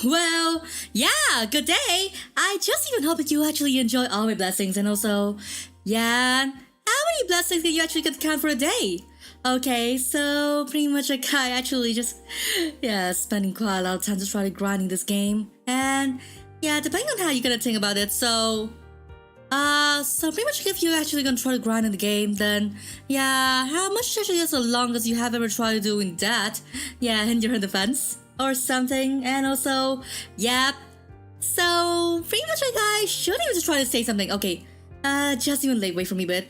Well, yeah, good day. I just even hope that you actually enjoy all my blessings and also, yeah, how many blessings can you actually get to count for a day? Okay, so pretty much like I actually just, yeah, spending quite a lot of time just trying to grinding this game. And yeah, depending on how you're gonna think about it, so pretty much if you're actually gonna try to grind in the game, then yeah, how much actually is the longest you have ever tried to doing that? Yeah, in your defense or something, and also, yep. So pretty much like I should even just try to say something. Okay, just even wait for me a bit.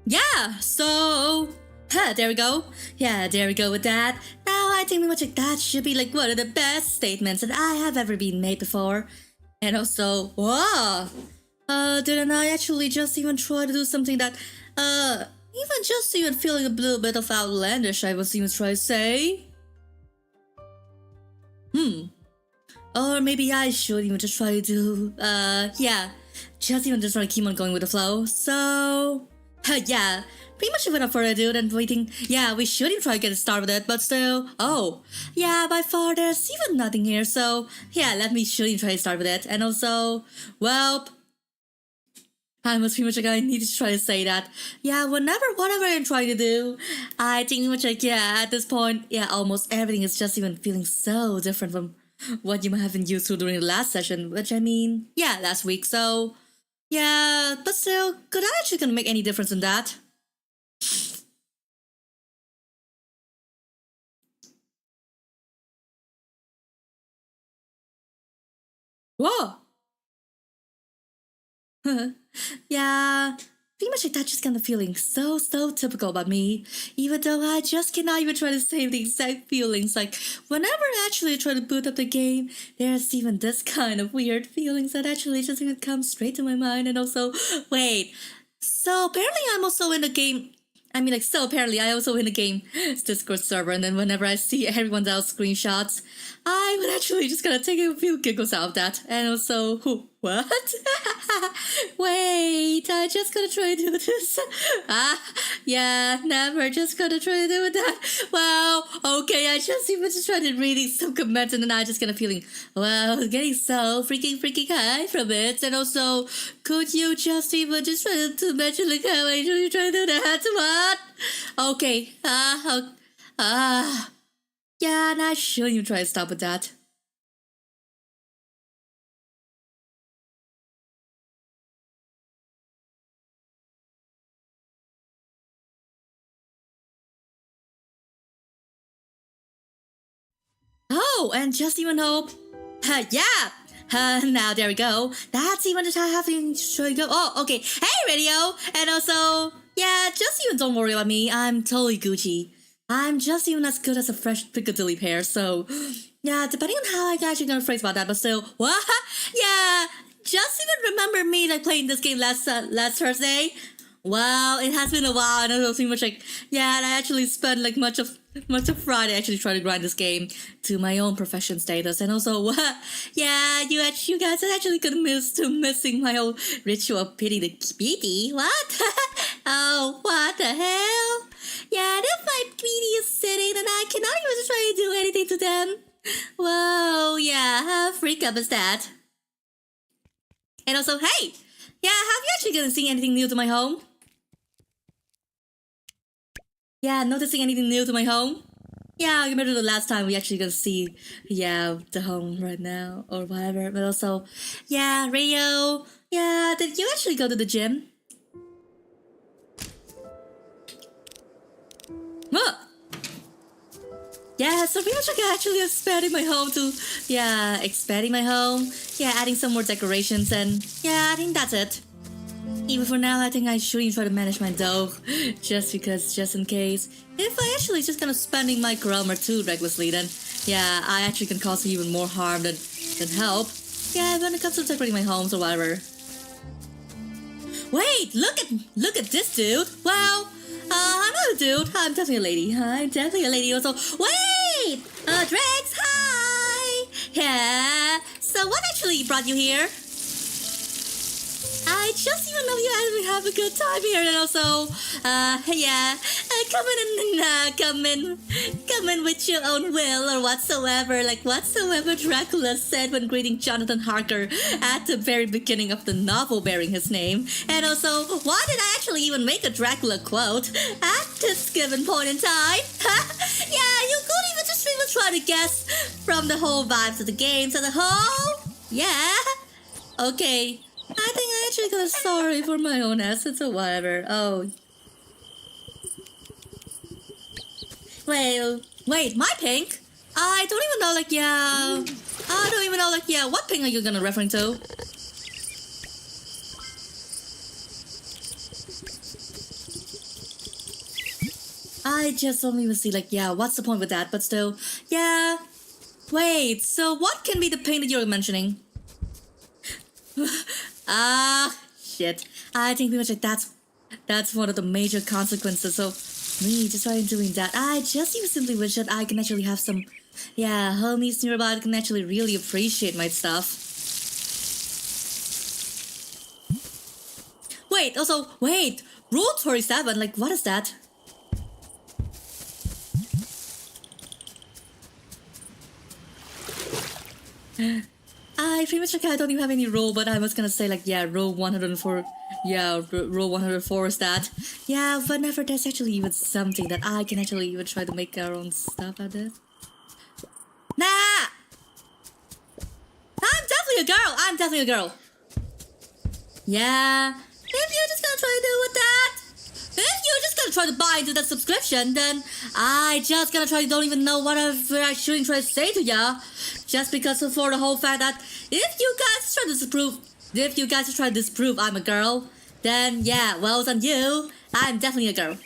Yeah, so there we go. Yeah, there we go with that. Now I think pretty much like that should be like one of the best statements that I have ever been made before. And also, wow, didn't I actually just even try to do something that, even just even feeling a little bit of outlandish, I was even trying to say? Or maybe I should even just try to do, yeah, just even just try to keep on going with the flow. So, yeah, pretty much without further ado than waiting, yeah, we should even try to get started with it, but still, oh, yeah, by far there's even nothing here, so, yeah, let me should even try to start with it, and also, well, I must pretty much like I need to try to say that, yeah, whatever I'm trying to do, I think pretty much like, yeah, at this point, yeah, almost everything is just even feeling so different from what you might have been used to during the last session, which I mean, yeah, last week, so, yeah, but still, could I actually gonna make any difference in that? Whoa! Yeah, pretty much like that just kind of feeling so typical about me. Even though I just cannot even try to say the exact feelings. Like, whenever I actually try to boot up the game, there's even this kind of weird feelings that actually just even come straight to my mind. And also, wait, so apparently I'm also in the game. I mean, like, so apparently I also in the game Discord server, and then whenever I see everyone else screenshots, I would actually just gonna take a few giggles out of that. And also, what? Wait, I just gonna try to do this. Yeah, never just gonna try to do that. Wow, okay, I just even just tried to reading some comments, and then I just gonna feeling, wow, getting so freaking high from it. And also, could you just even just try to mention like how I usually try to do that? What? Okay, yeah, and I should even try to stop with that. Oh, and just even hope. Yeah. Now there we go. That's even just how having to go. Oh, okay. Hey, radio. And also, yeah, just even don't worry about me. I'm totally Gucci. I'm just even as good as a fresh Piccadilly pear. So, yeah, depending on how I actually gonna phrase about that, but still, what? Yeah, just even remember me like playing this game last Thursday. Wow, it has been a while, and it was pretty much like, yeah, and I actually spent like much of Friday actually trying to grind this game to my own profession status, and also, yeah, you guys are actually gonna missing my whole ritual of pity the kitty. What? Oh, what the hell? Yeah, and if my kitty is sitting, then I cannot even try to do anything to them. Whoa, yeah, how freak up is that? And also, hey, yeah, have you actually gonna see anything new to my home? Yeah, noticing anything new to my home? Yeah, I remember the last time we actually gonna see, yeah, the home right now or whatever. But also, yeah, radio. Yeah, did you actually go to the gym? Huh. Yeah, so pretty much like actually expanding my home to, yeah, expanding my home. Yeah, adding some more decorations and yeah, I think that's it. Even for now, I think I shouldn't try to manage my dough, just in case. If I actually just kind of spending my chroma too recklessly, then yeah, I actually can cause even more harm than help. Yeah, when it comes to decorating my homes or whatever. Wait, look at this dude. Wow, I'm not a dude. I'm definitely a lady. I'm definitely a lady also. Wait, Drex, hi. Yeah. So what actually brought you here? I just even love you and have a good time here, and also, yeah, come in with your own will or whatsoever, like whatsoever Dracula said when greeting Jonathan Harker at the very beginning of the novel bearing his name. And also, why did I actually even make a Dracula quote at this given point in time? Yeah, you could even try to guess from the whole vibes of the games as a whole. Yeah. Okay. I think I actually got sorry for my own assets or whatever. Oh. Wait, my pink? I don't even know, like, yeah. I don't even know, like, yeah, what pink are you gonna referring to? I just don't even see, like, yeah, what's the point with that? But still, yeah. Wait, so what can be the pink that you're mentioning? Shit. I think pretty much like that's one of the major consequences of me just trying doing that. I just even simply wish that I can actually have some, yeah, homies nearby that can actually really appreciate my stuff. Wait, Rule 37, like what is that? I pretty much like I don't even have any rule, but I was gonna say like yeah, rule 104. Yeah, rule 104 is that. Yeah, whenever there's actually even something that I can actually even try to make our own stuff at this. Nah! I'm definitely a girl. Yeah. If you're just gonna try to do with that, if you're just gonna try to buy into that subscription, then I just gonna try to don't even know whatever I shouldn't try to say to ya. Just because of for the whole fact that if you guys try to disprove I'm a girl, then yeah, well it's on you. I'm definitely a girl.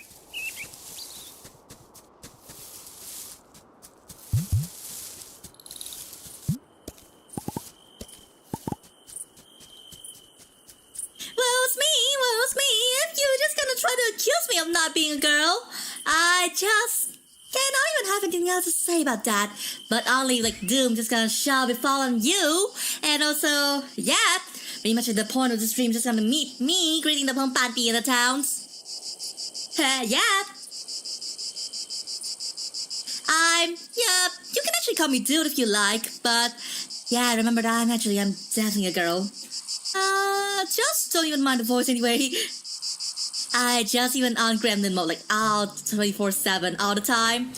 Well, it's me. If you're just gonna try to accuse me of not being a girl, I just cannot even have anything else to say about that. But only like doom just gonna shall befall on you. And also, yeah, pretty much at the point of the stream just gonna meet me greeting the PANPI in the towns. Yeah. Yeah, you can actually call me dude if you like, but yeah, remember that I'm definitely a girl. Just don't even mind the voice anyway. I just even on gremlin mode, like out 24/7 all the time.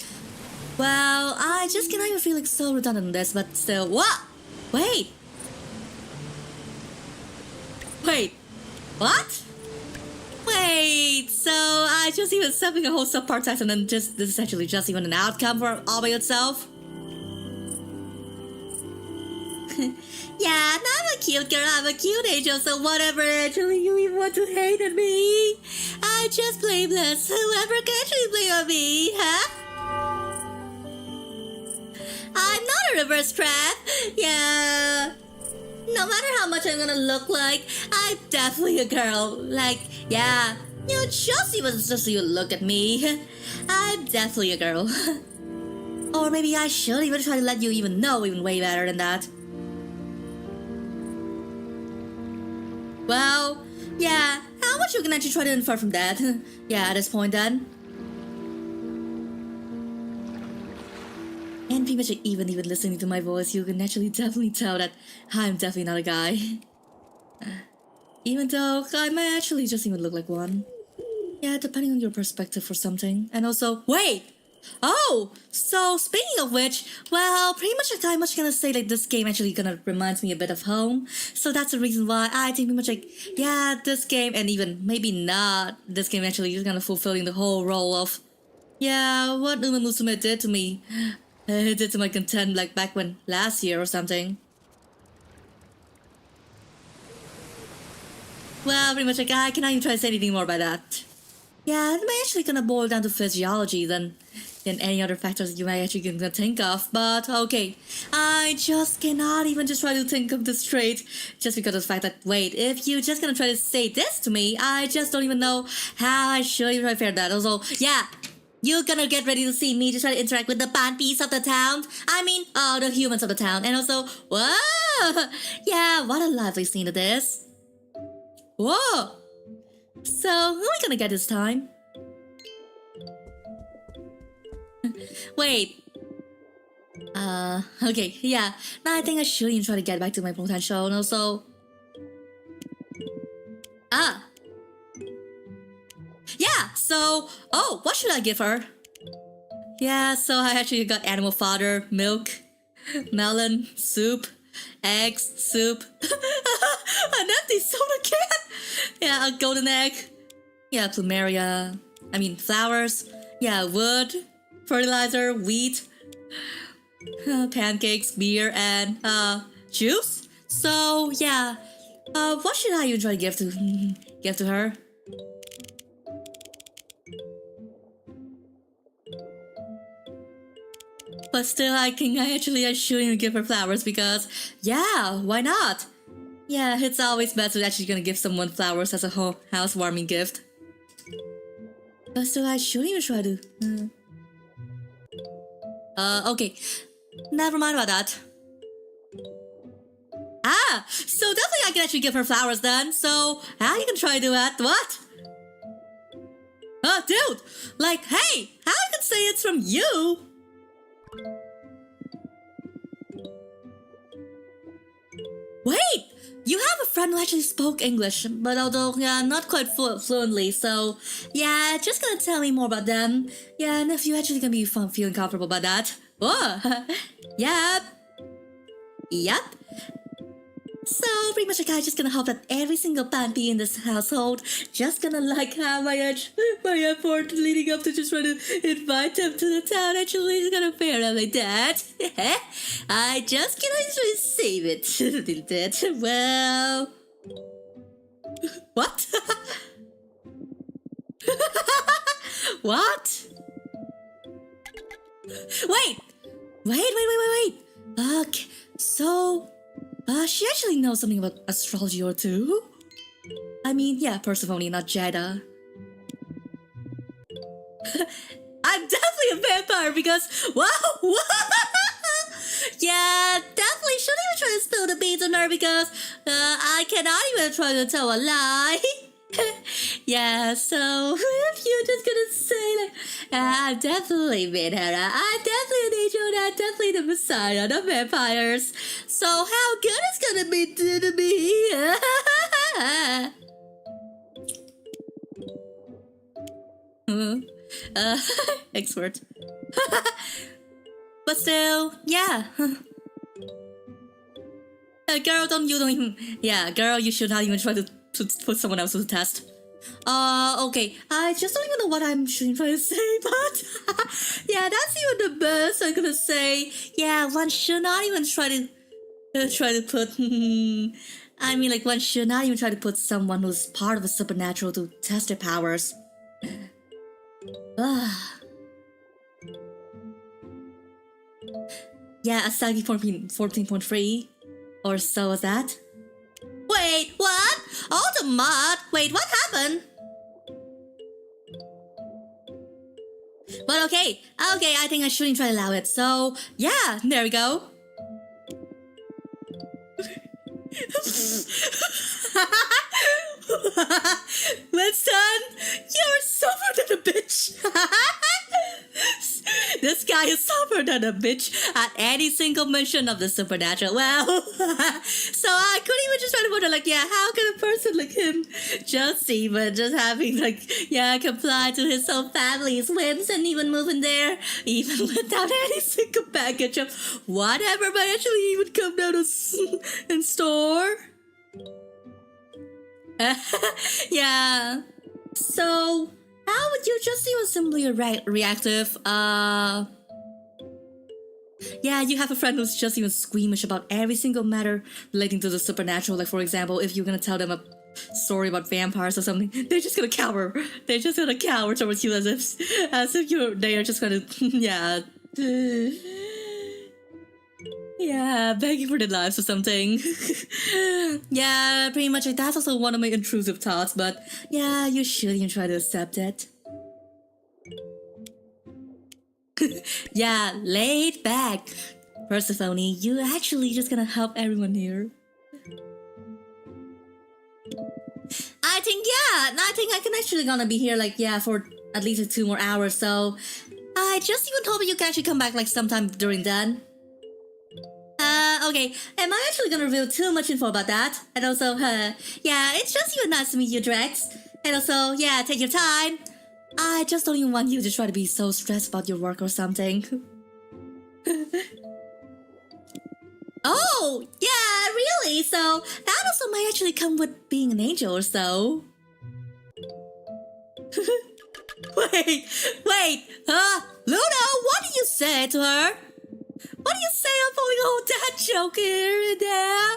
Well, I just cannot even feel like so redundant on this, but still, what? Wait, what? Wait, so I just even subbing a whole subpart text and then this is actually just even an outcome for all by itself? Yeah, I'm a cute girl, I'm a cute angel, so whatever actually you even want to hate on me, I just blameless, whoever can actually blame on me, huh? I'm not a reverse crab, yeah. No matter how much I'm gonna look like, I'm definitely a girl, like, yeah. You just even look at me, I'm definitely a girl. Or maybe I should even try to let you even know even way better than that. Well, yeah, how much you can actually try to infer from that? Yeah, at this point then. And pretty much even listening to my voice, you can actually definitely tell that I'm definitely not a guy. Even though I might actually just even look like one. Yeah, depending on your perspective or something. And also, wait! Oh, so speaking of which, well, pretty much like I'm gonna say like this game actually gonna reminds me a bit of home. So that's the reason why I think pretty much like, yeah, this game and even maybe not this game actually is gonna fulfilling the whole role of, yeah, what Uma Musume did to me. It did to my content like back when last year or something. Well, pretty much like I cannot even try to say anything more about that. Yeah, it may actually gonna boil down to physiology than any other factors you might actually gonna think of, but okay. I just cannot even just try to think of this straight, just because of the fact that, wait, if you just gonna try to say this to me, I just don't even know how I should even fare that. Also, yeah, you're gonna get ready to see me to try to interact with the PANPIs of the town. I mean, the humans of the town. And also, whoa! Yeah, what a lovely scene it is. Whoa! So, who are we gonna get this time? Wait. Okay, yeah. Now I think I should even try to get back to my potential and also... Yeah, so... Oh, what should I give her? Yeah, so I actually got animal fodder, milk, melon, soup, eggs, soup, an empty soda can! Yeah, a golden egg. Yeah, plumeria. I mean, flowers. Yeah, wood, fertilizer, wheat, pancakes, beer, and, juice? So, yeah. What should I even try to give to her? But still, I shouldn't give her flowers because, yeah, why not? Yeah, it's always best to actually gonna give someone flowers as a whole housewarming gift. But still, I shouldn't even try to. Okay. Never mind about that. So definitely I can actually give her flowers then. So, how you can try to do that? What? Oh, dude! Like, hey! How you can say it's from you? Wait! You have a friend who actually spoke English, but although, yeah, not quite fluently, so... Yeah, just gonna tell me more about them. Yeah, and if you actually gonna be feeling comfortable about that. Oh! Yep. Yep. So, pretty much, guys, just gonna hope that every single PANPI in this household just gonna like how my effort leading up to just trying to invite them to the town actually is gonna fare out like that. I just cannot actually save it. Well... What? What? Wait. Okay, so... she actually knows something about astrology or two. I mean, yeah, Persephone, not Jada. I'm definitely a vampire because, wow! Yeah, definitely shouldn't even try to spill the beans on her because I cannot even try to tell a lie. Yeah, so if you're just gonna say like, I'm definitely Midhara, I'm definitely an angel, and I'm definitely the messiah of vampires. So how good it's gonna be to me? Expert. But still, yeah. Girl, don't even. Yeah, girl, you should not even try to put someone else to the test. Okay. I just don't even know what I'm trying to say, but yeah, that's even the best I'm gonna say. Yeah, one should not even try to put. I mean, like one should not even try to put someone who's part of a supernatural to test their powers. Yeah, a saggy 14.3 or so was that. Wait, what? All the mud? Wait, what happened? But okay, I think I shouldn't try to allow it. So, yeah, there we go. Winston, you're softer than a bitch. This guy is softer than a bitch at any single mention of the supernatural. Well, so I couldn't even just try to wonder, like, yeah, how can a person like him just having, like, yeah, comply to his whole family's whims and even moving there, even without any single package of whatever might actually even come down in store? Yeah. So, how would you just even simply reactive? Yeah, you have a friend who's just even squeamish about every single matter relating to the supernatural. Like, for example, if you're gonna tell them a story about vampires or something, they're just gonna cower. They're just gonna cower towards you as if they are just gonna, yeah. Yeah, begging for their lives or something. Yeah, pretty much like that's also one of my intrusive thoughts, but yeah, you should even try to accept it. Yeah, laid back. Persephone, you actually just gonna help everyone here. I think I can actually gonna be here like for at least 2 more hours, so I just even hope you can actually come back like sometime during then. Okay, am I actually gonna reveal too much info about that? And also, yeah, it's just even nice to meet you, Drex. And also, yeah, take your time. I just don't even want you to try to be so stressed about your work or something. Oh, yeah, really? So, that also might actually come with being an angel or so. Wait, Luna, what do you say to her? What do you say I'm pulling a whole dad joke here and there?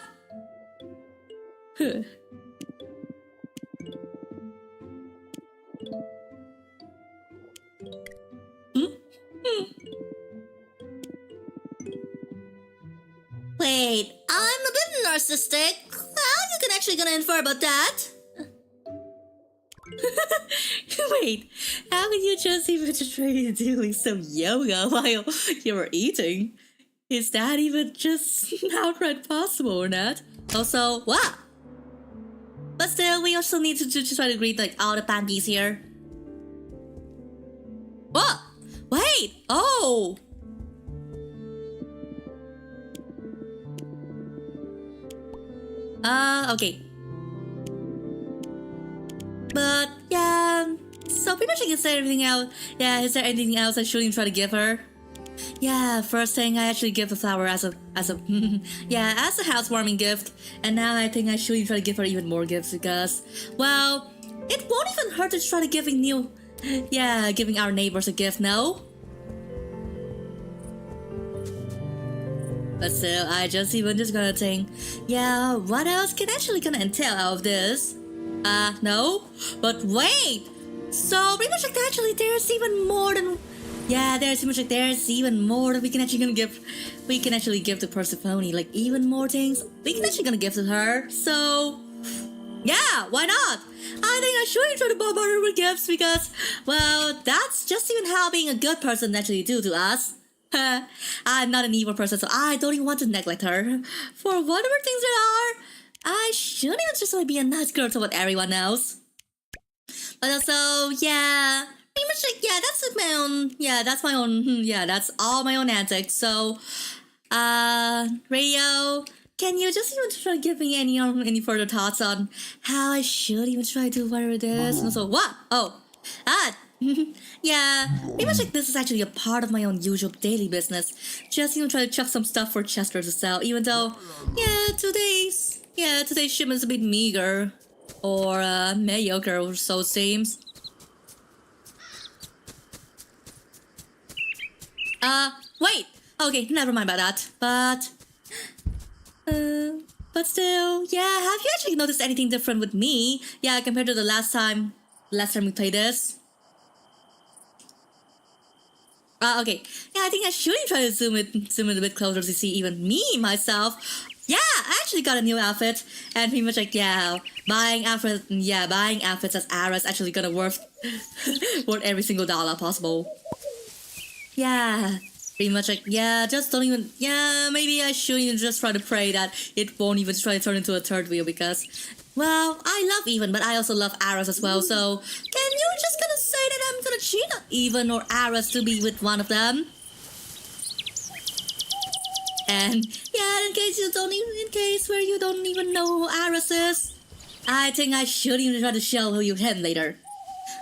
Wait, I'm a bit narcissistic. How you can actually gonna infer about that? Wait, how can you just even try doing some yoga while you were eating? Is that even just outright possible or not? Also, what? But still, we also need to just try to greet like all the PANPIs here. What? Wait! Oh! Okay. But, yeah, so pretty much I can say everything else. Yeah, is there anything else I shouldn't try to give her? Yeah, first thing I actually give the flower as a yeah, as a housewarming gift. And now I think I shouldn't try to give her even more gifts because, well, it won't even hurt to try to giving our neighbors a gift, no? But still, I just gonna think, yeah, what else can actually gonna entail out of this? No? But wait! So, pretty much like actually there's even more than... Yeah, there's even more that we can actually give to Persephone, like even more things we can actually gonna give to her. So, yeah, why not? I think I should try to bombard her with gifts because, well, that's just even how being a good person actually do to us. I'm not an evil person, so I don't even want to neglect her. For whatever things there are, I shouldn't even just be a nice girl to what everyone else. But also, yeah, pretty much like, yeah, that's my own, that's all my own antics. So, Radio, can you just even try to give me any further thoughts on how I should even try to do whatever it is? And also, what? Oh, yeah, pretty much like this is actually a part of my own usual daily business. Just try to chuck some stuff for Chester to sell, even though, today's shipment's a bit meager. Or, mediocre, or so it seems. Wait! Okay, never mind about that. But still, yeah, have you actually noticed anything different with me? Yeah, compared to the last time we played this? Okay. Yeah, I think I should try to zoom in a bit closer to see even me, myself. Yeah, I actually got a new outfit, and pretty much like, buying outfits as Ara's actually gonna worth every single dollar possible. Yeah, pretty much like, just don't even, maybe I shouldn't even just try to pray that it won't even try to turn into a third wheel because, well, I love Even, but I also love Aras as well, so can you just gonna say that I'm gonna cheat on Even or Aras to be with one of them? And in case where you don't even know who Aras is, I think I should even try to show you him later.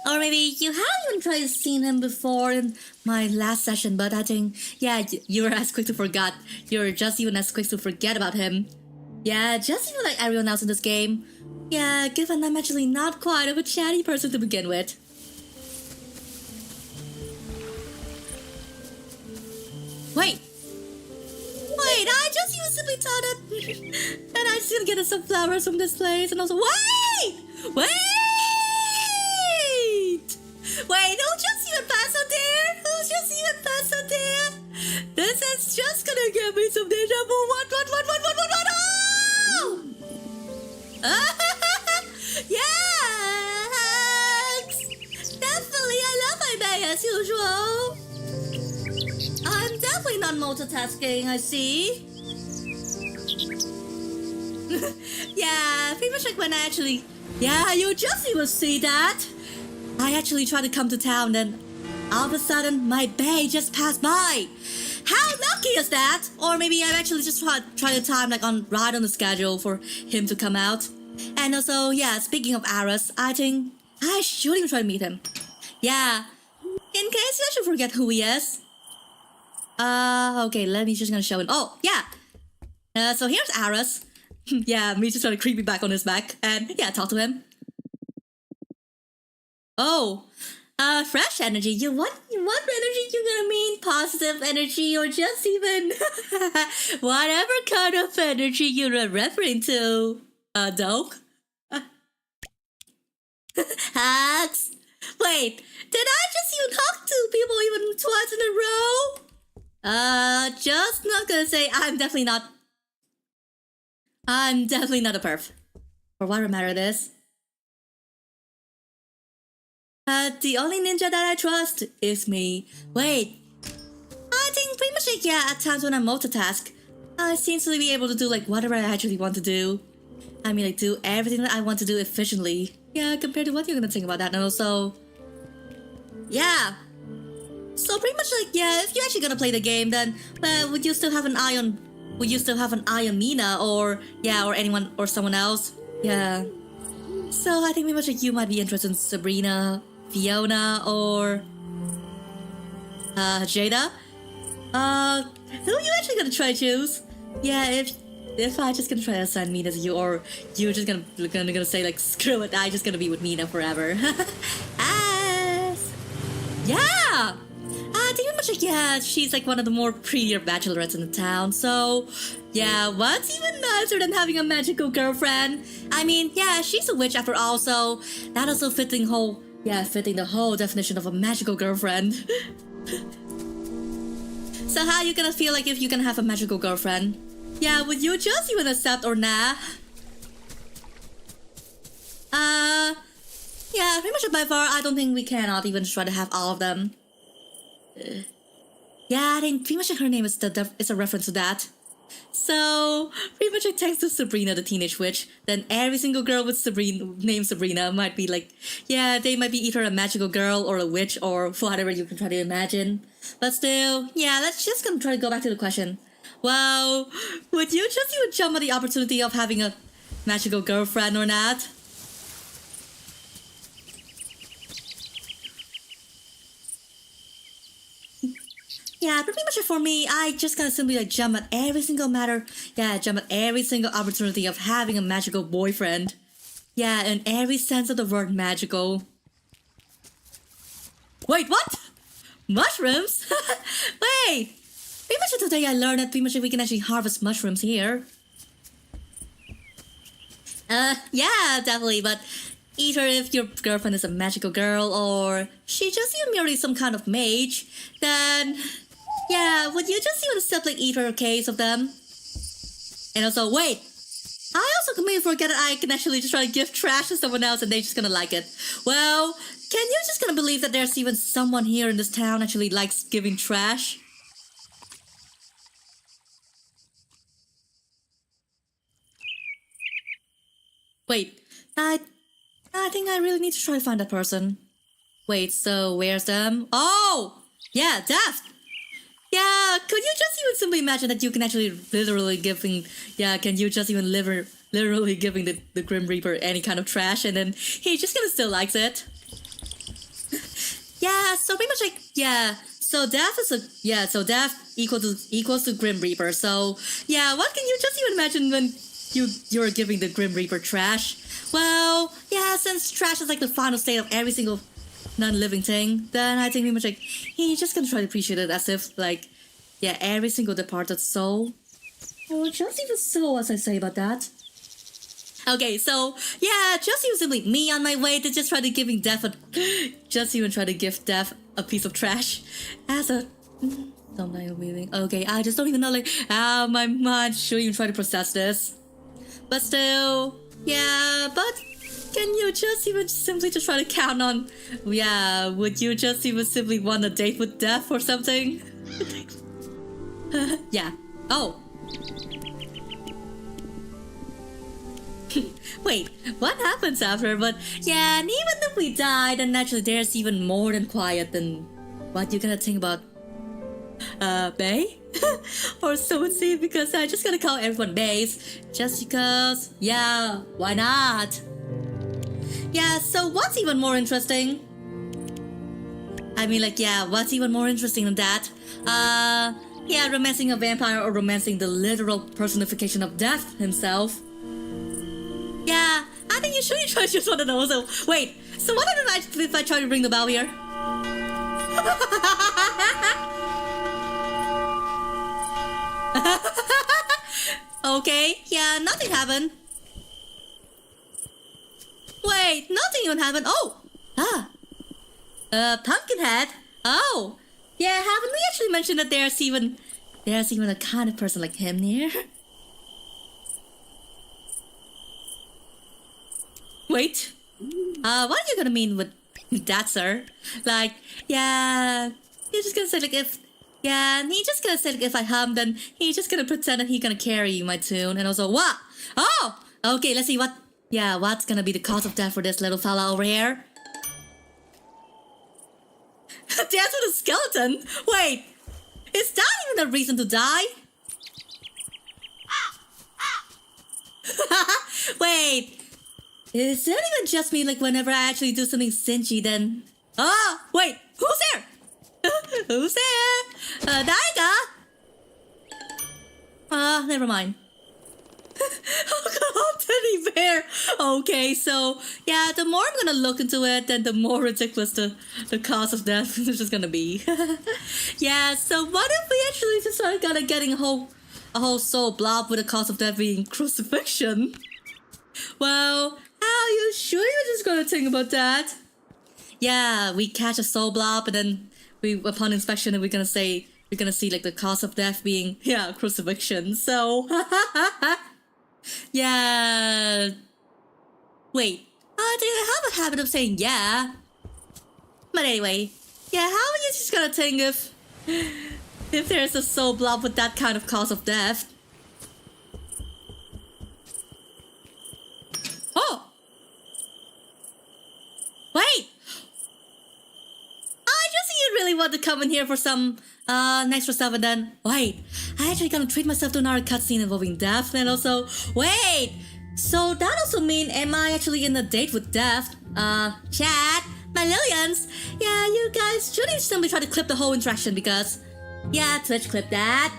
Or maybe you haven't even tried to see him before in my last session, but I think, you were as quick to forget. You're just even as quick to forget about him. Yeah, just even like everyone else in this game. Yeah, given I'm actually not quite of a chatty person to begin with. Wait, I just even simply thought that I still get some flowers from this place, and also, wait, don't just even pass out there? Who's just even pass out there? This is just gonna give me some deja vu. What? Oh! Yes! Definitely, I love my bag as usual. not multitasking, I see. Yeah, pretty much like when I actually... Yeah, you just even see that. I actually tried to come to town, then all of a sudden, my bae just passed by. How lucky is that? Or maybe I've actually just tried to time like right on the schedule for him to come out. And also, yeah, speaking of Aras, I think I should even try to meet him. Yeah, in case you actually forget who he is. Okay, let me just gonna show him. Oh, yeah. So here's Aras. Yeah, me just trying to creep me back on his back and yeah, talk to him. Oh, fresh energy. You what energy you gonna mean? Positive energy or just even whatever kind of energy you're referring to? Dope. Hugs. Wait, did I just even hug two people even twice in a row? Just not gonna say I'm definitely not a perf. For what matter it is. The only ninja that I trust is me. Wait. I think pretty much like, yeah, at times when I multitask, I seem to be able to do like whatever I actually want to do. I mean like do everything that I want to do efficiently. Yeah, compared to what you're gonna think about that. And also, yeah. So pretty much like, yeah, if you're actually gonna play the game, then would you still have an eye on Mina or yeah, or anyone or someone else? Yeah. So I think pretty much like you might be interested in Sabrina, Fiona, or Jada. Who are you actually gonna try to choose? Yeah, if I just gonna try to assign Mina to you, or you're just gonna say like screw it, I just gonna be with Mina forever. Yeah. I think pretty much like yeah, she's like one of the more prettier bachelorettes in the town. So yeah, what's even nicer than having a magical girlfriend? I mean, yeah, she's a witch after all, so that also fitting the whole definition of a magical girlfriend. So how you gonna feel like if you can have a magical girlfriend? Yeah, would you just even accept or nah? Yeah, pretty much by far, I don't think we cannot even try to have all of them. Yeah, I think pretty much her name is a reference to that. So, pretty much like thanks to Sabrina the Teenage Witch, then every single girl with named Sabrina might be like, yeah, they might be either a magical girl or a witch or whatever you can try to imagine. But still, yeah, let's just gonna try to go back to the question. Well, would you just even jump at the opportunity of having a magical girlfriend or not? Yeah, pretty much for me, I just gonna simply like jump at every single opportunity of having a magical boyfriend. Yeah, in every sense of the word magical. Wait, what? Mushrooms? Wait! Pretty much today I learned that pretty much we can actually harvest mushrooms here. Yeah, definitely, but either if your girlfriend is a magical girl or she just even merely some kind of mage, then yeah, would you just even accept like either case of them? And also, wait, I also completely forget that I can actually just try to give trash to someone else and they're just gonna like it. Well, can you just gonna believe that there's even someone here in this town actually likes giving trash? Wait, I think I really need to try to find that person. Wait, so where's them? Oh! Yeah, Daft! Yeah, could you just even simply imagine that you can actually literally giving... Yeah, can you just even literally giving the Grim Reaper any kind of trash and then he just gonna still likes it? Yeah, so pretty much like... Yeah, so Daft is a... Yeah, so Daft equals to Grim Reaper, so... Yeah, what can you just even imagine when you're giving the Grim Reaper trash? Well, yeah, since trash is like the final state of every single non-living thing, then I think pretty much like he's just gonna try to appreciate it as if like, yeah, every single departed soul, or just even soul, as I say about that. Okay, so yeah, just even simply me on my way to just try to giving Death just even try to give Death a piece of trash as a. Don't I believing? Okay, I just don't even know like how my mind should even try to process this. But still, yeah, but can you just even simply just try to count on, yeah, would you just even simply want a date with Death or something? Yeah. Oh. Wait, what happens after? But yeah, and even if we die, then naturally there's even more than quiet than what you gonna think about Bay? Or so it seems, because I just gonna call everyone Bays. Just because, yeah, why not? Yeah, so what's even more interesting? I mean, like, yeah, what's even more interesting than that? Yeah, romancing a vampire or romancing the literal personification of death himself. Yeah, I think you should try to choose one of those. So, wait, so what if I try to ring the bell here? Okay, yeah, nothing happened. Wait, nothing even happened. Oh, Pumpkinhead. Oh, yeah, haven't we actually mentioned that there's even a kind of person like him here? Wait, what are you gonna mean with that, sir? Like, yeah, you're just gonna say like if, yeah, and he's just gonna say like if I hum, then he's just gonna pretend that he's gonna carry my tune, and also what? Oh, okay, let's see what's gonna be the cause of death for this little fella over here? Dance with a skeleton? Wait, is that even a reason to die? Wait, is it even just me, like whenever I actually do something stingy, then... Oh, wait, who's there? Who's there? Daiga? Never mind. Oh, teddy bear. Okay, so yeah, the more I'm gonna look into it, then the more ridiculous the cause of death is just gonna be. Yeah, so what if we actually just start kind of getting a whole soul blob with the cause of death being crucifixion? Well, are you sure you're just gonna think about that? Yeah, we catch a soul blob and then upon inspection we're gonna see like the cause of death being, yeah, crucifixion. So yeah. Wait, I have a habit of saying yeah. But anyway, yeah, how are you just gonna think if there's a soul blob with that kind of cause of death? Oh! Wait! I just see you really want to come in here for some extra stuff, and then wait, I actually gonna treat myself to another cutscene involving death, and also wait, so that also mean am I actually in a date with death? Chat, my Lillians, yeah, you guys shouldn't simply try to clip the whole interaction because, yeah, Twitch clip that.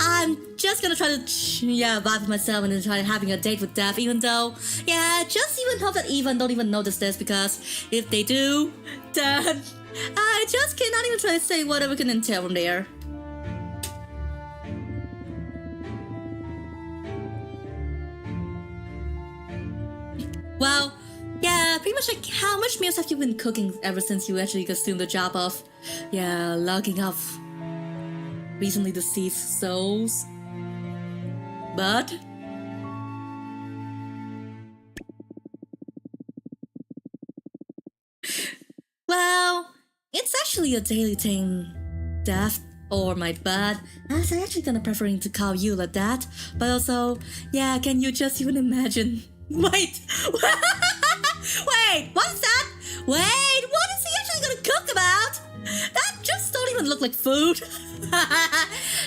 I'm just gonna try to, vibe with myself and then try having a date with death, even though, yeah, just even hope that Eva don't even notice this, because if they do, then I just cannot even try to say whatever can entail from there. Well, yeah, pretty much like how much meals have you been cooking ever since you actually assumed the job of, yeah, logging off recently deceased souls? But well, it's actually a daily thing, death or my bad, as I actually gonna preferring to call you like that. But also, yeah, can you just even imagine? Wait, wait, what is that? Wait, what is he actually gonna cook about? That just don't even look like food.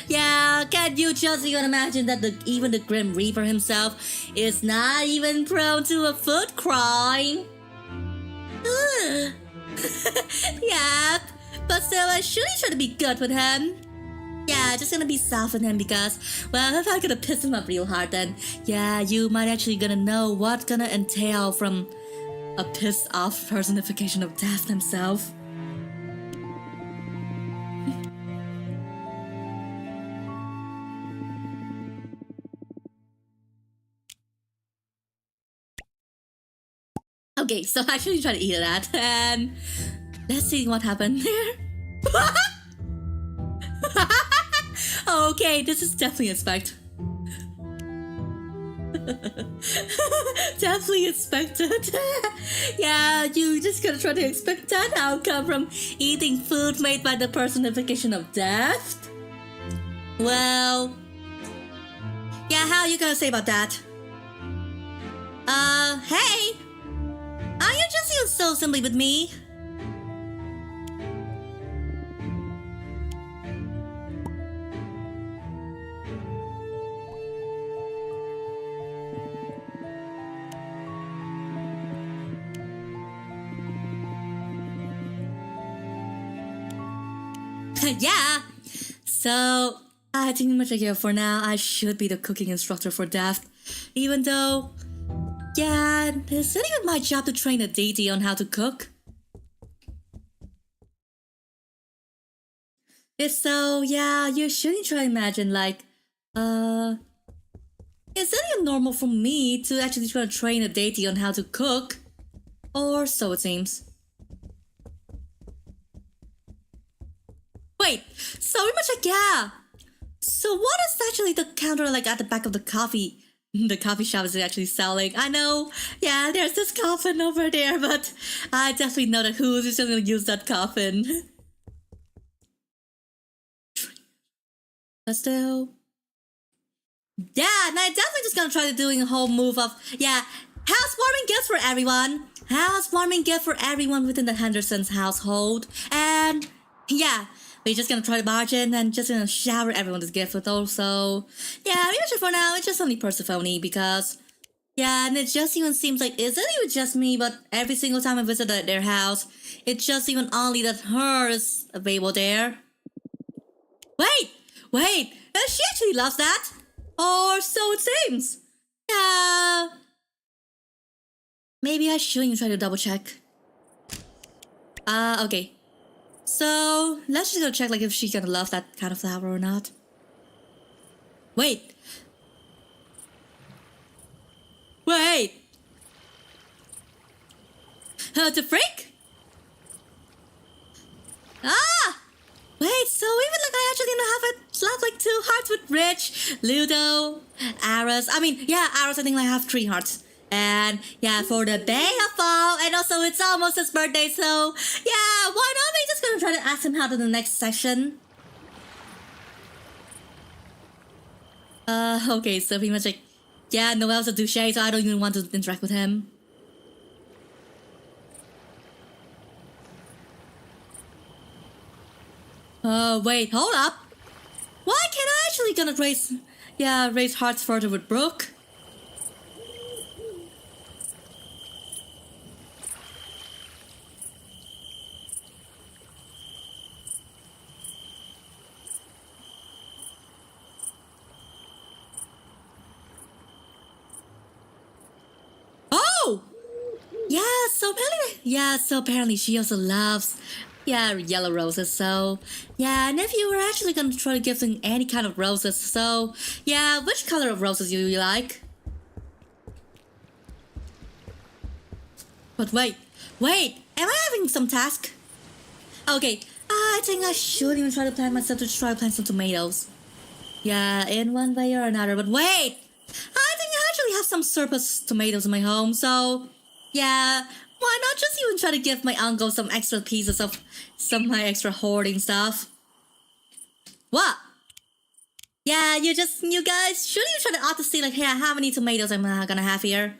Yeah, can you just even imagine that even the Grim Reaper himself is not even prone to a food crime? Yep, but still I surely try to be good with him. Yeah, just gonna be soft with him because, well, if I'm gonna piss him up real hard, then yeah, you might actually gonna know what's gonna entail from a pissed off personification of death himself. Okay, so I actually try to eat that, and let's see what happened there. Okay, this is definitely expected. Definitely expected. Yeah, you just gonna try to expect that outcome from eating food made by the personification of death? Well, yeah, how are you gonna say about that? Hey! Are you just here so simply with me? Yeah! So, I think much like for now, I should be the cooking instructor for Daft. Even though, yeah, it's not even my job to train a deity on how to cook. If so, yeah, you shouldn't try to imagine like, is it even normal for me to actually try to train a deity on how to cook? Or so it seems. Wait, so we much like, yeah. So what is actually the counter like at the back of the coffee? The coffee shop is actually selling. I know, yeah, there's this coffin over there, but I definitely know that who's just gonna use that coffin. But still, yeah, and I definitely just gonna try to doing a whole move of, yeah, housewarming gifts for everyone. Housewarming gift for everyone within the Henderson's household. And yeah, we're just gonna try to barge in and just gonna shower everyone this gift with also. Yeah, maybe for now it's just only Persephone because yeah, and it just even seems like it's not even just me, but every single time I visit their house, it's just even only that her is available there. Wait, she actually loves that. Or so it seems. Yeah. Maybe I shouldn't try to double check. Okay. So, let's just go check like if she's gonna love that kind of flower or not. Wait! The freak? Ah! Wait, so even like I actually have it slap like 2 hearts with Rich, Ludo, Aras. I mean, yeah, Aras I think I have 3 hearts. And yeah, for the Bay of Fall, and also it's almost his birthday, so yeah, why not we just gonna try to ask him how to the next session? Okay, so pretty much like, yeah, Noel's a douche, so I don't even want to interact with him. Wait, hold up. Why can't I actually gonna raise hearts further with Brooke? Oh! So apparently she also loves, yeah, yellow roses, so, yeah, and if you were actually gonna try to give them any kind of roses, so, yeah, which color of roses do you like? But wait, am I having some task? Okay, I think I should even try to plant myself to try to plant some tomatoes. Yeah, in one way or another, but wait! I think I actually have some surplus tomatoes in my home, so yeah, why not just even try to give my uncle some extra pieces of some of my extra hoarding stuff? What? Yeah, you guys, shouldn't you try to opt to see like, yeah, how many tomatoes I'm gonna have here?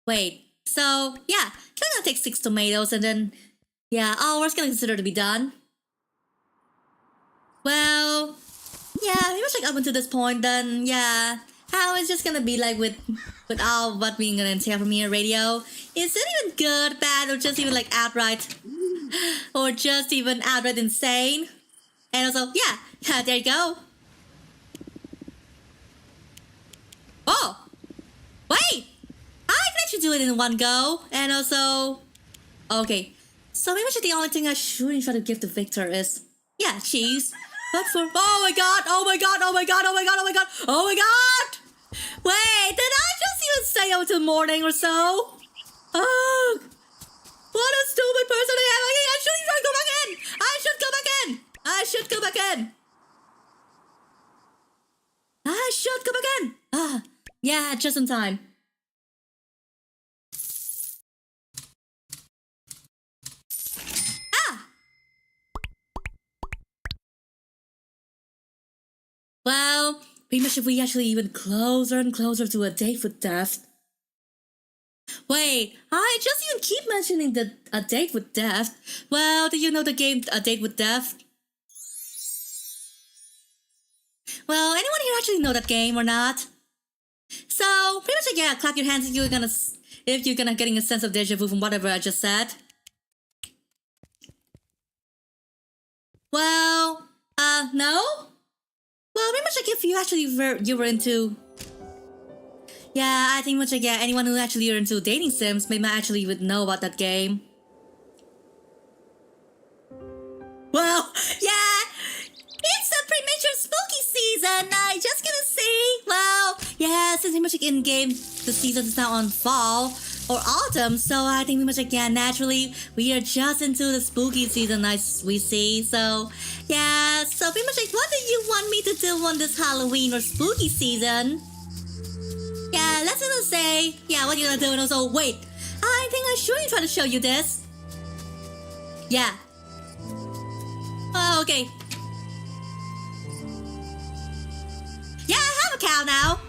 Wait, so yeah, can I take 6 tomatoes and then, yeah, hours gonna consider to be done? Well, yeah, pretty much like up until this point, then yeah, how it's just gonna be like with all what we're gonna entail from here, radio. Is it even good, bad, or just even like outright, or just even outright insane? And also, yeah, there you go. Oh, wait, I can actually do it in one go, and also, okay. So maybe the only thing I shouldn't try to give to Victor is, yeah, cheese. But for, oh my god, oh my god, oh my god, oh my god, oh my god, oh my god! Wait, did I just even stay out till morning or so? Oh, what a stupid person I am! I shouldn't try to go back in! I should go back in! I should go back in! I should go back in! Ah, yeah, just in time. Ah! Well, pretty much if we actually even closer and closer to a date with death. Wait, I just even keep mentioning a date with death. Well, do you know the game A Date with Death? Well, anyone here actually know that game or not? So, pretty much yeah, clap your hands if you're gonna getting a sense of deja vu from whatever I just said. Well, no? Well, pretty much like if you actually you were into... Yeah, I think much like yeah, anyone who actually are into dating sims may actually would know about that game. Well, yeah, it's a premature spooky season. I just gonna say, well, yeah, since pretty much like in game the season is now on fall or autumn, so I think pretty much like yeah, naturally we are just into the spooky season as we see. So yeah, so pretty much like what do you want me to do on this Halloween or spooky season? Yeah, let's just say, yeah, what you gonna do? And also, wait, I think I should try to show you this. Yeah. Oh, okay. Yeah, I have a cow now.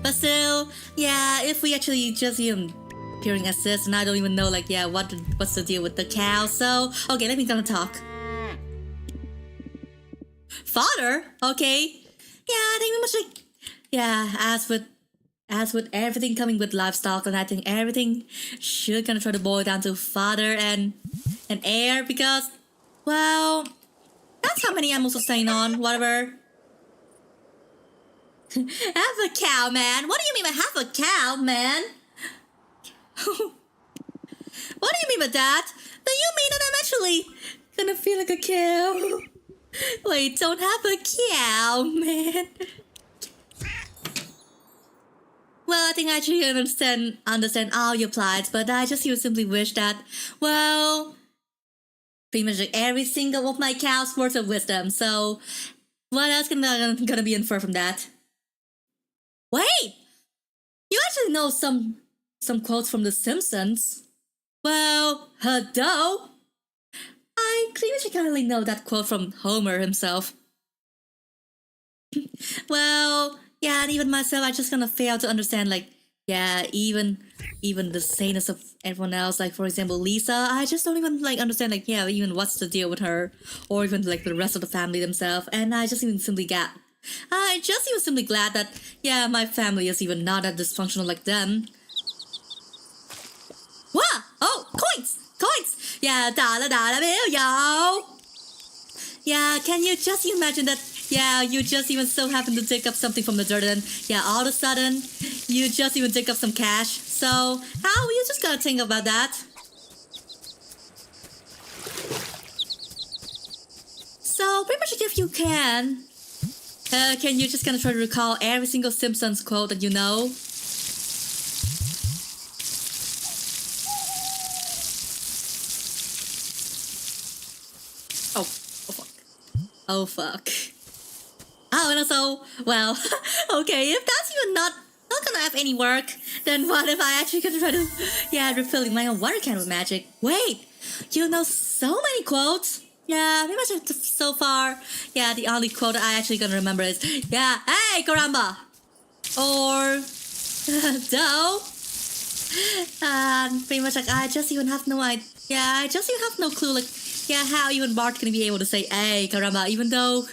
But still, yeah, if we actually just even appearing as this, and I don't even know, like, yeah, what's the deal with the cow. So, okay, let me gonna talk. Father? Okay. Yeah, I think we must like... Yeah, as with everything coming with livestock, and I think everything should kind of try to boil down to father and heir, because, well, that's how many animals are staying on, whatever. Have a cow, man. What do you mean by have a cow, man? What do you mean by that? Do you mean that I'm actually gonna feel like a cow? Wait, don't have a cow, man. Well, I think I actually understand all your plights, but I just simply wish that, well, pretty much like every single of my cows worth of wisdom. So, what else gonna be inferred from that? Wait, you actually know some quotes from The Simpsons? Well, hello. I clearly currently know that quote from Homer himself. Well, yeah, and even myself, I just gonna fail to understand, like, yeah, even the saneness of everyone else. Like, for example, Lisa, I just don't even, like, understand, like, yeah, even what's the deal with her, or even, like, the rest of the family themselves, and I just even simply glad that, yeah, my family is even not that dysfunctional like them. What? Oh, coins! Coins! Yeah, dollar bill, yo! Yeah, can you just imagine that, yeah, you just even so happen to dig up something from the dirt and, yeah, all of a sudden, you just even dig up some cash. So, how you just gotta think about that? So, pretty much if you can you just kind of try to recall every single Simpsons quote that you know? Oh fuck. Oh, and also, well, okay, if that's even not gonna have any work, then what if I actually could try to, yeah, refilling my own water can with magic? Wait, you know so many quotes? Yeah, pretty much so far, yeah, the only quote I actually gonna remember is, yeah, hey, caramba! Or, dough? Pretty much like, I just even have no idea, yeah, I just even have no clue, like, yeah, how even Bart gonna be able to say, hey, caramba, even though,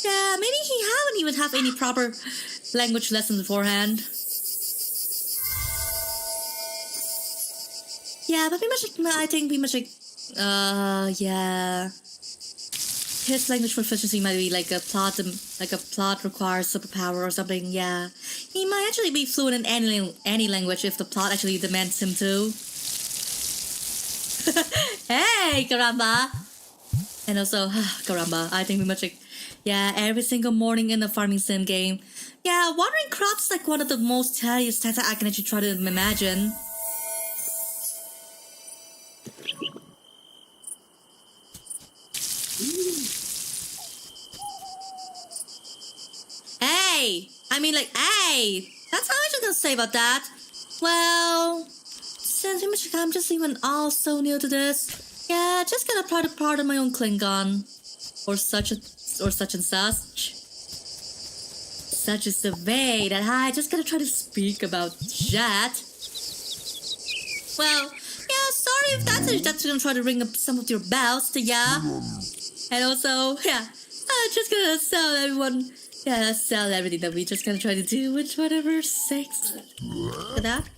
yeah, maybe he haven't even have any proper language lessons beforehand. Yeah, but pretty much like, I think pretty much like, yeah. His language proficiency might be like a plot requires superpower or something, yeah. He might actually be fluent in any language if the plot actually demands him to. Hey, caramba! And also, caramba, I think pretty much like, yeah, every single morning in the farming sim game, yeah, watering crops is like one of the most tedious tasks I can actually try to imagine. Hey! I mean like, hey! That's how I was gonna say about that. Well, since I'm just even all so new to this, Yeah, just gonna part of my own Klingon. Or such and such. Such is the way that I just gotta try to speak about that. Well, yeah, sorry if that's gonna try to ring up some of your bells to ya. And also, yeah, I'm just gonna sell everyone. Yeah, sell everything that we just gonna try to do with whatever sakes. Look at that.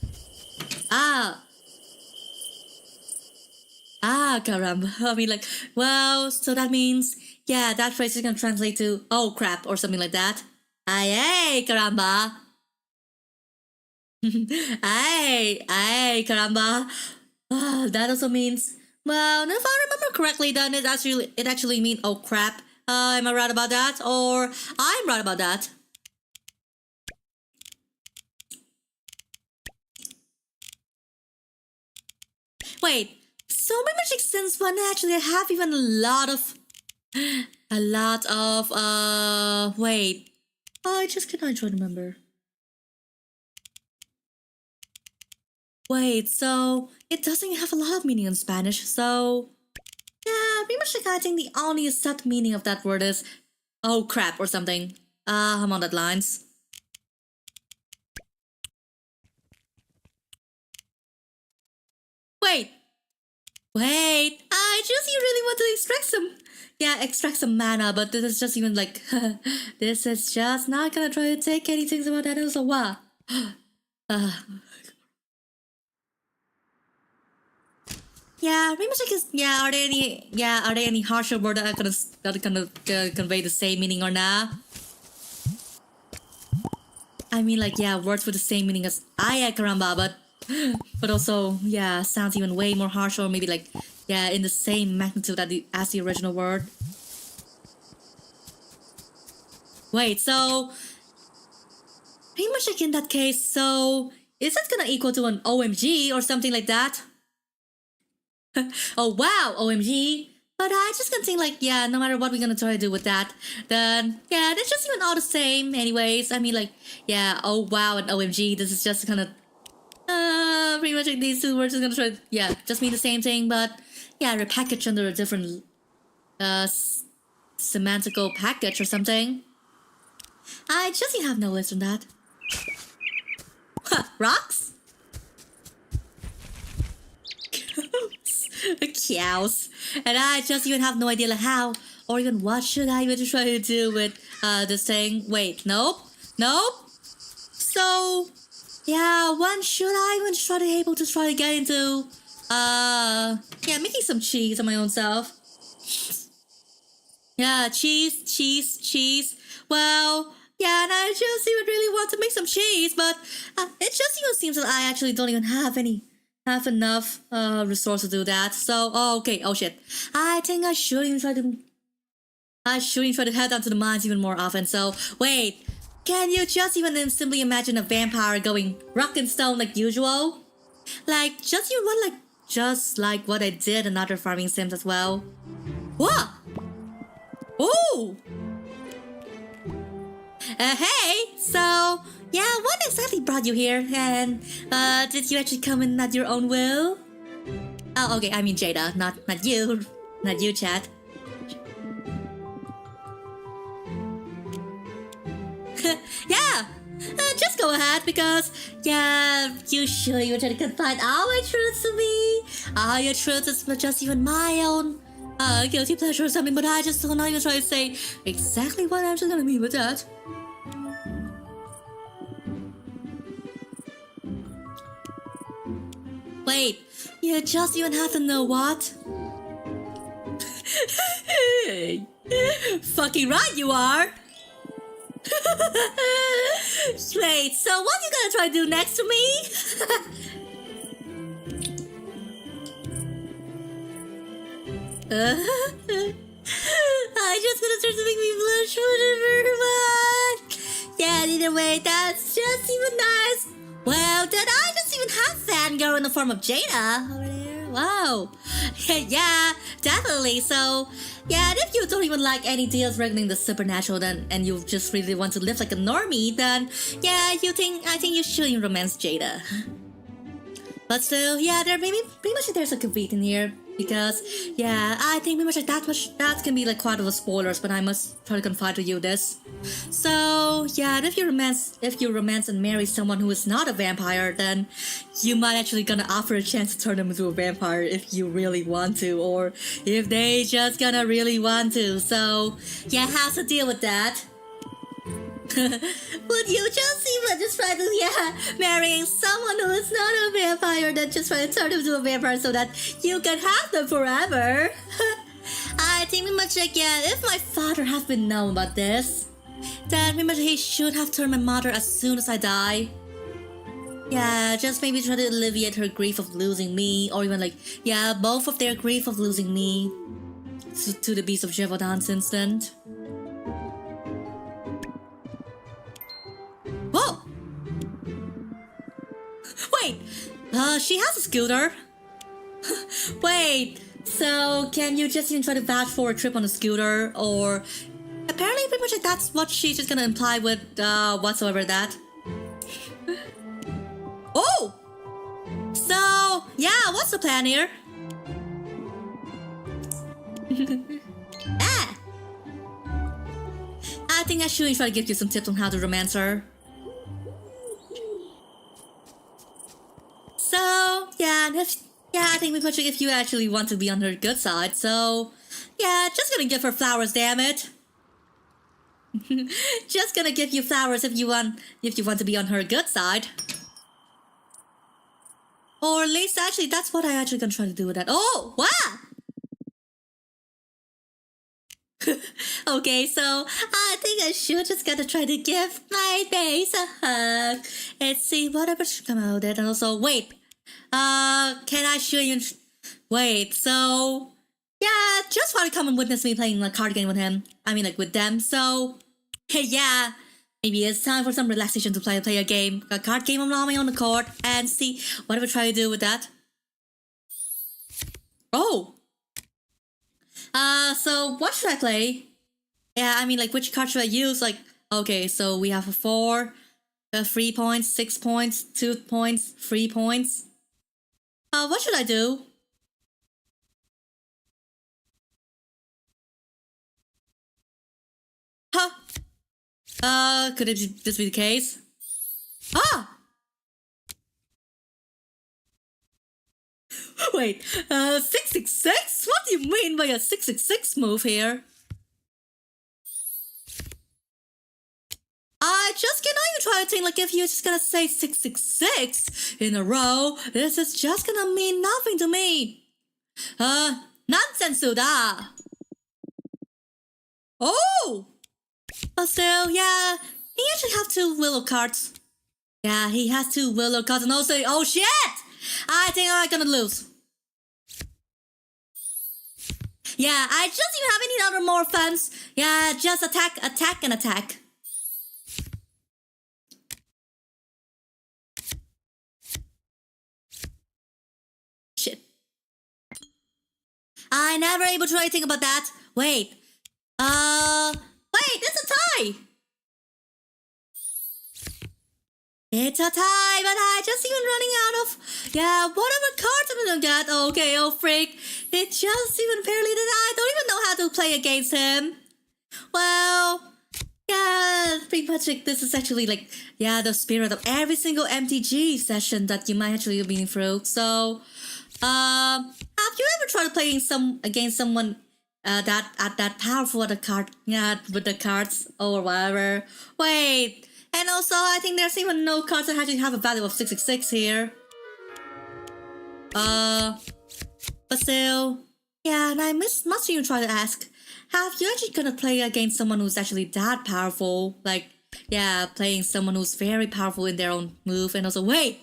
Caramba. I mean, like, well, so that means, yeah, that phrase is gonna translate to, oh crap, or something like that. Ay, caramba. Ay, caramba. That also means, well, if I remember correctly, then it actually means, oh crap. Am I right about that? Or I'm right about that? Wait, so my magic sense one actually have even wait. I just cannot try to remember. Wait, so it doesn't have a lot of meaning in Spanish, so yeah, pretty much like I think the only exact meaning of that word is oh crap or something. I'm on that lines. Wait, I just really want to extract some mana, but this is just even like, this is just not gonna try to take anything about that also, wow. Yeah, pretty much like, yeah, are there any harsher words that are gonna convey the same meaning or not? I mean, like, yeah, words with the same meaning as ay caramba, but also, yeah, sounds even way more harsh, or maybe like, yeah, in the same magnitude as the original word. Wait, so pretty much like in that case, so is that gonna equal to an OMG or something like that? Oh wow, OMG. But I just gonna think like, yeah, no matter what we're gonna try to do with that, then yeah, they're just even all the same anyways. I mean like, yeah, oh wow and OMG, this is just kind of pretty much like these two words are gonna try to, yeah, just mean the same thing, but yeah, repackaged under a different semantical package or something. I just have no list on that. Rocks? Cows. And I just even have no idea like how or even what should I even try to do with this thing. Wait, nope. So yeah, when should I even try to get into yeah, making some cheese on my own self. Yeah, cheese. Well, yeah, and I just even really want to make some cheese, but it just even seems that I actually don't even have enough resources to do that. So, okay, oh shit. I think I should even try to head down to the mines even more often. So, wait, can you just even simply imagine a vampire going rock and stone like usual? Like, just like what I did in other farming sims as well. What? Ooh! Hey, so, yeah, what exactly brought you here? And, did you actually come in at your own will? Oh, okay, I mean Jada, not you. Not you, chat. Yeah, just go ahead, because, yeah, you sure you try to confide all my truths to me? All your truths is just even my own guilty pleasure or something, but I just don't even try to say exactly what I'm just gonna mean with that. Wait, you just even have to know what? Fucking right you are! Wait, so what you gonna try to do next to me? I just gonna start to make me blush, whatever, but yeah, either way, that's just even nice. Well, did I just even have fangirl in the form of Jada over there? Wow. Yeah, definitely. So, yeah, if you don't even like any deals regarding the supernatural, then and you just really want to live like a normie, then yeah, I think you should romance Jada. But still, yeah, pretty much there's a caveat in here. Because yeah, I think pretty much like that can be like quite a lot of spoilers, but I must try to confide to you this. So yeah, if you romance and marry someone who is not a vampire, then you might actually gonna offer a chance to turn them into a vampire if you really want to, or if they just gonna really want to. So yeah, how to deal with that? Would you just try to marrying someone who is not a vampire, then just try to turn them into a vampire so that you can have them forever? I think pretty much like if my father has been known about this, then pretty much he should have turned my mother as soon as I die. Yeah, just maybe try to alleviate her grief of losing me, or even like both of their grief of losing me to the Beast of Gévaudan's instant. Whoa! Wait! She has a scooter. Wait, so can you just even try to vouch for a trip on a scooter? Or apparently pretty much like that's what she's just gonna imply with whatsoever that. Oh! So, yeah, what's the plan here? I think I should try to give you some tips on how to romance her. So, I think we put if you actually want to be on her good side, so just gonna give her flowers, damn it. Just gonna give you flowers if you want to be on her good side. Or at least actually that's what I actually gonna try to do with that. Oh, wow! Okay, so I think I should just gotta try to give my face a hug and see whatever should come out of it. And also, wait, can I show you? Wait, so just want to come and witness me playing a card game with him. I mean, like with them. So yeah, maybe it's time for some relaxation to play a game, a card game on my own accord, and see whatever try to do with that. Oh. So what should I play? Yeah, I mean, like, which card should I use? Like, okay, so we have a 4, 3 points, 6 points, 2 points, 3 points. What should I do? Huh? Could this be the case? Ah! Wait, 666? What do you mean by a 666 move here? I just cannot even try to think like if you're just gonna say 666 in a row, this is just gonna mean nothing to me. Nonsense, Suda. Oh! But still, he actually have 2 willow cards. Yeah, he has 2 willow cards and also, oh shit! I think I'm gonna lose. Yeah, I just even have any other more funds. Yeah, just attack, and attack. Shit. I never able to do anything about that. Wait, it's a tie. It's a tie, but I just even running out of, whatever cards I'm gonna get. Okay, oh freak. It just even apparently that I don't even know how to play against him. Well, pretty much like this is actually like, the spirit of every single MTG session that you might actually be through. So, have you ever tried playing against someone that powerful with the cards or whatever? Wait. And also, I think there's even no cards that actually have a value of 666 here. But still, and I must even try to ask, have you actually gonna play against someone who's actually that powerful? Like, playing someone who's very powerful in their own move, and also, wait!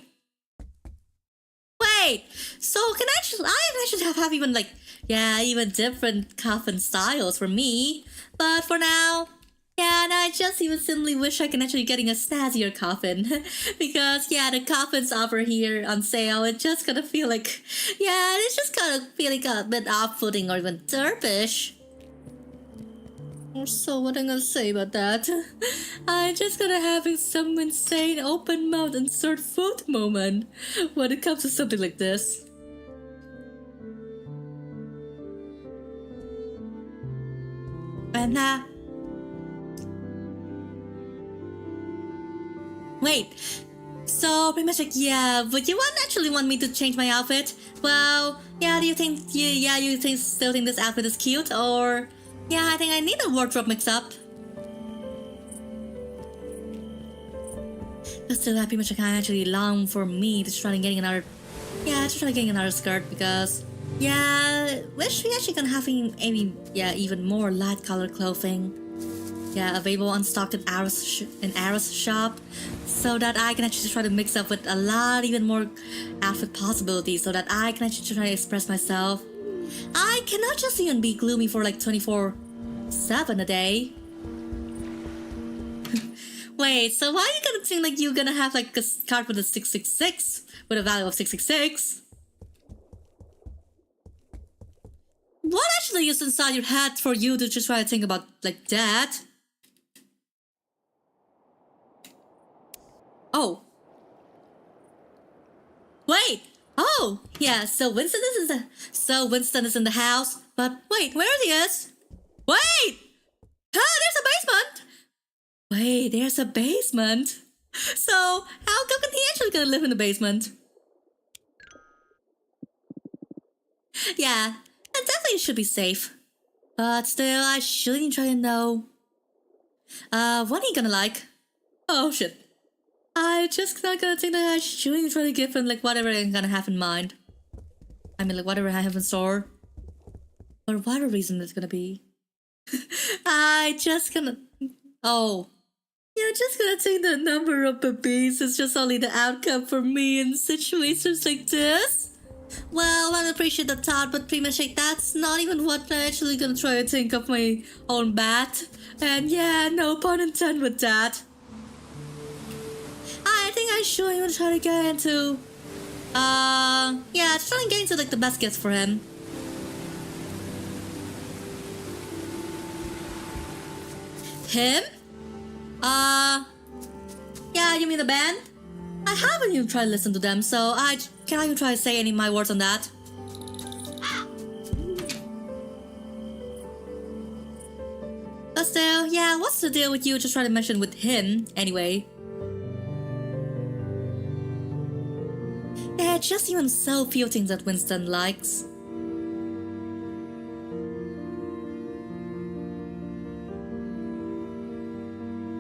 So I actually have even like, even different coffin styles for me. But for now, and I just even simply wish I can actually getting a snazzier coffin. Because, the coffins over here on sale, it's just gonna feel like, it's just gonna feel like a bit off-putting or even derpish. So what I'm gonna say about that? I'm just gonna having some insane open mouth insert foot moment when it comes to something like this. nah. Wait, so pretty much like, yeah, would you actually want me to change my outfit? Well, yeah, do you think, still think this outfit is cute? Or, yeah, I think I need a wardrobe mix-up. But still, I pretty much like, I actually long for me to try getting another, skirt because, yeah, wish we actually gonna have even more light colored clothing. Yeah, available on stock in Arrow's shop, so that I can actually try to mix up with a lot even more outfit possibilities, so that I can actually try to express myself. I cannot just even be gloomy for like 24/7 a day. Wait, so why are you gonna think like you're gonna have like a card with a 666 with a value of 666? What actually is inside your head for you to just try to think about like that? Oh. Wait. Oh, yeah. So Winston is in the house. But wait, where he is? Wait. There's a basement. Wait, there's a basement. So how come he actually gonna live in the basement? Yeah, it definitely should be safe. But still, I shouldn't try to know. What are you gonna like? Oh shit. I just not gonna think that I shouldn't try to give him like whatever I'm gonna have in mind. I mean like whatever I have in store. Or whatever reason it's gonna be. Oh. You're just gonna think the number of babies is just only the outcome for me in situations like this? Well, I appreciate the thought, but pretty much like that's not even what I'm actually gonna try to think of my own bat. And yeah, no pun intended with that. I think I should even try to get into, try to get into like the best gifts for him. Him? Yeah, you mean the band? I haven't even tried to listen to them, so I can't even try to say any of my words on that. But still, yeah, what's the deal with you just trying to mention with him, anyway? Yeah, just even so few things that Winston likes.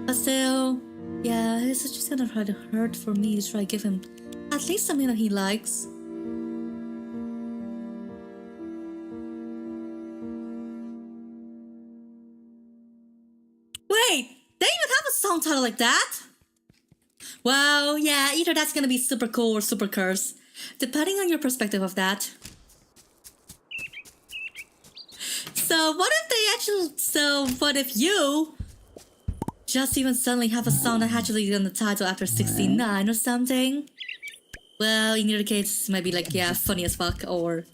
But still, yeah, it's just gonna try to hurt for me to try to give him at least something that he likes. Wait, they even have a song title like that? Well, yeah, either that's gonna be super cool or super curse, depending on your perspective of that. So what if you just even suddenly have a song that actually in the title after 69 or something? Well, in either case, it might be like, yeah, funny as fuck or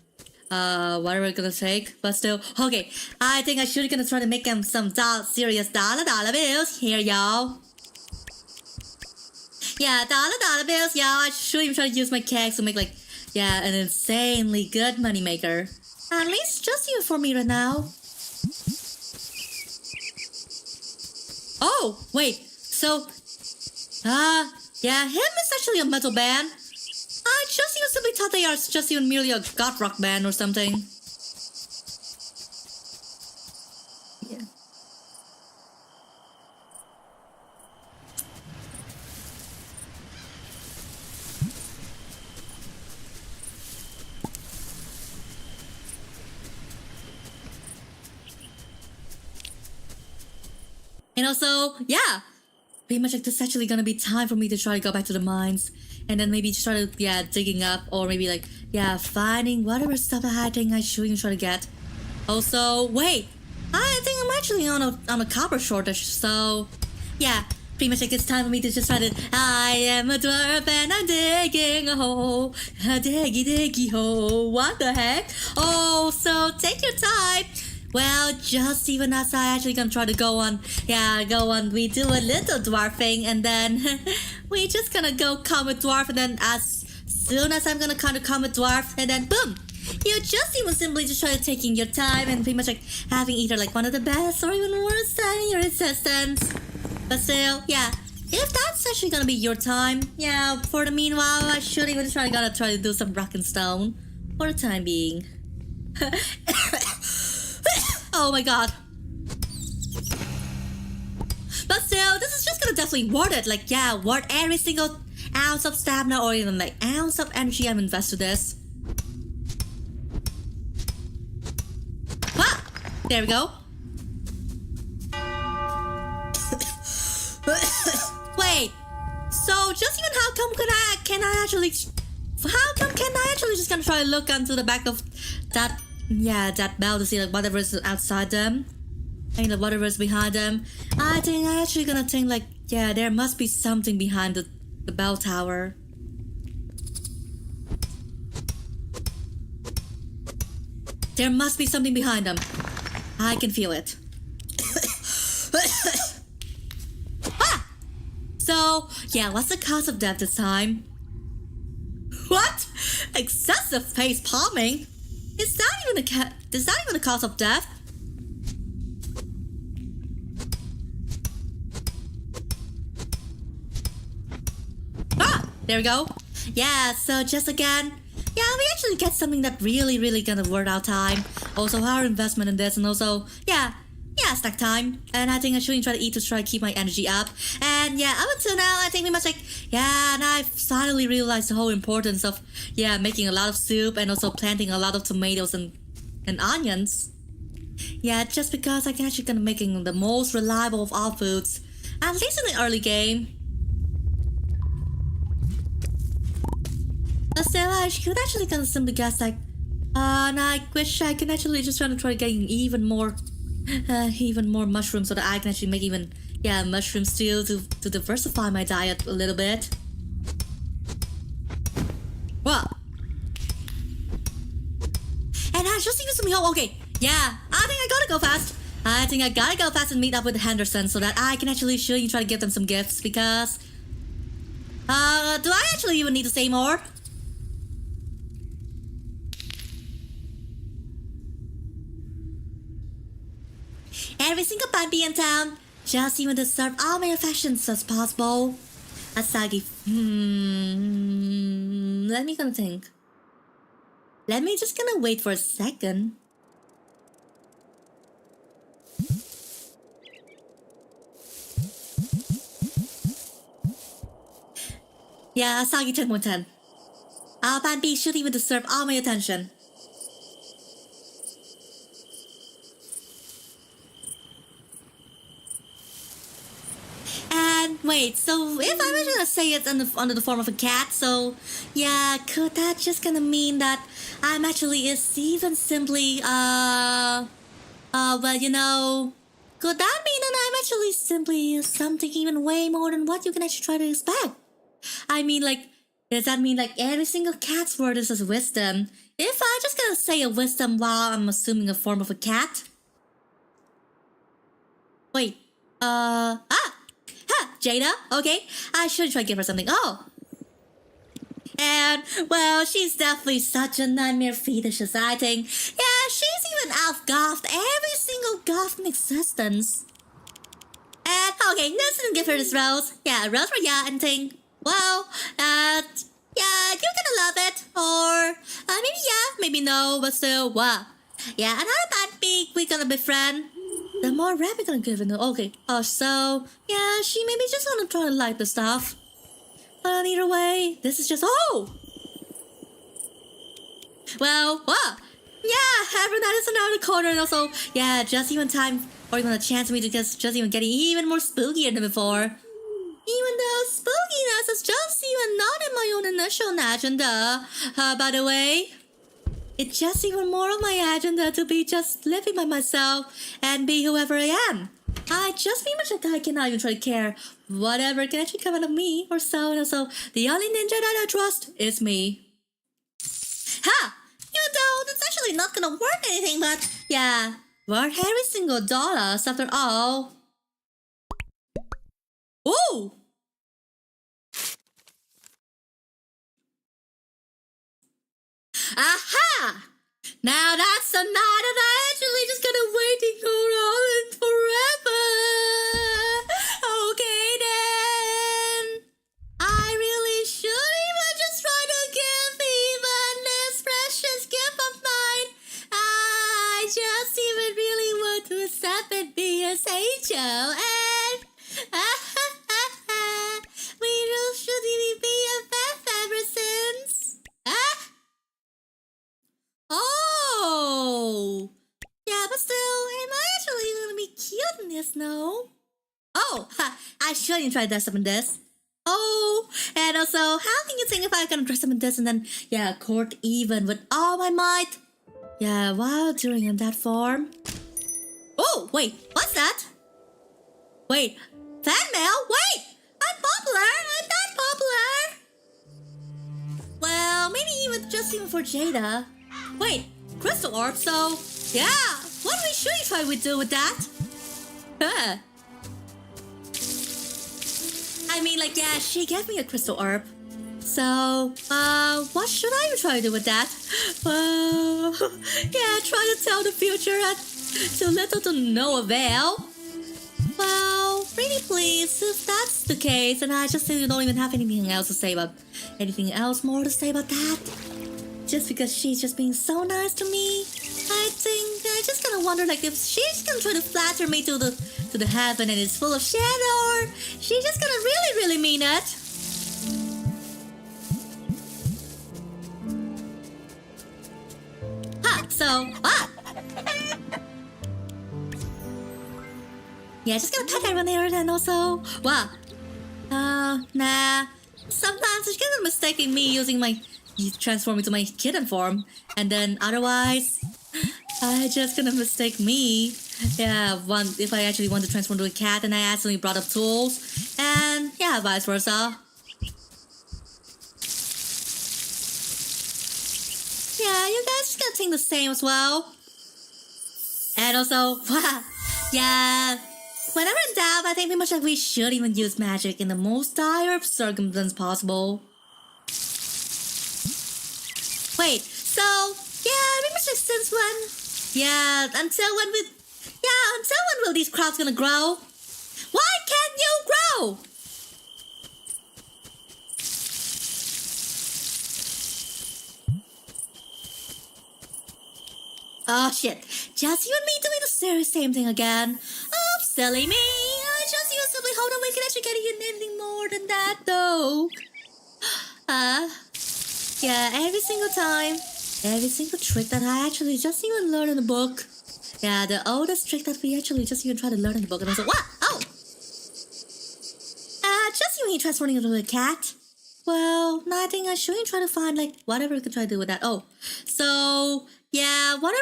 whatever it's gonna take. But still, okay, I think I should gonna try to make him some serious dollar bills. Here, y'all. Yeah, dollar bills, y'all. I should even try to use my cash to make like, yeah, an insanely good moneymaker. At least just even for me right now. Oh, wait, so, yeah, him is actually a metal band. I just even simply thought they are just even merely a goth rock band or something. Yeah. And also, yeah, pretty much like this is actually gonna be time for me to try to go back to the mines. And then maybe just try to, yeah, digging up or maybe like, yeah, finding whatever stuff I think I should even try to get. Also, wait, I think I'm actually on a copper shortage, so yeah, pretty much like it's time for me to just try to, I am a dwarf and I'm digging a hole, a diggy hole, what the heck? Oh, so take your time. Well, just even as I actually gonna try to go on, we do a little dwarfing and then we just gonna go comet dwarf and then as soon as I'm gonna kind of comet dwarf and then boom, You just even simply just try to taking your time and pretty much like having either like one of the best or even worst time in your existence. But still, yeah. If that's actually gonna be your time, yeah, for the meanwhile, I should even try to do some rock and stone for the time being. Oh my god. But still, this is just gonna definitely worth it. Like, yeah, worth every single ounce of stamina or even like ounce of energy I've invested this. Ah! There we go. Wait, so just even how come can I actually just gonna try to look onto the back of that bell to see like whatever is outside them and like whatever is behind them. I think I actually gonna think like, yeah, there must be something behind the bell tower. There must be something behind them. I can feel it. So, yeah, what's the cause of death this time? What? Excessive face palming? Is that even the cause of death? Ah, there we go. Yeah, so just again, yeah, we actually get something that really gonna worth our time. Also, our investment in this, and also, yeah, snack time. And I think I shouldn't try to eat to try to keep my energy up. And yeah, up until now, I think we must like, yeah, and I've finally realized the whole importance of, yeah, making a lot of soup and also planting a lot of tomatoes and onions. Yeah, just because I can actually gonna making the most reliable of all foods, at least in the early game. But still, I could actually kind of simply guess like, and I wish I can actually just try getting even more mushrooms so that I can actually make even, yeah, mushroom stew to diversify my diet a little bit. What? And I just even some help. Okay, yeah, I think I gotta go fast. I think I gotta go fast and meet up with Henderson so that I can actually try to give them some gifts because, do I actually even need to say more? Every single PANPI in town, just even to serve all my affections as possible. Asagi, let me gonna think. Let me just gonna wait for a second. Yeah, Asagi 10.10. Our PANPI should even deserve all my attention. And wait, so if I'm actually gonna say it under the form of a cat, so yeah, could that just gonna mean that I'm actually is even simply well, you know, could that mean that I'm actually simply something even way more than what you can actually try to expect? I mean, like, does that mean like every single cat's word is as wisdom? If I just gonna say a wisdom while I'm assuming a form of a cat? Wait, Jada, okay, I should try to give her something. Oh, and well, she's definitely such a nightmare fetus, I think. Yeah, she's even out-goughed every single goth in existence. And okay, let's give her this rose. Yeah, a rose for ya and thing. Well, yeah, you're gonna love it, or maybe yeah, maybe no, but still, wow. Yeah, another bad big, we're gonna befriend. The more rap we're gonna give it. Okay. So yeah, she maybe just gonna try to like the stuff. But either way, this is just well, what? Yeah, every night is around the corner, and also yeah, just even time or even a chance for me to just even getting even more spookier than before. Even though spookiness is just even not in my own initial agenda. By the way. It's just even more of my agenda to be just living by myself and be whoever I am. I just pretty much like I cannot even try to care whatever can actually come out of me or so. And so the only ninja that I trust is me. Ha! Even though that's actually not gonna work anything, but yeah, worth every single dollar after all. Ooh! Aha! Now that's the night and I actually just gonna waiting around forever. Okay then. I really should even just try to give even this precious gift of mine. I just even really want to accept and be a angel and we really should even be a best ever since. Oh! Yeah, but still, am I actually gonna be cute in this, no? Oh, I shouldn't try to dress up in this. Oh, and also, how can you think if I can dress up in this and then, yeah, court even with all my might? Yeah, while doing in that form. Oh, wait, what's that? Wait, fan mail? Wait, I'm popular, I'm not popular. Well, maybe even for Jada. Wait, crystal orb, so yeah, what should we try to do with that? Huh. I mean, like, yeah, she gave me a crystal orb. So, what should I try to do with that? Well, yeah, try to tell the future at too little to no avail. Well, pretty please, if that's the case, and I just don't even have anything else to say about more to say about that. Just because she's just being so nice to me, I think I just kind of wonder like if she's gonna try to flatter me to the heaven and it's full of shit, or she's just gonna really mean it. Yeah, just gonna cut everyone there and also, wow. Nah. Sometimes it's kind of mistaking me using my transform into my kitten form, and then otherwise, I just gonna mistake me. Yeah, if I actually want to transform to a cat and I accidentally brought up tools, and yeah, vice versa. Yeah, you guys just gonna think the same as well. And also, yeah, whenever in doubt, I think pretty much like we should even use magic in the most dire of circumstances possible. Wait, so, yeah, pretty much like since when? Yeah, until when will these crops gonna grow? Why can't you grow? Oh shit, just you and me doing the same thing again. Oh, silly me. I just you simply hold on, we can actually get anything more than that though. Yeah, every single time, every single trick that I actually just even learned in the book. Yeah, the oldest trick that we actually just even try to learn in the book, and I was like, what? Oh! Just you and me transforming into a cat. Well, no, I think I shouldn't try to find, like, whatever we can try to do with that. Oh, so, yeah, what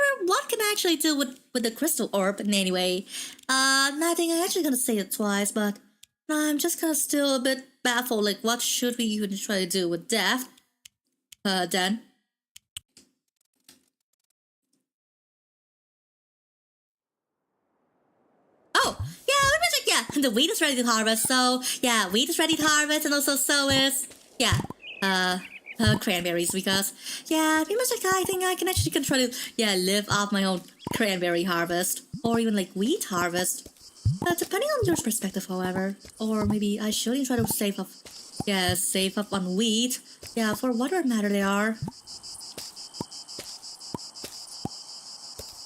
can I actually do with the crystal orb in any way? I think I'm actually gonna say it twice, but I'm just kind of still a bit baffled, like, what should we even try to do with death? Then. Oh, yeah, the wheat is ready to harvest, so, yeah, wheat is ready to harvest, and also so is, yeah, cranberries, because, yeah, pretty much like I think I can actually try to, yeah, live off my own cranberry harvest, or even like wheat harvest, depending on your perspective, however, or maybe I shouldn't try to save up on wheat, yeah, for whatever matter they are.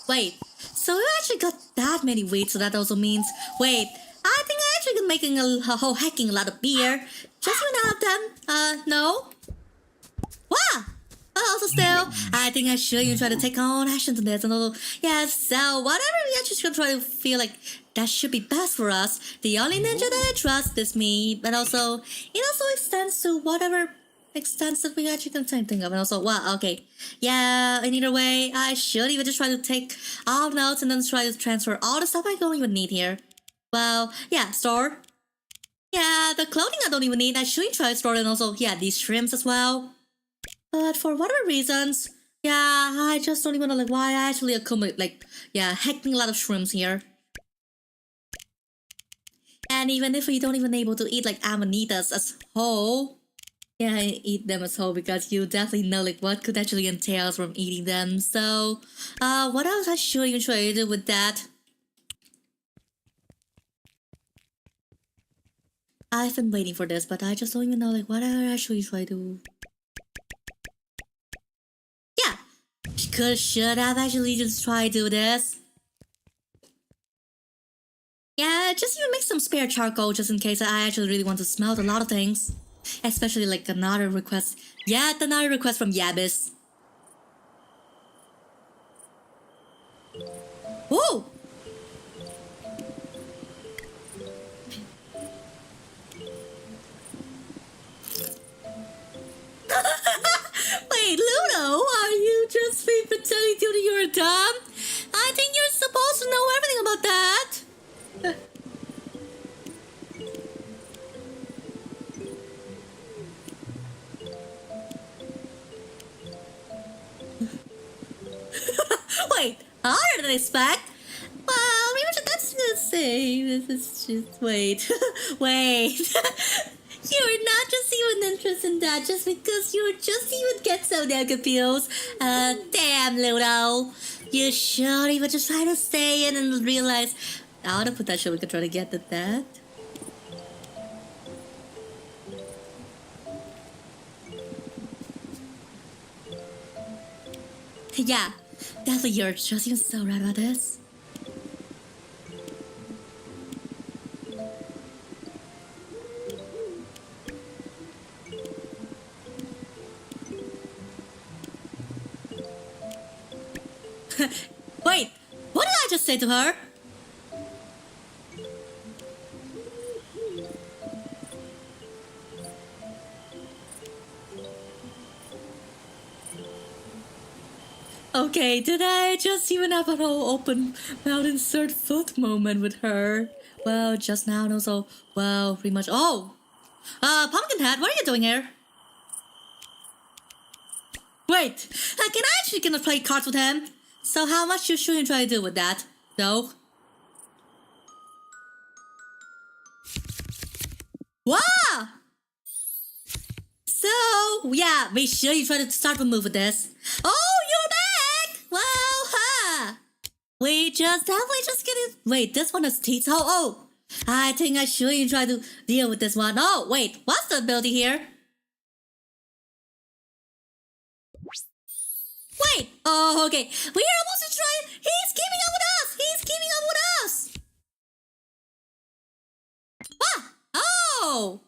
Wait, so you actually got that many wheat, so that also means, wait, I think I actually been making a whole hacking a lot of beer, just one of them, no? Wow! Also still, I think I should even try to take on action to this and also, yeah, so whatever we actually should try to feel like that should be best for us. The only ninja that I trust is me, but also, it also extends to whatever extents that we actually can think of. And also, wow, okay. Yeah, in either way, I should even just try to take all notes and then try to transfer all the stuff I don't even need here. Well, yeah, store. Yeah, the clothing I don't even need, I should try to store, and also, yeah, these shrimps as well. But for whatever reasons, yeah, I just don't even know like why I actually accumulate like, yeah, hacking a lot of shrimps here. And even if we don't even able to eat like amanitas as whole, Yeah, I eat them as whole because you definitely know like what could actually entail from eating them. So, what else I should even try to do with that? I've been waiting for this, but I just don't even know like what I actually try to. Yeah, should have actually just tried to do this. Yeah, just even make some spare charcoal just in case I actually really want to smelt a lot of things. Especially like another request. Yeah, another request from Yabis. Whoa! Wait, Ludo, are you just pretending to you're dumb? I think you're supposed to know everything about that. Wait, harder than I expect. Well, maybe that's the same. This is just wait, wait. You're not just even interested in that just because you just even get so damn confused. Damn, Ludo. You should even just try to stay in and realize out of potential we could try to get at that. Yeah, definitely you're just even so right about this. Wait, what did I just say to her? Okay, did I just even have an whole open mouth insert foot moment with her? Well, just now and also, well, pretty much. Oh! Pumpkinhead, what are you doing here? Wait, can I actually gonna play cards with him? So how much you shouldn't try to do with that, though? Wow! So, yeah, we should you try to start the move with this. Oh, you're back! Well, ha! We just definitely just getting. Wait, this one is teeth. Oh, I think I should try to deal with this one. Oh, wait, what's the ability here? Wait, oh, okay. We are almost to try. He's keeping up with us. He's keeping up with us. Ah, oh.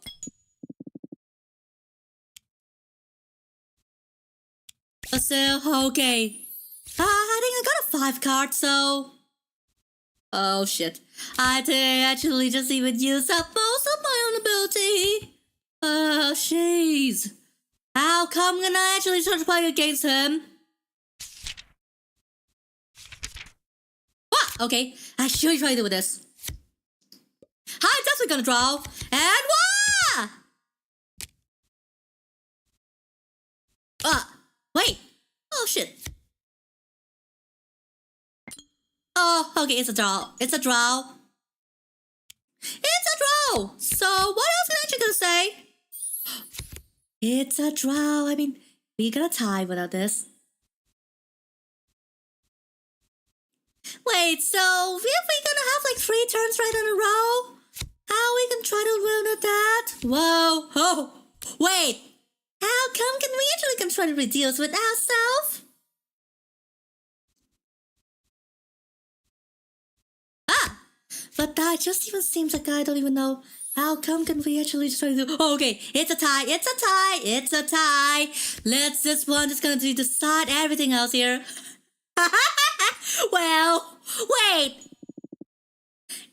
So, okay. I think I got a 5 card, so. Oh shit. I think I actually just even used up most of my own ability. Oh, jeez. How come can I actually try to play against him? What? Okay, I should try to do with this. I'm definitely gonna draw. And wah! Wait. Oh shit. Oh, okay, it's a draw. It's a draw. It's a draw. So what else can I actually gonna say? It's a draw. I mean, we gonna tie without this. Wait, so if we gonna have like 3 turns right in a row, how we can try to ruin at that? Whoa, oh, wait. How come can we actually can try to reduce with ourselves? Ah, but that just even seems like I don't even know. How come can we actually just try to do? Oh, okay, it's a tie. It's a tie. It's a tie. Let's this one just gonna decide everything else here. Well, wait.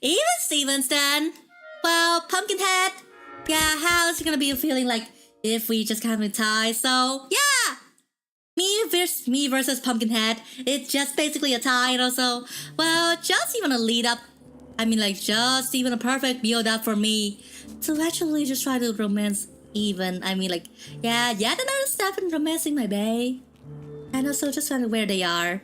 Even Stevens then. Well, Pumpkinhead. Yeah, how's it gonna be feeling like if we just kind of tie? So yeah, me versus Pumpkinhead. It's just basically a tie, and also, well, just even a lead up. I mean, like just even a perfect build up for me to actually just try to romance even. I mean, like yeah, yet another step in romancing my bae, and also just trying to where they are.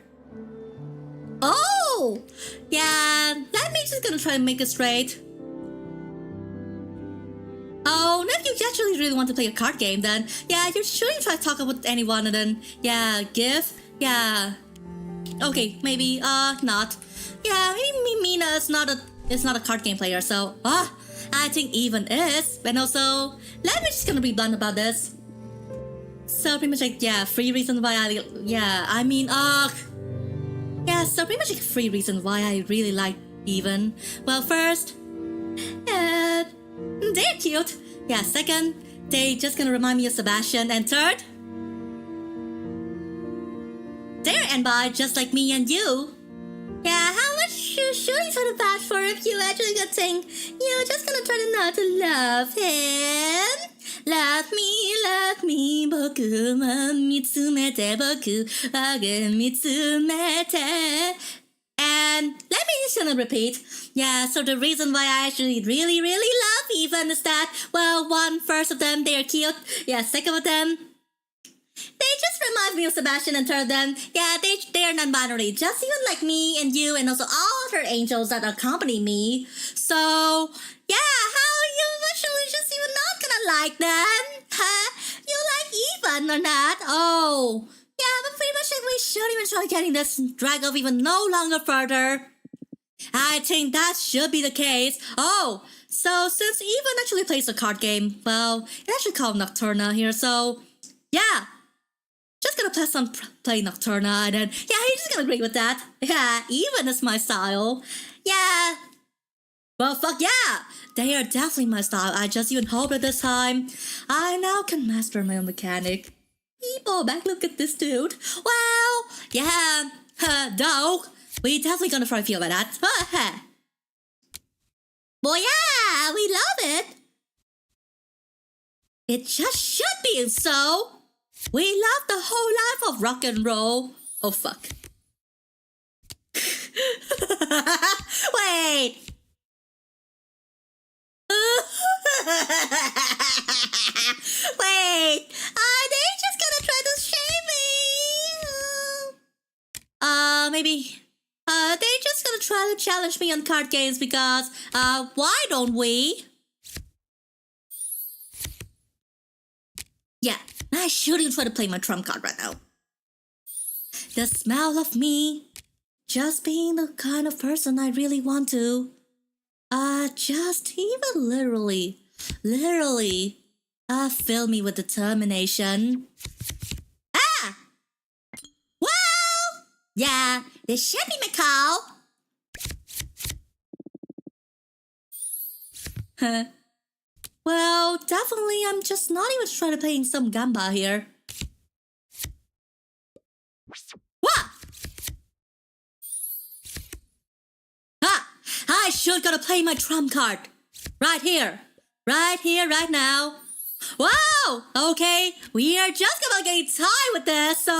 Oh! Yeah, that means just gonna try to make it straight. Oh, nephew actually actually really want to play a card game, then yeah, you shouldn't try to talk with anyone and then yeah, give. Yeah. Okay, maybe not. Yeah, maybe Mina is not a card game player, so I think even is. And also, let me just gonna be blunt about this. So pretty much like yeah, 3 reasons why so pretty much like 3 reasons why I really like Even. Well, first, they're cute. Yeah, second, they just gonna remind me of Sebastian, and third, they're NBI just like me and you. Yeah, how much you shooting sort of bad for if you actually got saying you're just gonna try to not to love him? Love me, boku wa mitsumete, boku wa mitsumete. And let me just gonna repeat. Yeah, so the reason why I actually really love Even is that, well, first of them, they're cute. Yeah, second of them, they just remind me of Sebastian, and third of them, yeah, they're non-binary, just even like me and you and also all other angels that accompany me. So, yeah, how you actually just even not gonna like them? Huh? You like Even or not? Oh, yeah, but pretty much like we shouldn't even try getting this drag off even no longer further. I think that should be the case. Oh, so since Even actually plays a card game, well, it actually called Nocturna here, so yeah. Just gonna play Nocturna, and then, yeah, he's just gonna agree with that. Yeah, Even is my style. Yeah. Well, fuck yeah! They are definitely my style. I just even hope that this time, I now can master my own mechanic. People, back look at this dude. Well, yeah, dog. We definitely gonna try to feel like that. Boy, yeah, we love it. It just should be so. We love the whole life of rock and roll. Oh, fuck. Wait. Wait. Are they just gonna try to shame me? Maybe. They just gonna try to challenge me on card games because, why don't we? Yeah, I shouldn't try to play my trump card right now. The smell of me just being the kind of person I really want to. Just even literally, fill me with determination. Ah! Well, yeah, this should be my call. Huh. Well, definitely I'm just not even trying to play some gamba here. What? I should gotta play my trump card. Right here, right now. Wow! Okay, we are just gonna get tied with this, so I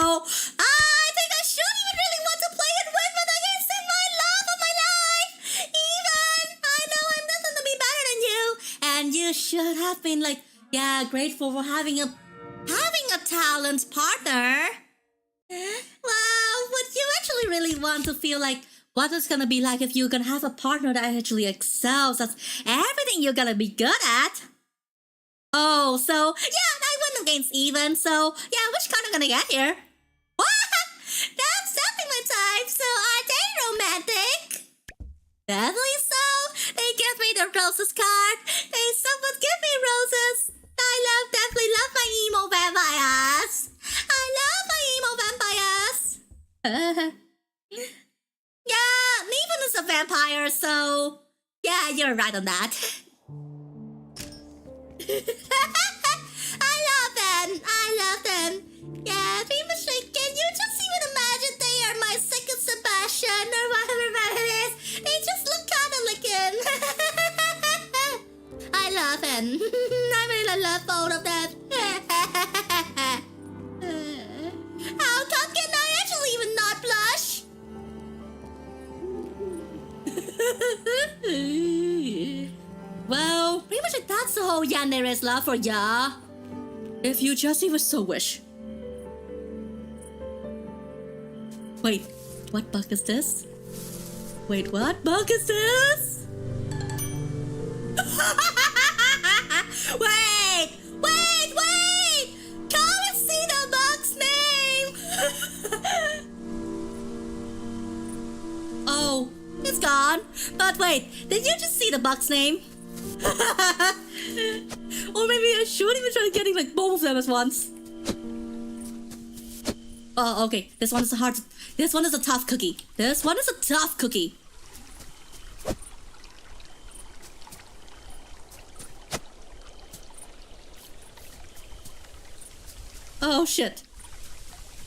think I should even really want to play it with against in my love of my life. Even I know I'm nothing to be better than you, and you should have been like, yeah, grateful for having a talent partner. Well, would you actually really want to feel like what it's gonna be like if you're gonna have a partner that actually excels at everything you're gonna be good at? Oh, so yeah, I went against Even, so yeah, which card I'm gonna get here? That's definitely my type, so are they romantic? Definitely so. They give me the roses card. They somewhat give me roses. I definitely love my emo vampires. I love my emo vampires. Yeah, Even is a vampire, so yeah, you're right on that. I love them. Yeah, pretty much like, can you just even imagine they are my second Sebastian or whatever it is? They just look kind of like him. I love him. I really love both of them. How come can I actually even not blush? Well, pretty much like that's the whole Yandere's love for ya. If you just even so wish. Wait, what bug is this? Wait, what bug is this? Wait, gone. But wait, did you just see the bug's name? Or maybe I should even try getting like both of them at once. Oh, okay. This one is a tough cookie. This one is a tough cookie. Oh shit.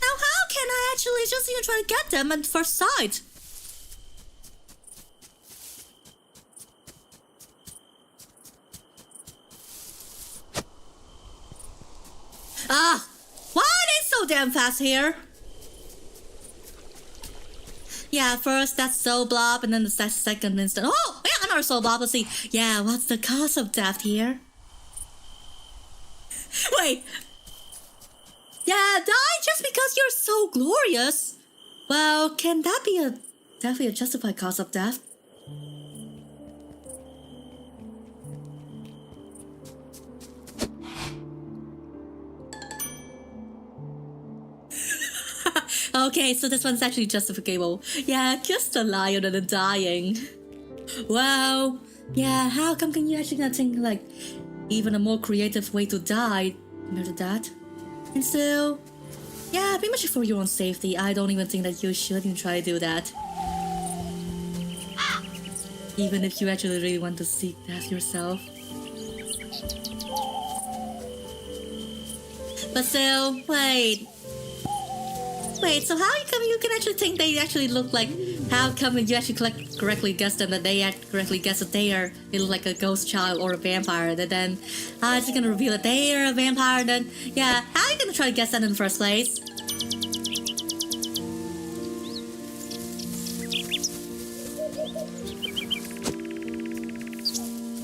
Now how can I actually just even try to get them at first sight? Ah! Why are they so damn fast here? Yeah, first that's soul blob, and then the second instant. Oh, yeah, another soul blob. Let's see. Yeah, what's the cause of death here? Wait. Yeah, die just because you're so glorious. Well, can that be definitely a justified cause of death? Okay, so this one's actually justifiable. Yeah, just a lion and a dying. Wow. Yeah, how come can you actually not think like even a more creative way to die compared to that? And so, yeah, pretty much for your own safety, I don't even think that you should even try to do that. Even if you actually really want to seek death yourself. But still, wait, so how come you can actually think they actually look like... How come you actually correctly guessed them that they correctly guessed that they look like a ghost child or a vampire, and then it's gonna reveal that they are a vampire, and then, yeah, how are you gonna try to guess that in the first place?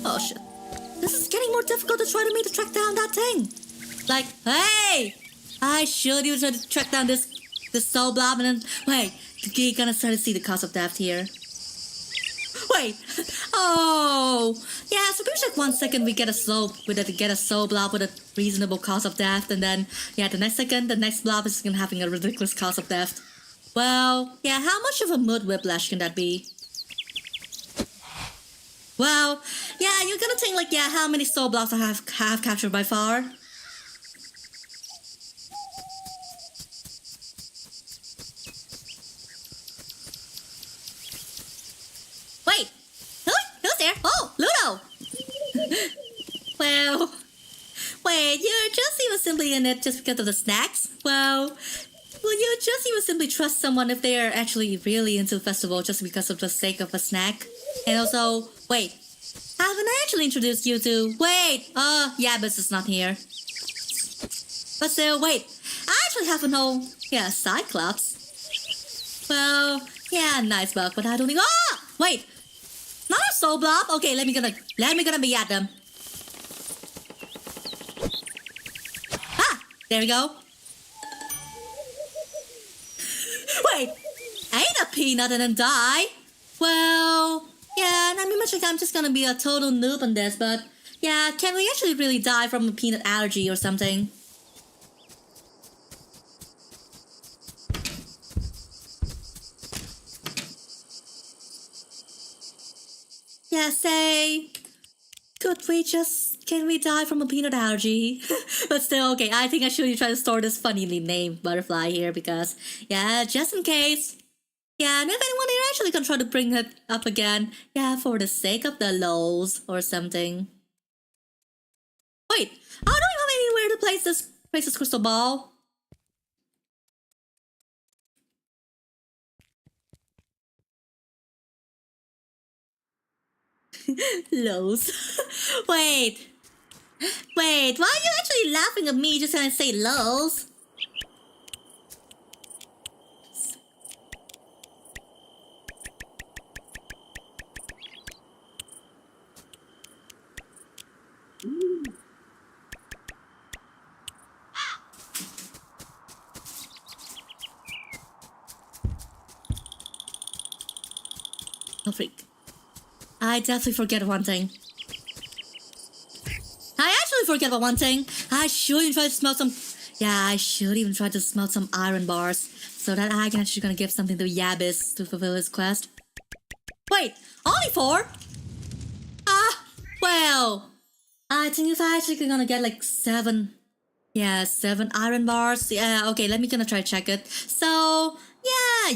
Oh shit. This is getting more difficult to try to track down that thing. Like, hey! I should use it to track down this soul blob, and then wait, you're gonna start to see the cause of death here. Wait, oh, yeah. So pretty much like 1 second we get a soul blob with a reasonable cause of death, and then yeah, the next second the next blob is gonna having a ridiculous cause of death. Well, yeah, how much of a mood whiplash can that be? Well, yeah, you're gonna think like, yeah, how many soul blobs I have captured by far? Well, wait, you're just even simply in it just because of the snacks? Well, will you just even simply trust someone if they are actually really into the festival just because of the sake of a snack? And also, wait, haven't I actually introduced you to... Wait, Yabis is not here. But still, wait, I actually have an whole, yeah, Cyclops. Well, yeah, nice bug, but I don't even... Ah! Wait! Not a soul blob? Okay, let me gonna be at them. Ah! There we go. Wait! Ain't a peanut and then die? Well... Yeah, I mean, much like I'm just gonna be a total noob on this, but... Yeah, can we actually really die from a peanut allergy or something? Yeah, say... Can we die from a peanut allergy? But still, okay, I think I should try to store this funnily named butterfly here because... Yeah, just in case... Yeah, and if anyone is actually gonna try to bring it up again, yeah, for the sake of the lols or something. Wait, I don't have anywhere to place this crystal ball. Lols. Wait, why are you actually laughing at me just when I say lols? Oh freak. I definitely forget one thing. I actually forget about one thing. I should even try to smell some... Yeah, I should even try to smell some iron bars so that I can actually gonna give something to Yabis to fulfill his quest. Wait, only 4? Well, I think if I actually gonna get like 7. Yeah, 7 iron bars. Yeah, okay, let me gonna try to check it. So,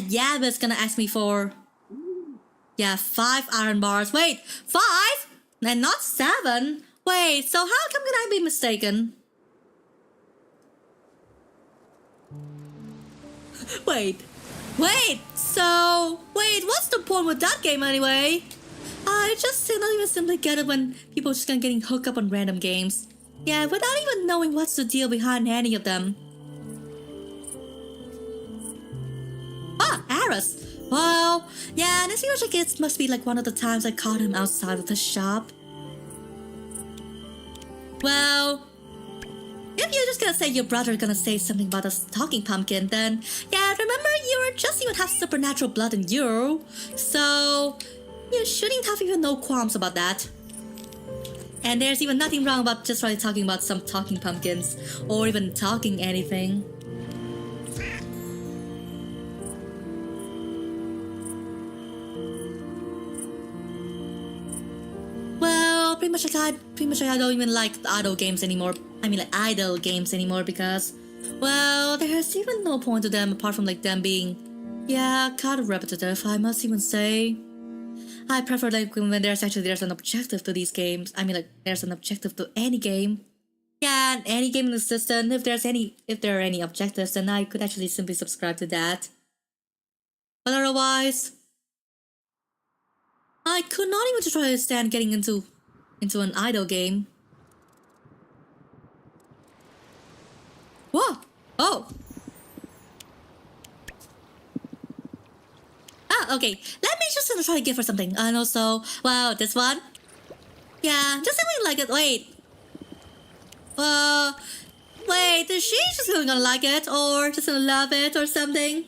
yeah, but it's gonna ask me for... Yeah, 5 iron bars. Wait, 5? And not 7? Wait, so how come can I be mistaken? Wait, so... Wait, what's the point with that game anyway? I just don't even simply get it when people just getting hooked up on random games. Yeah, without even knowing what's the deal behind any of them. Aris. Well, yeah, this seems like it must be like one of the times I caught him outside of the shop. Well, if you're just gonna say your brother gonna say something about a talking pumpkin, then yeah, remember you just even have supernatural blood in you, so you shouldn't have even no qualms about that. And there's even nothing wrong about just really talking about some talking pumpkins, or even talking anything. Well, pretty much I don't even like the idle games anymore. I mean like idle games anymore because, well, there's even no point to them apart from like them being, yeah, kind of repetitive, I must even say. I prefer like when there's an objective to these games. I mean like there's an objective to any game. Yeah, and any game in the system, if there are any objectives, then I could actually simply subscribe to that. But otherwise, I could not even try to stand getting into an idle game. Whoa! Oh! Okay. Let me just try to give her something. And also, well, this one. Yeah, just something like it. Wait, is she just gonna like it or just gonna love it or something?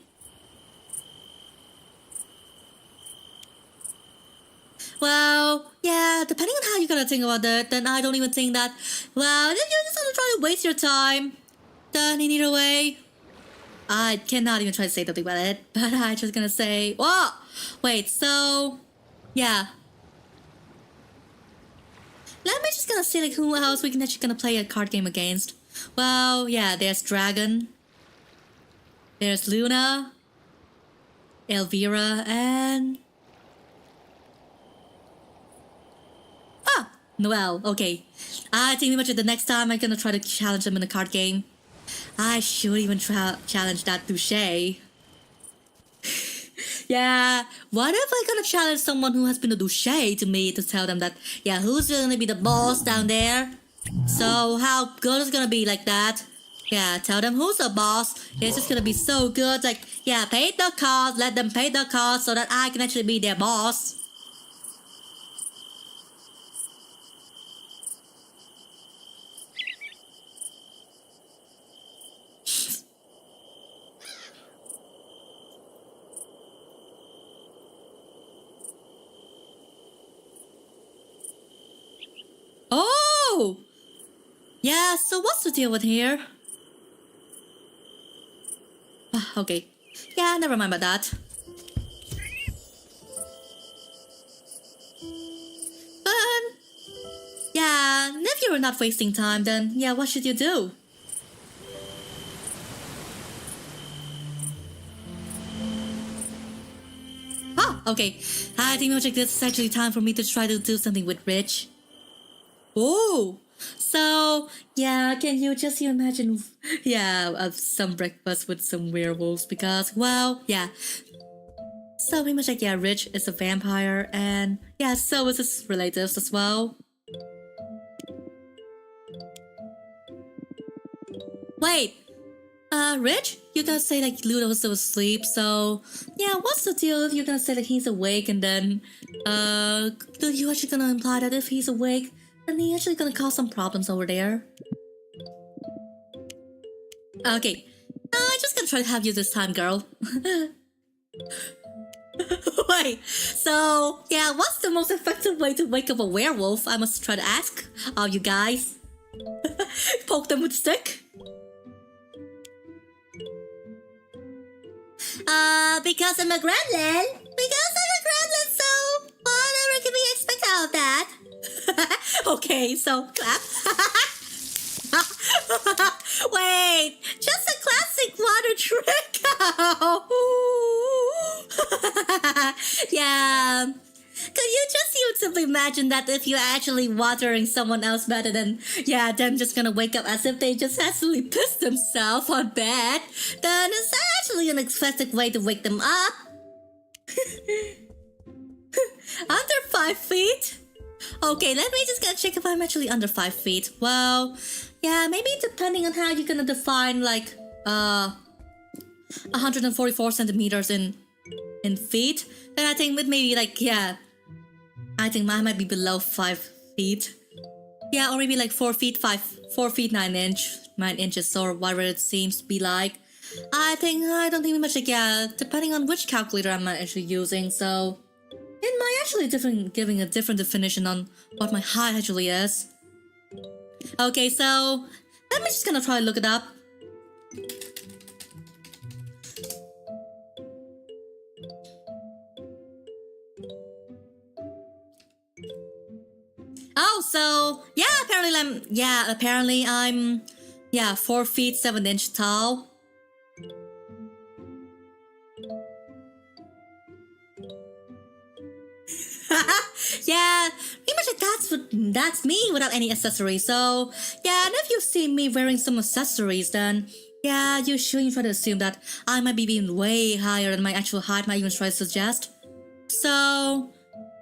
Well, yeah, depending on how you're gonna think about it, then I don't even think that, well, you're just gonna try to waste your time. Then in either way, I cannot even try to say something about it, but I'm just gonna say, whoa! Wait, so, yeah. Let me just gonna see like who else we can actually gonna play a card game against. Well, yeah, there's Dragon. There's Luna. Elvira and... Noelle, okay. I think much the next time I'm gonna try to challenge them in a card game. I should even challenge that douche. Yeah, what if I'm gonna challenge someone who has been a douche to me to tell them that, yeah, who's gonna be the boss down there? So how good is it gonna be like that? Yeah, tell them who's the boss. It's just gonna be so good. Like, yeah, pay the cost, let them pay the cost so that I can actually be their boss. Oh! Yeah, so what's the deal with here? Okay. Yeah, never mind about that. But, yeah, if you're not wasting time, then, yeah, what should you do? Okay. I think this is actually time for me to try to do something with Rich. Oh! So, yeah, can you just imagine, yeah, some breakfast with some werewolves because, well, yeah. So pretty much like, yeah, Rich is a vampire and, yeah, so is his relatives as well. Wait, Rich? You're gonna say like Ludo was still asleep, so, yeah, what's the deal if you're gonna say that he's awake and then, do you actually gonna imply that if he's awake, and he actually gonna cause some problems over there? Okay, I'm just gonna try to have you this time, girl. Wait, so, yeah, what's the most effective way to wake up a werewolf? I must try to ask all you guys. Poke them with a stick? Because I'm a gremlin. So, about that. Okay, so clap. Wait, just a classic water trick. Yeah. Could you just simply imagine that if you're actually watering someone else better than, yeah, them just gonna wake up as if they just actually pissed themselves on bed, then it's actually an effective way to wake them up. Under 5 feet? Okay, let me just get check if I'm actually under 5 feet. Well, yeah, maybe depending on how you're gonna define like 144 centimeters in feet, then I think with maybe like, yeah, I think mine might be below 5 feet. Yeah, or maybe like 4 feet 9 inches or whatever it seems to be like. I don't think much like, yeah, depending on which calculator I'm actually using, so it might actually giving a different definition on what my height actually is. Okay, so let me just gonna try to look it up. Oh, so yeah, apparently I'm 4 feet 7 inches tall. Yeah, pretty much like that's me without any accessories. So yeah, and if you see me wearing some accessories, then yeah, you shouldn't try to assume that I might be being way higher than my actual height might even try to suggest. So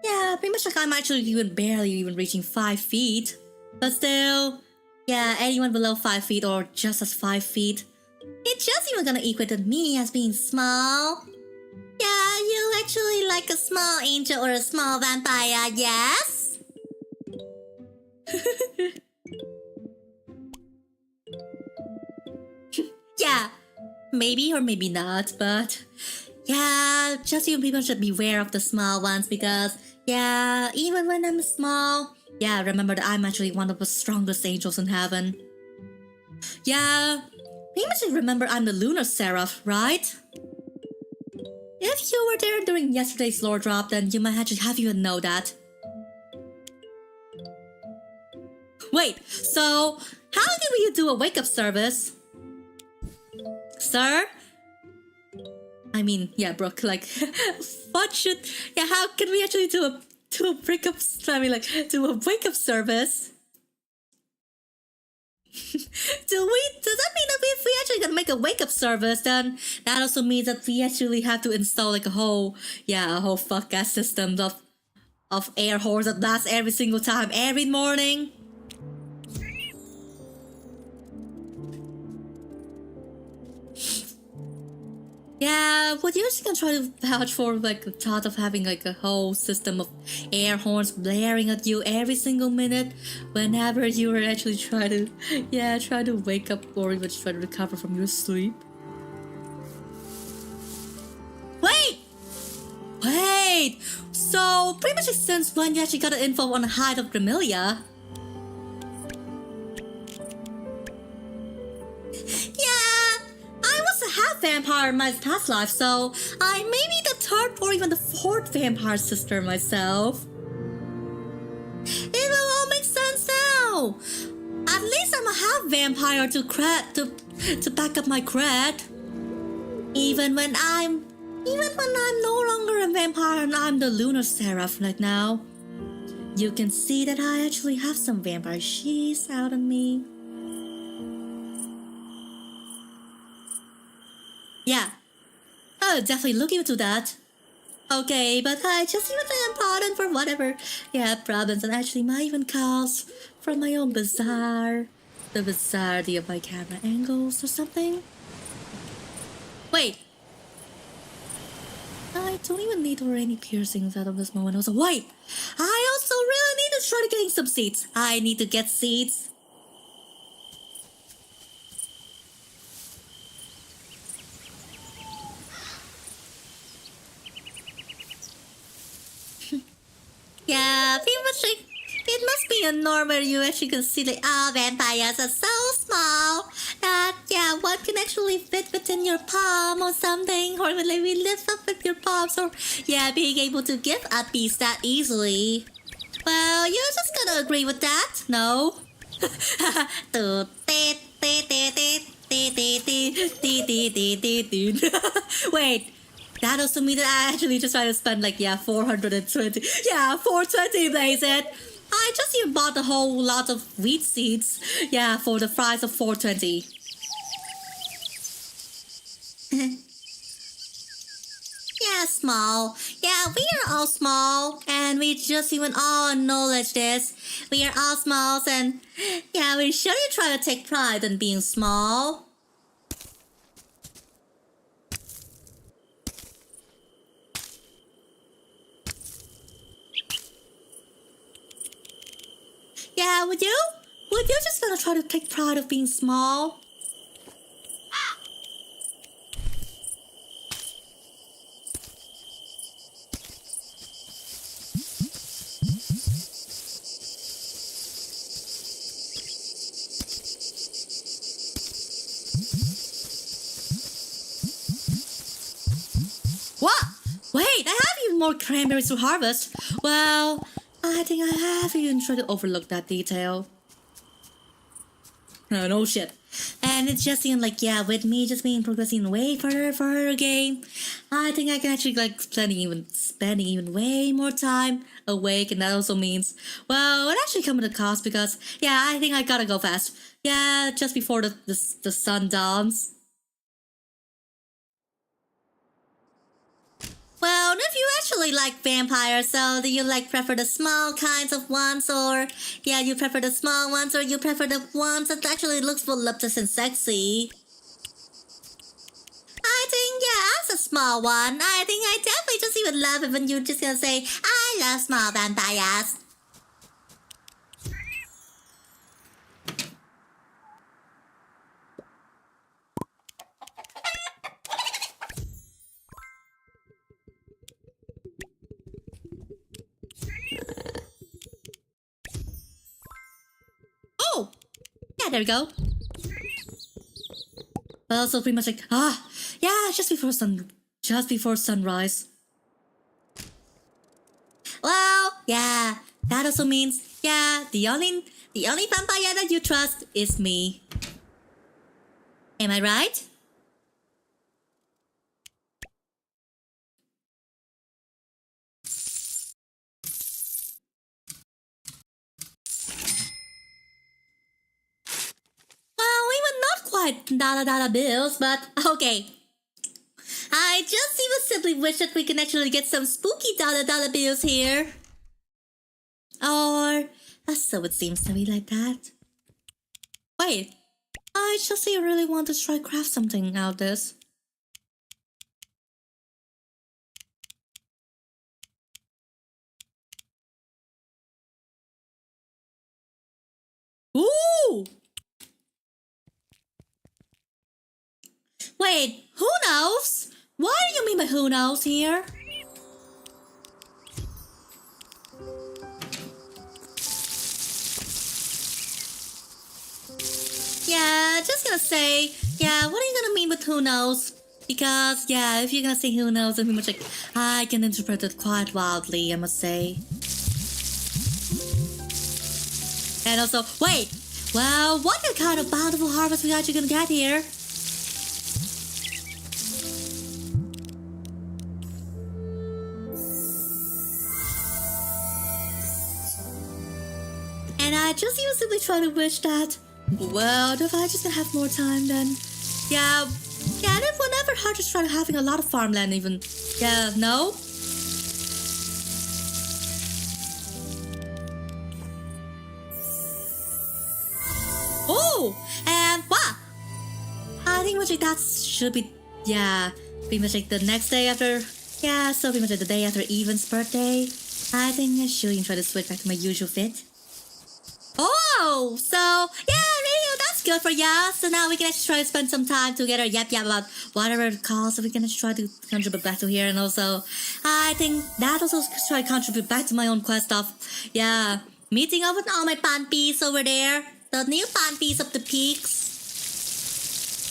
yeah, pretty much like I'm actually barely even reaching 5 feet. But still, yeah, anyone below 5 feet or just as 5 feet, it's just even gonna equate to me as being small. Yeah, you actually like a small angel or a small vampire, yes? Yeah, maybe or maybe not, but yeah, just you people should beware of the small ones because, yeah, even when I'm small, yeah, remember that I'm actually one of the strongest angels in heaven. Yeah, pretty much remember I'm the lunar seraph, right? If you were there during yesterday's lore drop, then you might actually have even know that. Wait, so how can we do a wake-up service? Sir? I mean, yeah, Brooke, like, how can we actually do a wake-up service? Does that mean that if we actually gonna make a wake-up service, then that also means that we actually have to install like a whole fuck-ass system of air horns that lasts every single time, every morning? Yeah, would you actually gonna try to vouch for like the thought of having like a whole system of air horns blaring at you every single minute whenever you were actually try to wake up or even try to recover from your sleep? Wait! So pretty much since when you actually got the info on the height of Gramilia? Vampire in my past life, so I may be the 3rd or even the 4th vampire sister myself. It will all make sense now. At least I'm a half vampire to back up my cred. Even when I'm no longer a vampire and I'm the lunar seraph right now, you can see that I actually have some vampire sheaths out of me. Yeah, I'll definitely look into that. Okay, but I just even think I'm pardoned for whatever, problems and actually might even cause from my own the bizarrety of my camera angles or something. Wait. I don't even need to wear any piercings out of this moment. I also really need to try to getting some seeds. I need to get seeds. Yeah, pretty much like, it must be a norm where you actually can see like, vampires are so small that, one can actually fit within your palm or something, or like we lift up with your palms, or, being able to give a piece that easily. Well, you're just gonna agree with that, no? Wait, that also means that I actually just try to spend like 420. Yeah, 420 blaze it. I just even bought a whole lot of wheat seeds. Yeah, for the price of 420. Yeah, small. Yeah, we are all small, and we just even all acknowledge this. We are all smalls, and yeah, we surely try to take pride in being small. Yeah, would you? Would you just gonna try to take pride of being small? What? Wait, I have even more cranberries to harvest. Well, I think I have even tried to overlook that detail. No shit. And it's just even like, with me just being progressing way further for her game, I think I can actually like spending even way more time awake, and that also means, well, it actually come at a cost because, I think I gotta go fast. Yeah, just before the sun dawns. Well, if you actually like vampires, so do you like prefer the small kinds of ones, or you prefer the small ones, or you prefer the ones that actually looks voluptuous and sexy? I think, as a small one, I think I definitely just even love it when you're just gonna say, I love small vampires. Oh! Yeah, there we go. Well, so pretty much like, just before sunrise. Well, that also means, the only vampire that you trust is me. Am I right? Well, we were not quite dollar bills, but okay. I just even simply wish that we can actually get some spooky dollar bills here. Or, so it seems to be like that. Wait, I just really want to try craft something out of this. Ooh! Wait, who knows? What do you mean by who knows here? Yeah, just gonna say, what are you gonna mean with who knows? Because, if you're gonna say who knows, then pretty much like, I can interpret it quite wildly, I must say. And also, wait, well, what kind of bountiful harvest we actually gonna get here? And I just even simply try to wish that, well, if I just have more time, then, and if whenever I just try having a lot of farmland even, no? Oh, and what? I think much like that should be, pretty much like the next day after, so pretty much like the day after Evan's birthday. I think I should try to switch back to my usual fit. Oh, so, radio, that's good for ya. So now we can actually try to spend some time together, yap about whatever it costs, so we can actually try to contribute back to here. And also, I think that also try to contribute back to my own quest of, meeting up with all my PANPIs over there. The new PANPIs of the peaks.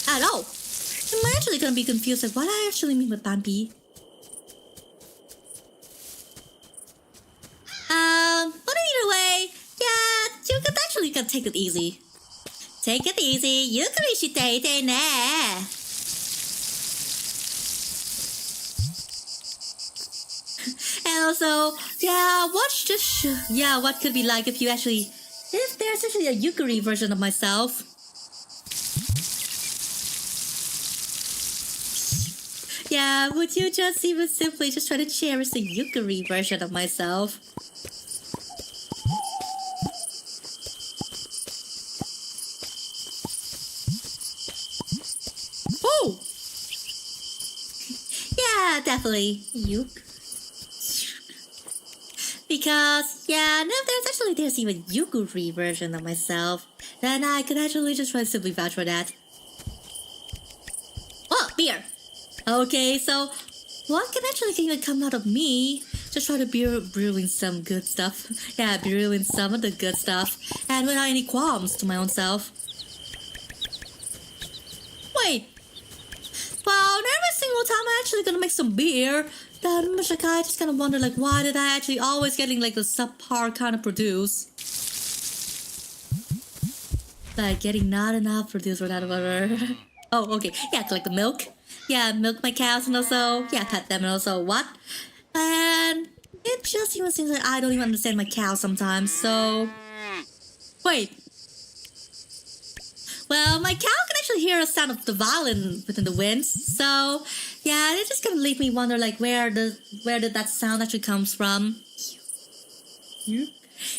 I don't know. I'm actually gonna be confused like what I actually mean with PANPI. What do take it easy. Take it easy. Yukari shitaite ne. And also, yeah, what could be like if there's actually a Yukari version of myself. Yeah, would you just even simply just try to cherish the Yukari version of myself? Oh! Yeah, definitely. Because, yeah, and if there's even Yukari version of myself, then I could actually just try to simply vouch for that. Oh, beer! Okay, so what can actually even come out of me? Just try to brewing some good stuff. Yeah, brewing some of the good stuff. And without any qualms to my own self. Wait. Well, every single time I'm actually gonna make some beer, then I just kind of wonder, like, why did I actually always getting, like, the subpar kind of produce? Like, getting not enough produce or whatever. Oh, okay. Yeah, collect the milk. Yeah, milk my cows and also, yeah, pet them and also what? And it just even seems like I don't even understand my cows sometimes, so... Wait. Well, my cow can actually hear a sound of the violin within the wind, so... Yeah, it just kind of leave me wonder, like, where did that sound actually comes from?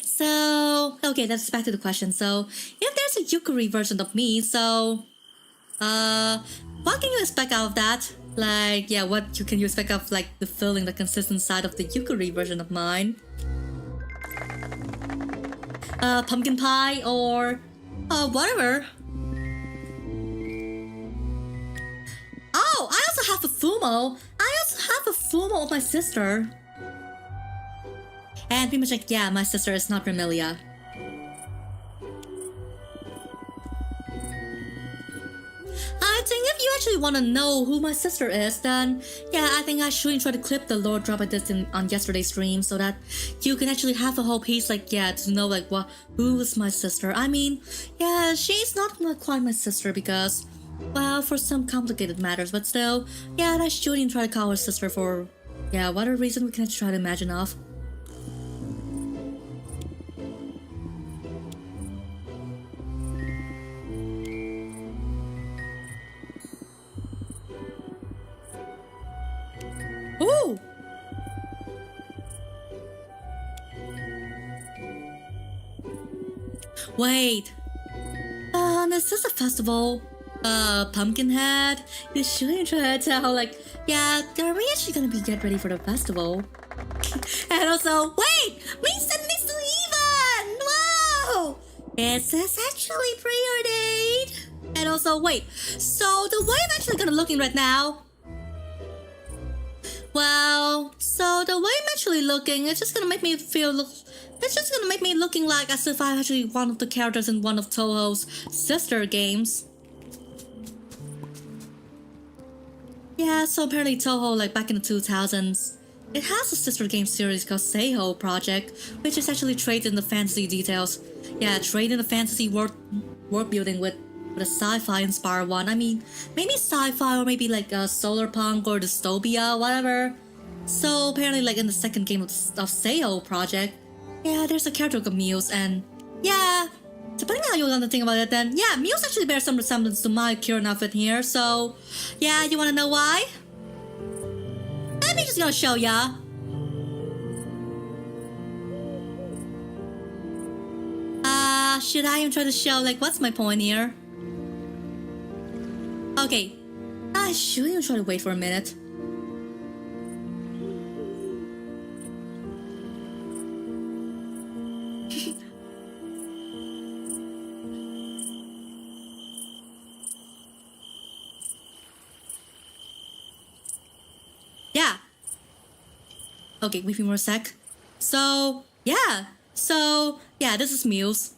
So... Okay, that's back to the question. So, if there's a Yukari version of me, so... What can you expect out of that? Like, yeah, what can you expect of, like, the feeling, the consistent side of the Yukari version of mine? Pumpkin pie or... whatever. Oh, I also have a fumo. I also have a fumo of my sister. And pretty much like, yeah, my sister is not Remilia. I think if you actually want to know who my sister is, then yeah, I think I shouldn't try to clip the lore drop I did on yesterday's stream so that you can actually have a whole piece, like, yeah, to know, like, who is my sister. I mean, yeah, she's not quite my sister because, well, for some complicated matters, but still, yeah, I shouldn't try to call her sister for, yeah, whatever reason we can try to imagine of. Ooh! Wait. Is this a festival? Pumpkinhead? You shouldn't try to tell, like, yeah, are we actually gonna get ready for the festival? And also, wait! Me send this to Even! Whoa! Is this actually preordained? And also, wait, so the way I'm actually gonna looking right now, well, so the way I'm actually looking, it's just gonna make me looking like as if I'm actually one of the characters in one of Toho's sister games. Yeah, so apparently Toho, like back in the 2000s, it has a sister game series called Seiho Project, which is actually trade in the fantasy details. Yeah, trade in the fantasy world building with a sci-fi inspired one. I mean, maybe sci-fi or maybe like a solar punk or dystopia, whatever. So apparently, like in the second game of Seiho Project, yeah, there's a character called Muse, and yeah, depending on how you want to think about it, then yeah, Muse actually bears some resemblance to my current outfit here. So yeah, you want to know why? Let me just gonna show ya. Should I even try to show, like, what's my point here? Okay, I should even try to wait for a minute. Yeah. Okay, wait for more a sec. So, yeah. This is Muse.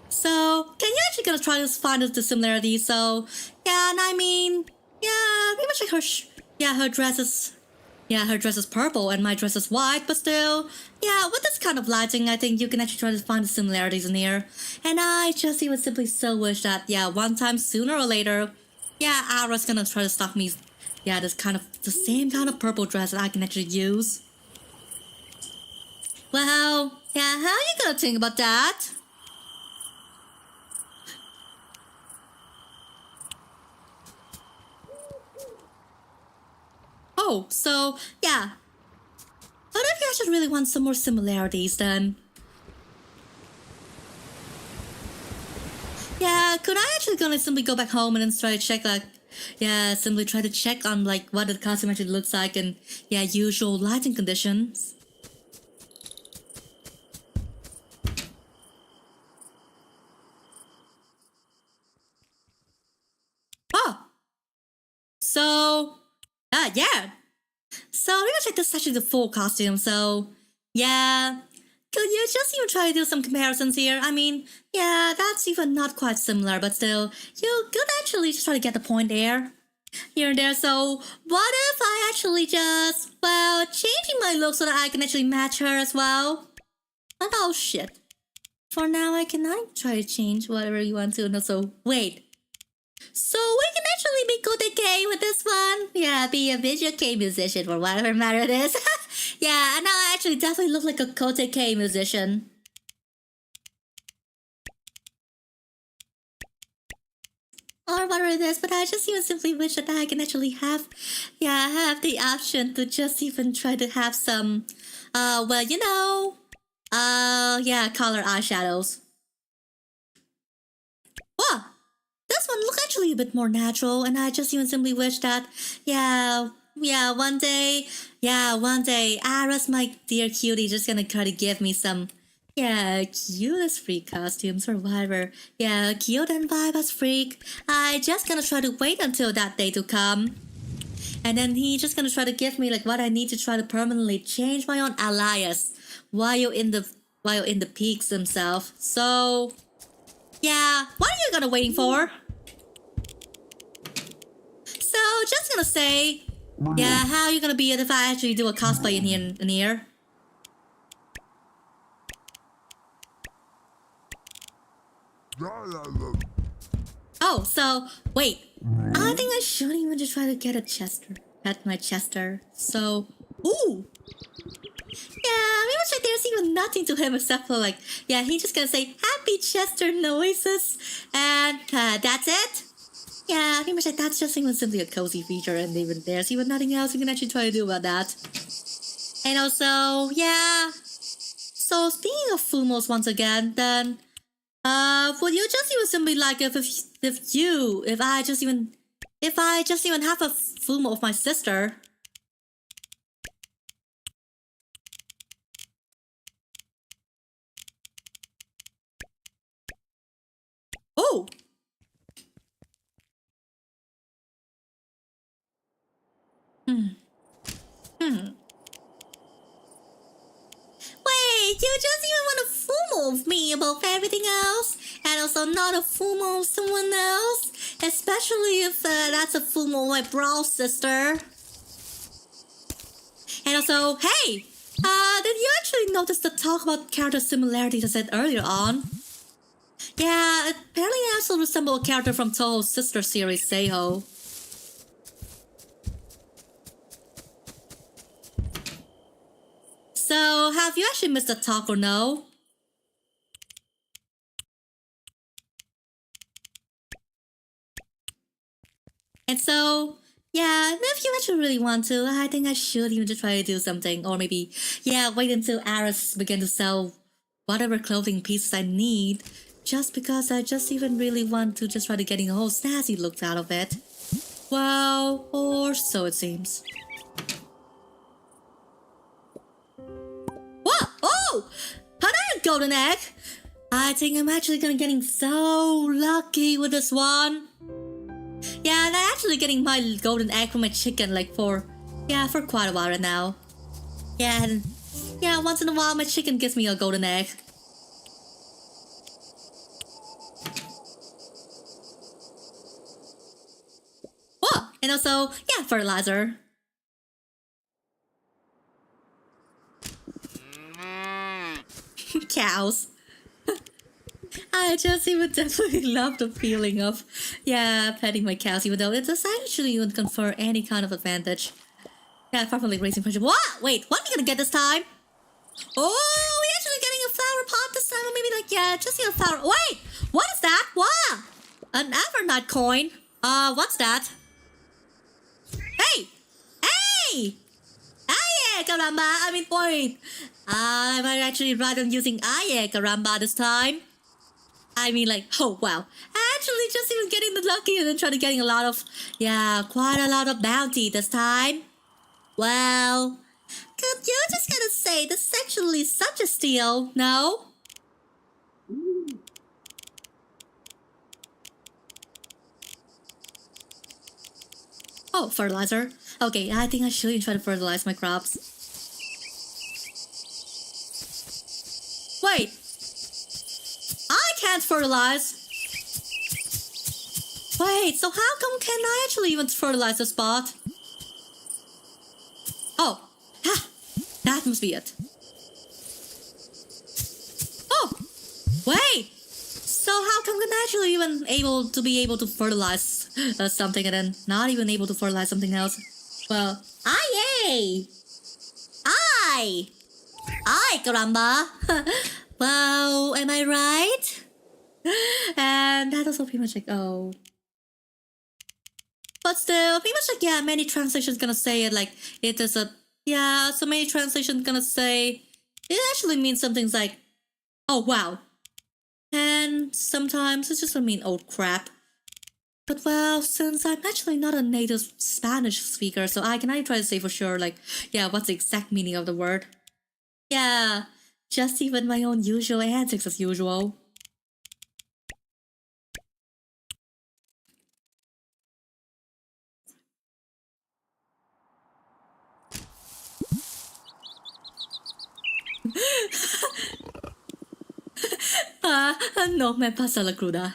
So, can you actually gonna try to find the similarity? So, yeah, and I mean, yeah, pretty much like her dress is, Yeah, her dress is purple and my dress is white, but still, yeah, with this kind of lighting, I think you can actually try to find the similarities in here. And I just even simply so wish that, yeah, one time sooner or later, yeah, Ara's gonna try to stock me, yeah, this kind of, the same kind of purple dress that I can actually use. Well, yeah, how you gonna think about that? Oh, so, yeah. But if you actually really want some more similarities, then... Yeah, could I actually gonna simply go back home and then try to check, like... Yeah, simply try to check on, like, what the costume actually looks like in, yeah, usual lighting conditions. Oh! So... yeah. So, we're gonna check this is actually the full costume, so... Yeah... Could you just even try to do some comparisons here? I mean, yeah, that's even not quite similar, but still, you could actually just try to get the point there. Here and there, so what if I actually just, well, changing my look so that I can actually match her as well? And oh shit. For now, I cannot try to change whatever you want to, and also, wait. So we can actually be Kote K with this one? Yeah, be a visual K musician for whatever matter it is. Yeah, and now I actually definitely look like a Kote K musician. Or whatever it is, but I just even simply wish that I can actually have, yeah, have the option to just even try to have some, well, you know, yeah, color eyeshadows. Wow, this one look actually a bit more natural, and I just even simply wish that, one day, Ara's my dear cutie just gonna try to give me some, yeah, cutest freak costumes or whatever. Yeah, cute and vibe as freak. I just gonna try to wait until that day to come. And then he just gonna try to give me like what I need to try to permanently change my own alias while in the peaks himself. So yeah, what are you gonna waiting for? So just gonna say, yeah, how are you gonna be if I actually do a cosplay in here? Oh, so wait. I think I shouldn't even just try to get a Chester. At my Chester. So, ooh. Yeah, maybe like there's even nothing to him except for like, yeah, he's just gonna say happy Chester noises, and that's it. Yeah, pretty much like that's just even simply a cozy feature, and even there's even nothing else you can actually try to do about that. And also, yeah. So speaking of Fumos once again, then would you just even simply like if I just even have a Fumo of my sister? Oh! Hmm. Hmm. Wait, you just even want a Fumo of me above everything else? And also not a Fumo of someone else? Especially if that's a Fumo of my bro sister. And also, hey! Did you actually notice the talk about character similarities I said earlier on? Yeah, apparently I also resemble a character from Toho's sister series, Seiho. So, have you actually missed the talk or no? And so, yeah, if you actually really want to, I think I should even just try to do something. Or maybe, yeah, wait until Aris begin to sell whatever clothing pieces I need. Just because I just even really want to just try to getting a whole snazzy look out of it. Well, or so it seems. What? Oh! Another golden egg! I think I'm actually gonna getting so lucky with this one. Yeah, and I'm actually getting my golden egg from my chicken like for quite a while right now. Yeah, and yeah, once in a while my chicken gives me a golden egg. Oh, and also, yeah, fertilizer. Cows. I just even definitely love the feeling of, yeah, petting my cows, even though it does actually even confer any kind of advantage. Yeah, apart from like raising pressure. What? Wait, what are we gonna get this time? Oh, we're actually getting a flower pot this time, or maybe like, yeah, just a flower. Wait, what is that? Wow, an Evernight coin. What's that? Hey, hey, aye, caramba. I mean, wait, I might actually rather using aye, caramba this time. I mean, like, oh wow, actually just even getting the lucky and then trying to getting a lot of, yeah, quite a lot of bounty this time. Well, could you just gotta say this is actually such a steal, no? Oh, fertilizer. Okay, I think I should try to fertilize my crops. Wait, I can't fertilize. Wait, so how come can I actually even fertilize the spot? Oh, ha, that must be it. Oh, wait. So how come can I actually even able to fertilize something and then not even able to fertilize something else? Well, aye, aye, caramba. Well, am I right? And that was pretty much like, oh. But still, pretty much like, yeah, many translations gonna say it like, it is a, yeah, so many translations gonna say, it actually means something's like, oh wow. And sometimes it's just gonna mean old crap. But well, since I'm actually not a native Spanish speaker, so I can only try to say for sure, like, yeah, what's the exact meaning of the word. Yeah, just even my own usual antics as usual. No me pasa la cruda.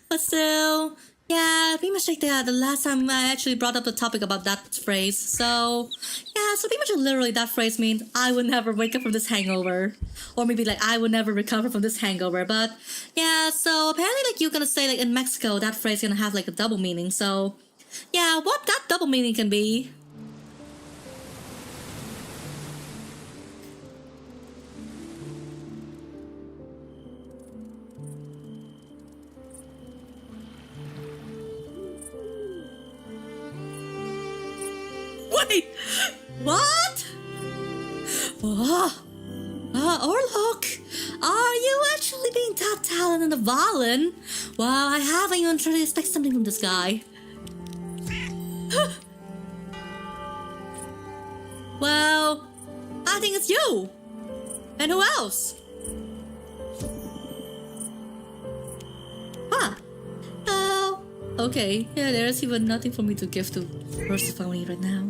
But still, yeah, pretty much like the last time I actually brought up the topic about that phrase. So, yeah, so pretty much literally that phrase means I will never wake up from this hangover. Or maybe like I will never recover from this hangover. But yeah, so apparently like you're gonna say like in Mexico that phrase gonna have like a double meaning. So, yeah, what that double meaning can be. Wait! What? Oh, Orlok, are you actually being that talented and violent? Wow, I haven't even tried to expect something from this guy. Well, I think it's you. And who else? Huh. Oh, okay. Yeah, there's even nothing for me to give to Persephone right now.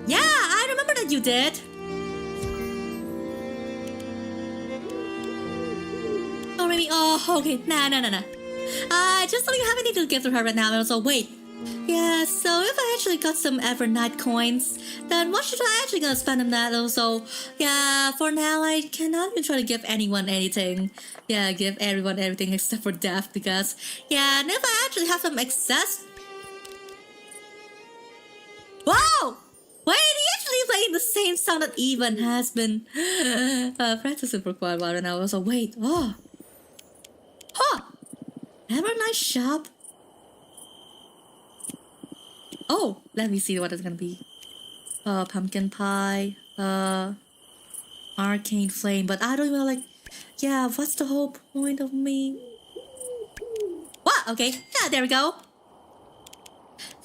Yeah, I remember that you did. Oh, maybe. Oh, okay. Nah. I just don't even have anything to give to her right now. And also, wait. Yeah, so if I actually got some Evernight coins, then what should I actually gonna spend on that also? Yeah, for now I cannot even try to give anyone anything. Yeah, give everyone everything except for death because, yeah, and if I actually have some excess... Wow! Wait, he actually playing the same song that Even has been practicing for quite a while and I also, wait, oh. Huh! Evernight shop? Oh, let me see what it's gonna be. Pumpkin pie, arcane flame, but I don't even like, yeah, what's the whole point of me? What? Okay, yeah, there we go.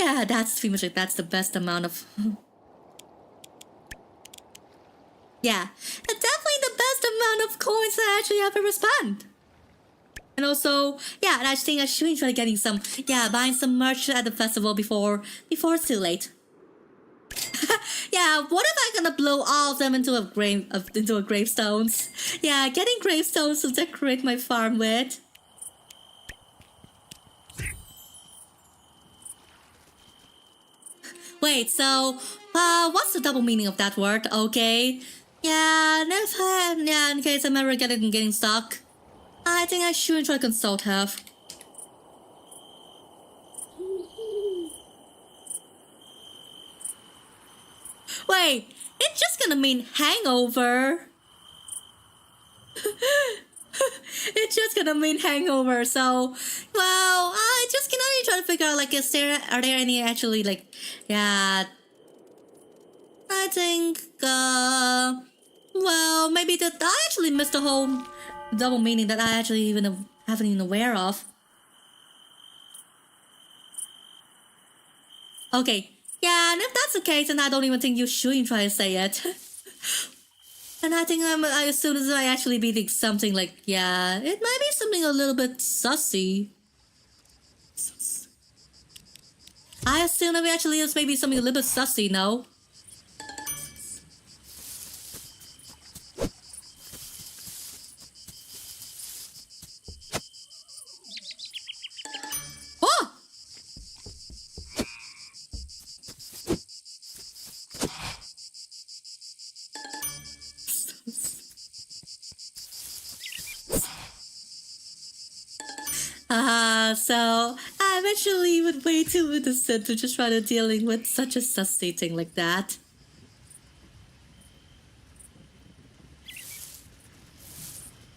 Yeah, that's pretty much it. That's the best amount of... yeah, it's definitely the best amount of coins that I actually have ever spent. And also, yeah, and I think I should try getting some, yeah, buying some merch at the festival before it's too late. Yeah, what if I'm gonna blow all of them into a gravestones? Yeah, getting gravestones to decorate my farm with. Wait, so, what's the double meaning of that word? Okay. Yeah, in case I'm ever getting stuck, I think I shouldn't try to consult her. Wait, it's just gonna mean hangover. It's just gonna mean hangover, so, well, I just can only try to figure out, like, are there any actually, like, yeah, I think, well, maybe that I actually missed the whole double meaning that I actually haven't even aware of. Okay, yeah, and if that's the case, then I don't even think you should even try to say it. And I think as soon as I actually be thinking something like, yeah, it might be something a little bit sussy. I assume that actually is maybe something a little bit sussy, no? Oh! So I'm actually even way too innocent to just try to dealing with such a sussy thing like that.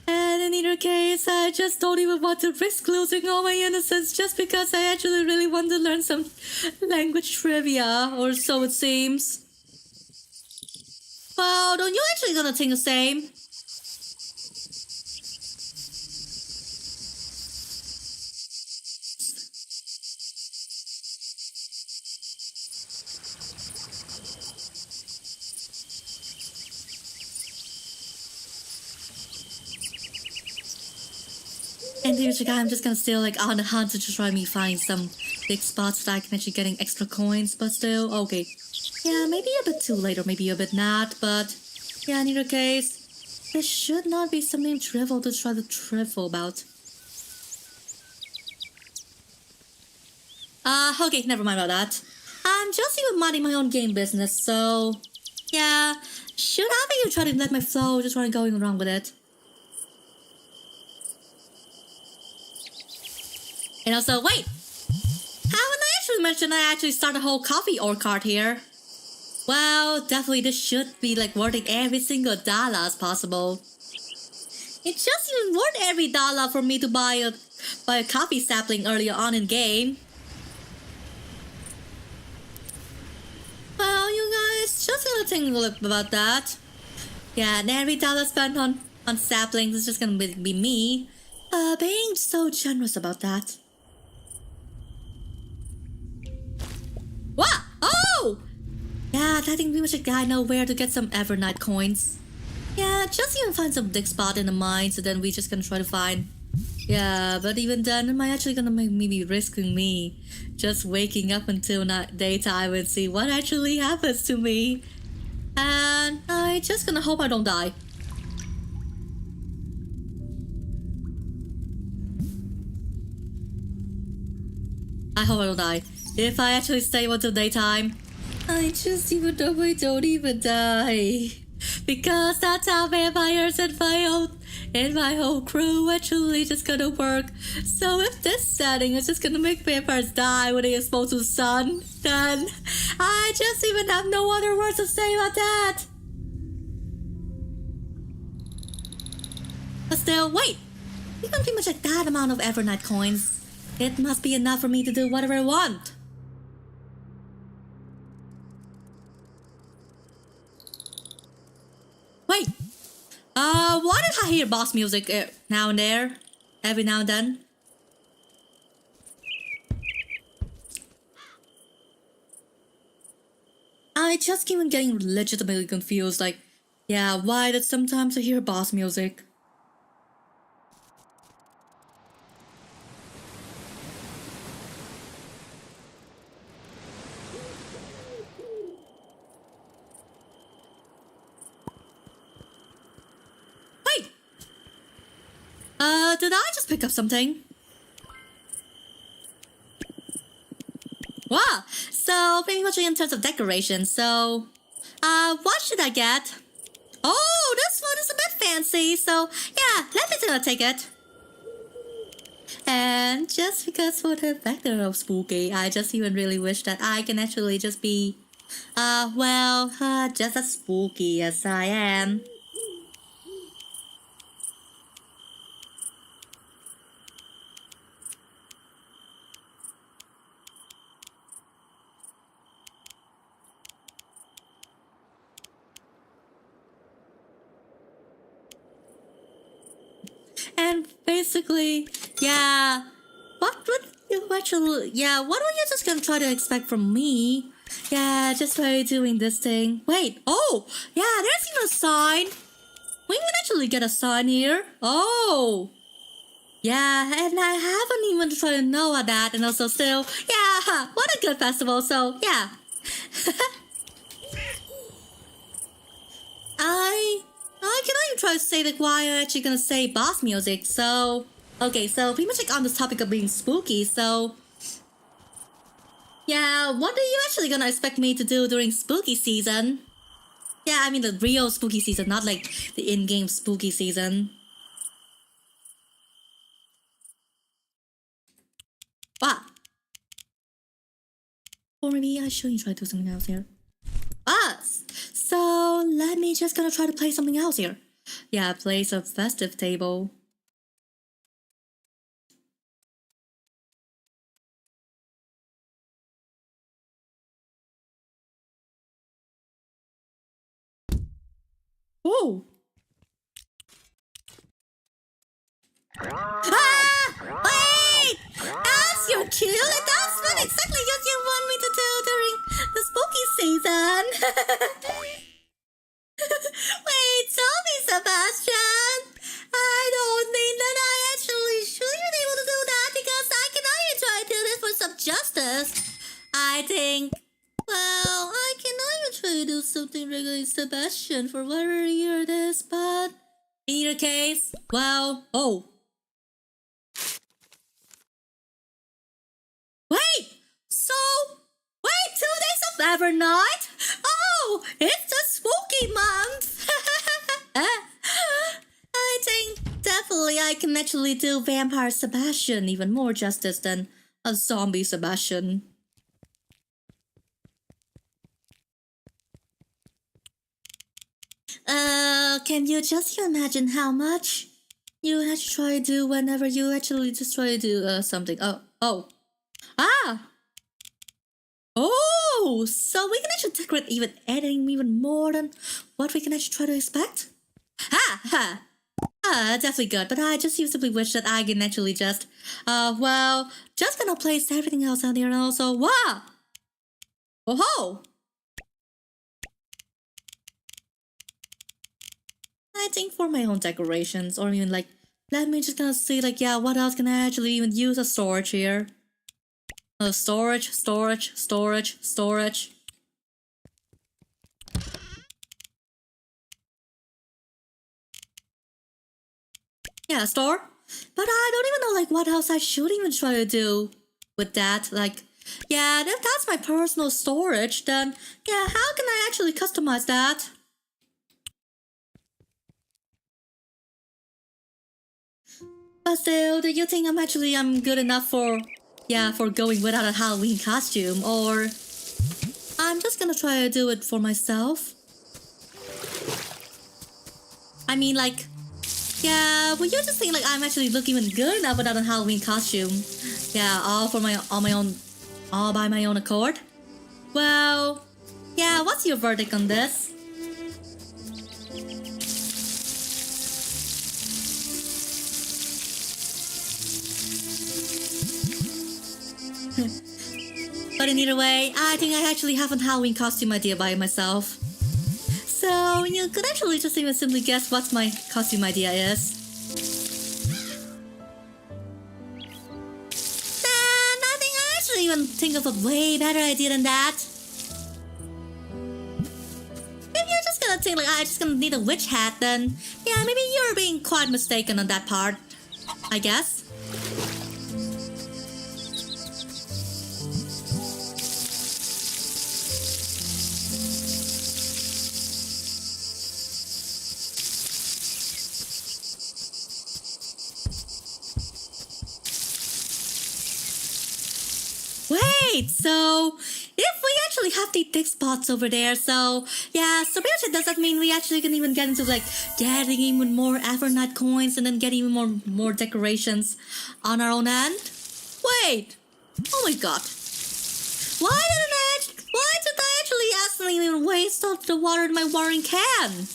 And in either case, I just don't even want to risk losing all my innocence just because I actually really want to learn some language trivia, or so it seems. Well, don't you actually gonna think the same? And here's the guy, I'm just gonna still like on the hunt to just try me find some big spots that I can actually getting extra coins, but still, okay. Yeah, maybe a bit too late or maybe a bit not, but yeah, in either case, there should not be something trivial to try to trifle about. Okay, never mind about that. I'm just even minding my own game business, so yeah, should I be trying to let my flow, just trying going around with it. And also, wait! Haven't I actually mentioned I actually start a whole coffee cart here? Well, definitely this should be like worth every single dollar as possible. It's just even worth every dollar for me to buy a coffee sapling earlier on in game. Well, you guys, just gonna think a little about that. Yeah, and every dollar spent on saplings is just gonna be me, being so generous about that. What? Oh! Yeah, I think we should guy know where to get some Evernight coins. Yeah, just even find some dig spot in the mine, so then we just gonna try to find. Yeah, but even then, am I actually gonna make me be risking me just waking up until daytime and see what actually happens to me? And I just gonna hope I don't die. I hope I don't die. If I actually stay until daytime, I just even hope I don't even die. Because that's how vampires and my whole crew actually just gonna work. So if this setting is just gonna make vampires die when they expose to the sun, then I just even have no other words to say about that. But still, wait! Even pretty much like that amount of Evernight coins, it must be enough for me to do whatever I want. Wait! Why did I hear boss music now and there? Every now and then? I just keep on getting legitimately confused, like, yeah, why did sometimes I hear boss music? Wait! Did I just pick up something? Wow! So So pretty much in terms of decoration. So, what should I get? Oh, this one is a bit fancy. So yeah, let me take it. And just because for the factor of spooky, I just even really wish that I can actually just be, just as spooky as I am. And basically, yeah, what would you actually, what were you just gonna try to expect from me? Yeah, just by doing this thing. Wait, oh, yeah, there's even a sign. We can actually get a sign here. Oh, yeah, and I haven't even tried to know about that, and also still, yeah, what a good festival, so, yeah. I cannot even try to say like why I'm actually gonna say boss music, so okay, so pretty much like on this topic of being spooky, so yeah, what are you actually gonna expect me to do during spooky season? Yeah, I mean the real spooky season, not like the in-game spooky season. What? Or maybe I shouldn't try to do something else here. So let me just gonna try to play something else here. Yeah, play some festive table. Whoa! Ah! Wait! That's your cue, and that's what exactly what you want me to do during the spooky season. Wait, tell me, Sebastian. I don't think that I actually should be able to do that because I cannot even try to do this for some justice. I think, well, I cannot even try to do something regarding Sebastian for whatever year it is, but in either case, well, oh. Wait! So, wait, 2 days of Evernight? Oh, it's the spooky month! I think definitely I can actually do Vampire Sebastian even more justice than a zombie Sebastian. Can you just imagine how much you have to try to do whenever you actually just try to do something? Oh. Ah! Oh! So we can actually decorate even editing even more than what we can actually try to expect? Ha! Definitely good, but I just simply wish that I can actually just, just gonna place everything else out there and also, wow! Oh ho! I think for my own decorations, or even like, let me just gonna see like, yeah, what else can I actually even use as storage here? Storage. Yeah, store. But I don't even know like what else I should even try to do with that. Like, yeah, if that's my personal storage, then yeah, how can I actually customize that? But still, do you think I'm good enough for going without a Halloween costume, or I'm just gonna try to do it for myself? I mean, like, yeah, would you just think like I'm actually looking even good enough without a Halloween costume? Yeah, all by my own accord? Well, yeah, what's your verdict on this? But in either way, I think I actually have a Halloween costume idea by myself. So you could actually just even simply guess what my costume idea is. Then I think I actually even think of a way better idea than that. If you're just gonna think like I just gonna need a witch hat, then yeah, maybe you're being quite mistaken on that part, I guess. Wait, so if we actually have the thick spots over there, so yeah, so basically does that mean we actually can even get into like getting even more Evernight coins and then getting even more decorations on our own end? Wait, oh my god. Why did I actually accidentally even waste all the water in my watering can?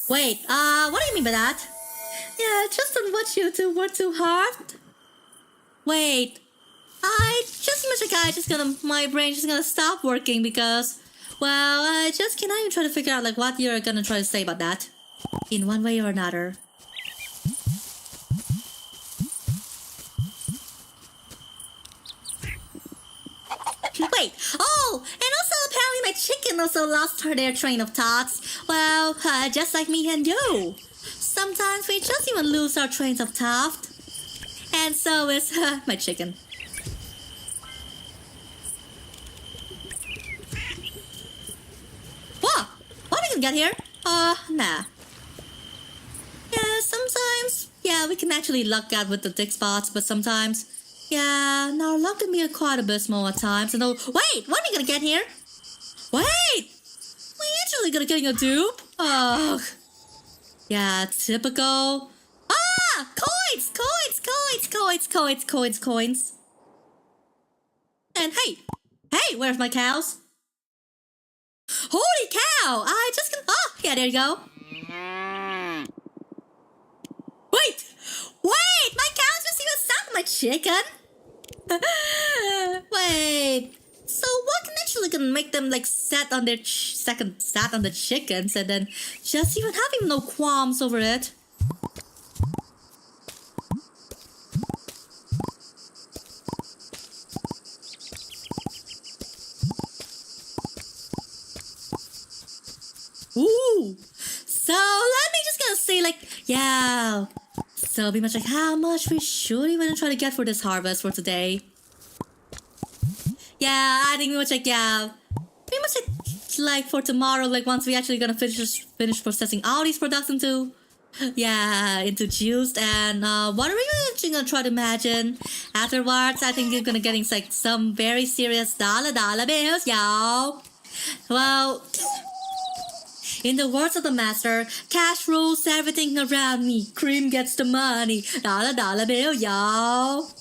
Wait, what do you mean by that? Yeah, just don't want you to work too hard. Wait, my brain just gonna stop working because, well, I just cannot even try to figure out like what you're gonna try to say about that, in one way or another. Wait, oh, and also apparently my chicken also lost their train of thoughts. Well, just like me and you. Sometimes we just even lose our trains of thought. And so is my chicken. What? What we can get here? Nah. Yeah, sometimes, yeah, we can actually luck out with the thick spots, but sometimes, yeah, our luck can be quite abysmal at times. And wait, what are we gonna get here? Wait! We actually gonna get a dupe? Ugh. Yeah, typical. Ah! Coins! And hey, where's my cows? Holy cow! Oh, yeah, there you go. Wait, my cows just even sound my chicken. Wait. So what can actually gonna make them like sat on the chickens and then just even having no qualms over it? Ooh. So let me just gonna say like, yeah. So pretty much like how much we should even try to get for this harvest for today. Yeah, I think pretty much like, yeah. Pretty much like for tomorrow, like once we actually gonna finish processing all these products into juice, and what are we actually gonna try to imagine afterwards? I think you're gonna getting like some very serious dollar bills, y'all. Well, in the words of the master, cash rules everything around me. Cream gets the money. Dollar bill, y'all.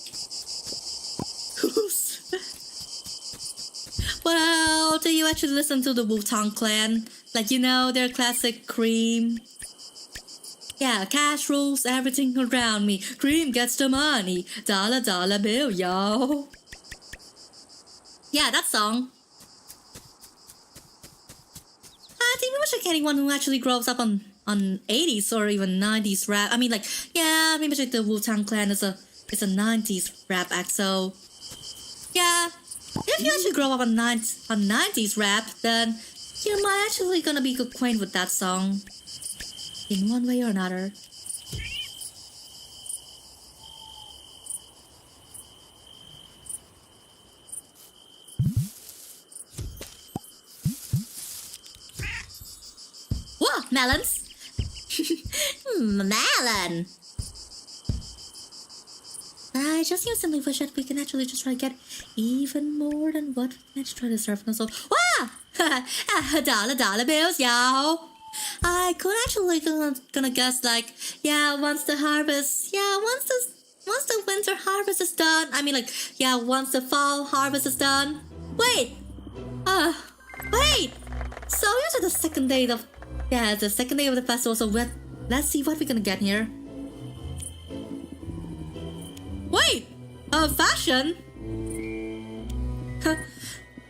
Well, do you actually listen to the Wu-Tang Clan? Like, you know, their classic Cream. Yeah, cash rules everything around me. Cream gets the money. Dollar bill, y'all. Yeah, that song. I think pretty much like anyone who actually grows up on 80s or even 90s rap. I mean, like, yeah, pretty much like the Wu-Tang Clan is a 90s rap act. So, yeah, if you actually grow up on 90s rap, then you might actually gonna be acquainted with that song in one way or another. Whoa, melons! Melon! I just simply wish that we can actually just try to get even more than what we can actually try to serve. And so, wow! dollar bills, y'all! I could actually gonna guess like, yeah, once the winter harvest is done. I mean, like, yeah, once the fall harvest is done. Wait! Wait! So here's the second day of the festival, so let's see what we're gonna get here. Wait! Fashion?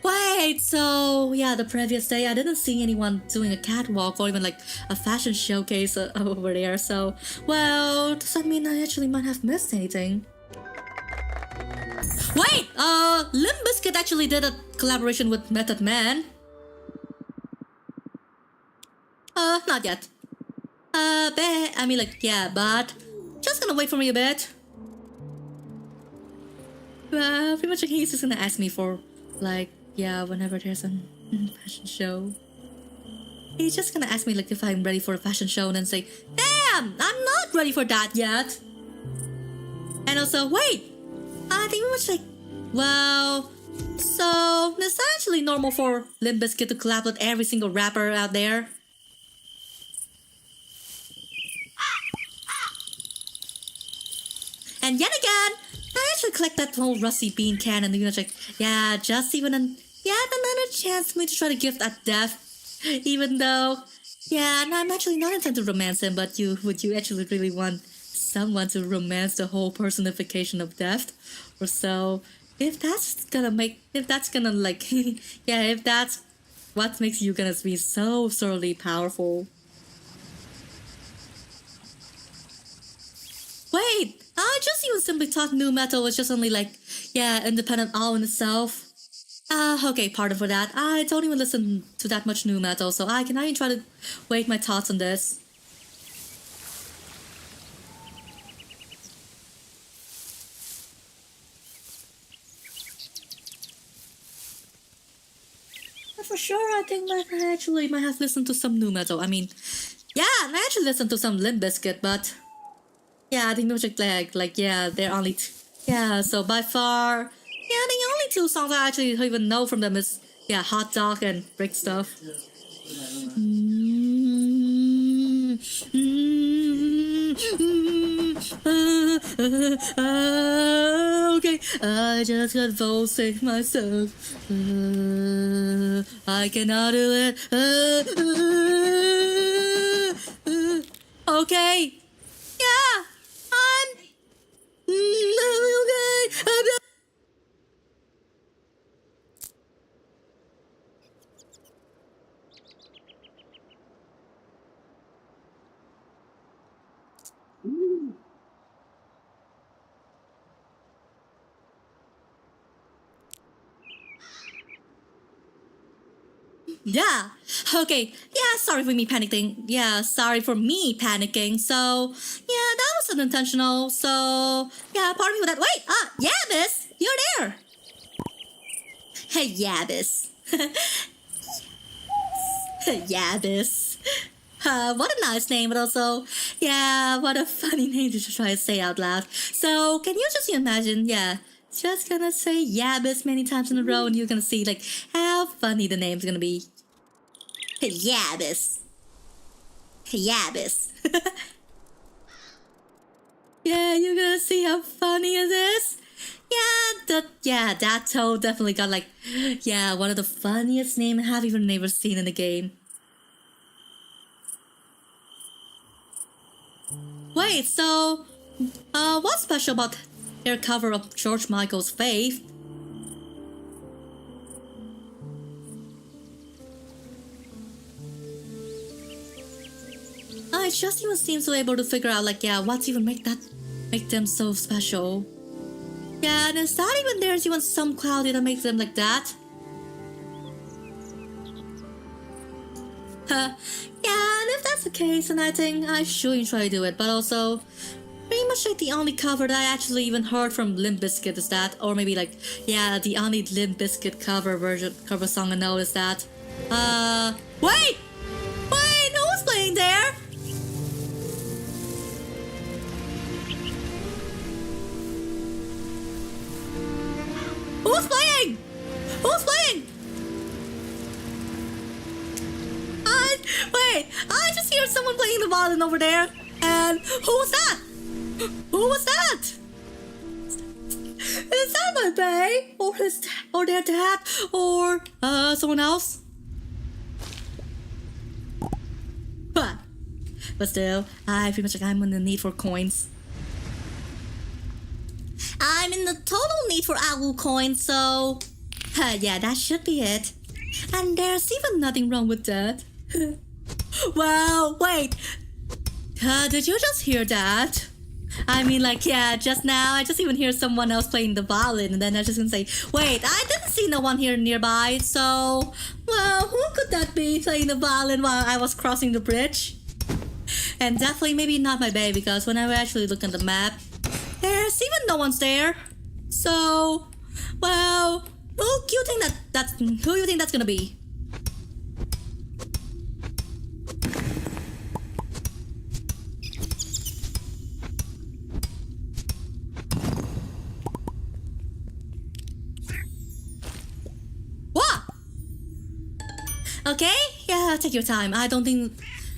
Wait, so yeah, the previous day I didn't see anyone doing a catwalk or even like a fashion showcase over there, so, well, does that mean I actually might have missed anything? Wait! Limp Bizkit actually did a collaboration with Method Man. Not yet. I mean, like, yeah, but just gonna wait for me a bit. Pretty much like he's just gonna ask me for, like, yeah, whenever there's an Fashion show. He's just gonna ask me like if I'm ready for a fashion show and then say, damn, I'm not ready for that yet. And also, wait, I think we was like, well, so it's actually normal for Limp Bizkit to collab with every single rapper out there. And yet again, I actually collect that whole rusty bean can and you're like, yeah, just even another chance for me to try to gift that death. Even though, yeah, I'm actually not intended to romance him, but would you actually really want someone to romance the whole personification of death? Or so, if that's gonna like, yeah, if that's what makes you gonna be so thoroughly powerful. Wait, I just even simply thought nu metal was just only like, yeah, independent all in itself. Okay, pardon for that. I don't even listen to that much nu metal, so I can even try to weigh my thoughts on this. But for sure, I think I actually might have listened to some nu metal. I mean, yeah, I actually listened to some Limp Bizkit, but yeah, I think those are like yeah, they're only yeah. So by far. Yeah, the only two songs I actually even know from them is, yeah, Hot Dog and Brick Stuff. Okay, I just got voicing myself. I cannot do it. Okay. Yeah, I'm okay. Yeah. Okay. Yeah, sorry for me panicking. Yeah, sorry for me panicking. So, yeah, that was unintentional. So, yeah, pardon me for that. Wait, Yabis, you're there. Hey, Yabis. Yabis. What a nice name, but also, yeah, what a funny name to try to say out loud. So, can you just imagine, yeah, just gonna say Yabis many times in a row and you're gonna see, like, how funny the name's gonna be. Yabis. Yabis. Yeah, you're gonna see how funny it is. Yeah, that toad definitely got like, yeah, one of the funniest names I have even never seen in the game. Wait, so, what's special about their cover of George Michael's Faith? It just even seems so able to figure out like, yeah, what's even make them so special. Yeah, and it's not even there's even some quality that makes them like that. Yeah, and if that's the case, then I think I should try to do it, but also, pretty much like the only cover that I actually even heard from Limp Bizkit is that, or maybe like, yeah, the only Limp Bizkit cover song I know is that, wait, who's playing there? Who's playing? Who's playing? Wait, I just hear someone playing the violin over there. And who was that? Who was that? Is that my bae? Or their dad? Or someone else? Huh. But still, I feel much like I'm in the need for coins. I'm in the total need for owl coins, so... yeah, that should be it. And there's even nothing wrong with that. Wow, wait. Did you just hear that? I mean, like, yeah, just now, I just even hear someone else playing the violin, and then I just gonna say, wait, I didn't see no one here nearby, so... Well, who could that be playing the violin while I was crossing the bridge? And definitely maybe not my bae, because when I actually look at the map, there's even no one's there. So, well, who you think that's gonna be? Okay? Yeah, take your time. I think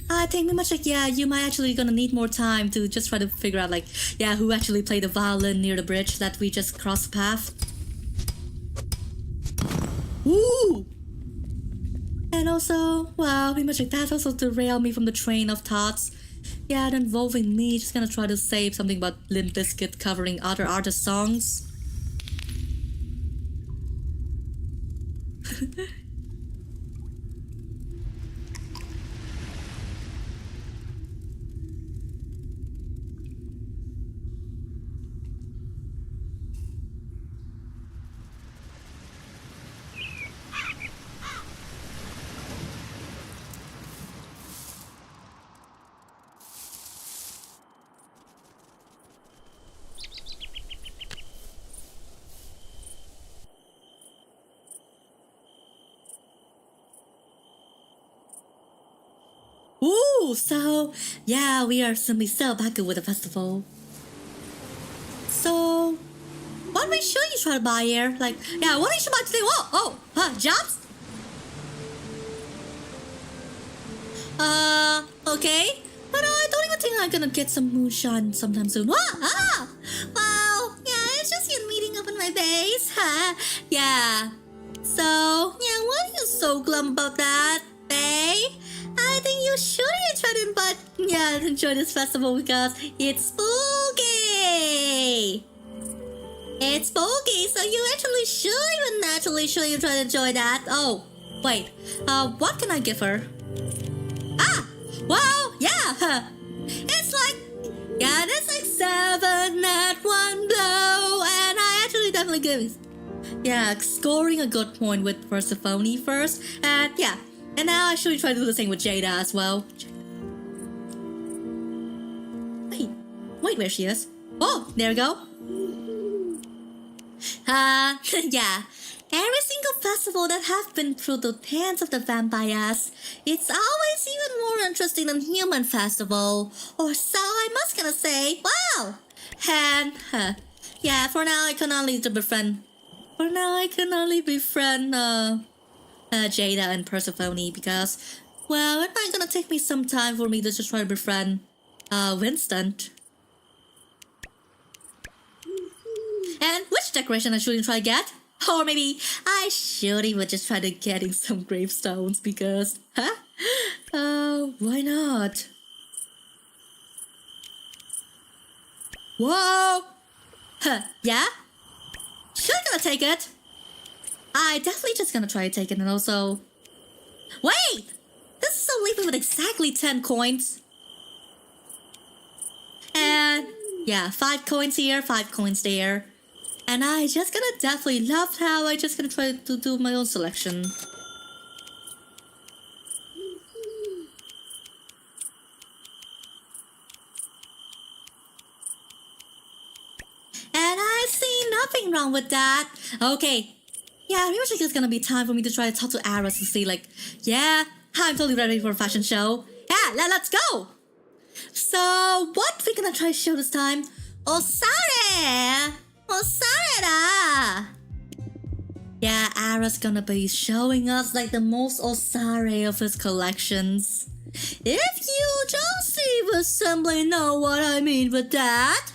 pretty much like, yeah, you might actually gonna need more time to just try to figure out like, yeah, who actually played the violin near the bridge that we just crossed the path. Woo! And also, well, pretty much like that also derailed me from the train of thoughts. Yeah, involving me just gonna try to say something about Limp Bizkit covering other artists' songs. Ooh, so yeah, we are simply so back with the festival. So, what we should you try to buy here? Like, yeah, what is you about to do? Jobs? Okay. But I don't even think I'm gonna get some moonshine sometime soon. Well, yeah, it's just you meeting up in my base. Yeah. So, yeah, why are you so glum about that, Bay? I think you should try to enjoy this festival because it's spooky. It's spooky, so you actually should try to enjoy that. Oh, wait. What can I give her? Well, yeah. It's like 7 at 1 blow, and I actually definitely give. Yeah, scoring a good point with Persephone first, and yeah. And now I should try to do the same with Jada as well. Wait, where she is? Oh, there we go. Yeah. Every single festival that have been through the hands of the vampires, it's always even more interesting than human festival. Or so I must gonna say. Wow. And, yeah, for now I can only befriend. Jada and Persephone because, well, it might gonna take me some time for me to just try to befriend Winston. And which decoration I should try to get? Or maybe I should even just try to getting some gravestones because, why not? Whoa! Yeah? Sure gonna take it. I definitely just gonna try to take it and also... Wait! This is a leaving with exactly 10 coins. And yeah, 5 coins here, 5 coins there. And I just gonna definitely love how I just gonna try to do my own selection. And I see nothing wrong with that. Okay. Yeah, it usually it's gonna be time for me to try to talk to Aras to see like, yeah, I'm totally ready for a fashion show. Yeah, let's go! So, what we gonna try to show this time? Osare! Osare! Yeah, Aras gonna be showing us like the most Osare of his collections. If you just even simply know what I mean with that.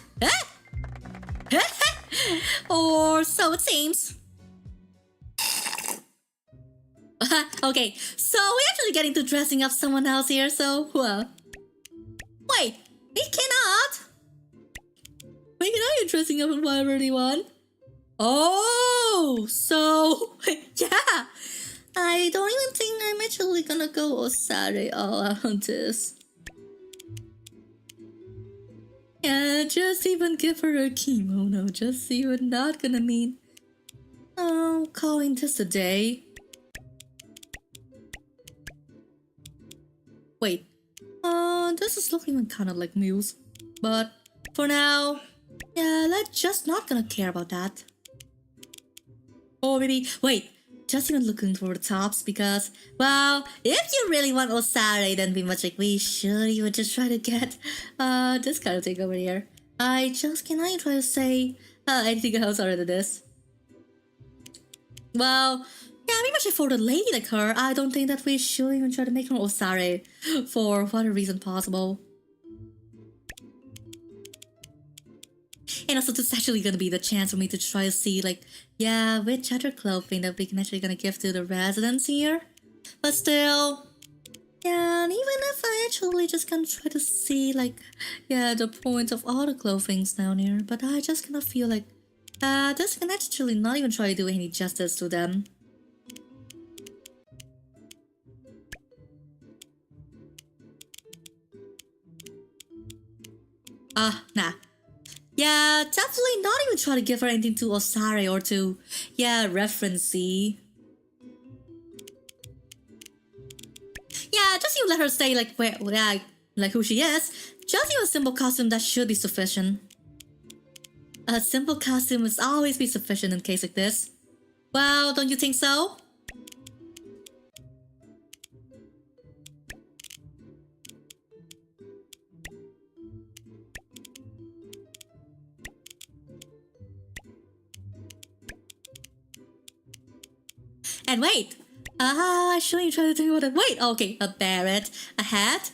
Or so it seems. Okay, so we're actually getting to dressing up someone else here, so, well. Wait, we cannot? Wait, can I be dressing up in whatever you want? Oh, so, yeah. I don't even think I'm actually gonna go Osare all out on this. Yeah, just even give her a kimono, just even not gonna mean, calling this a day. Wait, this is looking kind of like Muse. But for now, yeah, let's just not gonna care about that. Or maybe, wait, just even looking for the tops because, well, if you really want Osare, then be much like we should even just try to get, this kind of thing over here. I just cannot try to say, anything else other than this. Well, Yeah, pretty much for the lady like her, I don't think that we should even try to make her Osare for whatever reason possible. And also, this is actually gonna be the chance for me to try to see, like, yeah, which other clothing that we can actually gonna give to the residents here. But still, yeah, and even if I actually just gonna try to see, like, yeah, the point of all the clothings down here, but I just gonna feel like, this can actually not even try to do any justice to them. Nah. Yeah, definitely not even try to give her anything to Osare or to, yeah, referencey. Yeah, just you let her stay like where, like who she is. Just you a simple costume that should be sufficient. A simple costume must always be sufficient in case like this. Well, don't you think so? And wait! I shouldn't try to think about it. Wait, okay, a beret, a hat.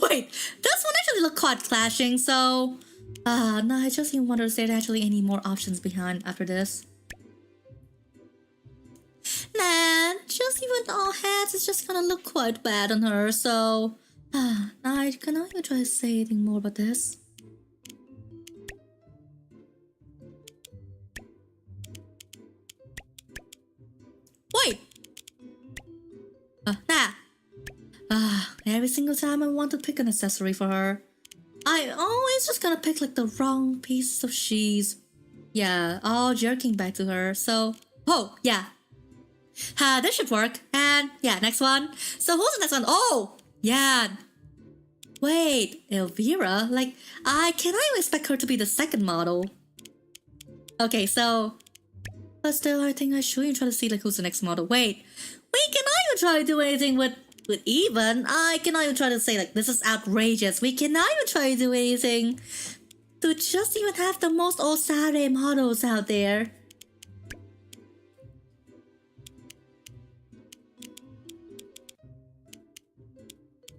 Wait, this one actually looked quite clashing, so... no, I just even wonder if there actually any more options behind after this. Nah, just even all hats is just gonna look quite bad on her, so... I cannot even try to say anything more about this. Wait! Every single time I want to pick an accessory for her, I always just gonna pick like the wrong pieces of cheese. Yeah, all jerking back to her, so... Oh, yeah. This should work. And yeah, next one. So who's the next one? Oh, yeah. Wait, Elvira? Like, I cannot even expect her to be the second model. Okay, so... But still, I think I should even try to see like who's the next model. Wait, we cannot even try to do anything with even. I cannot even try to say like this is outrageous. We cannot even try to do anything to just even have the most Osare models out there.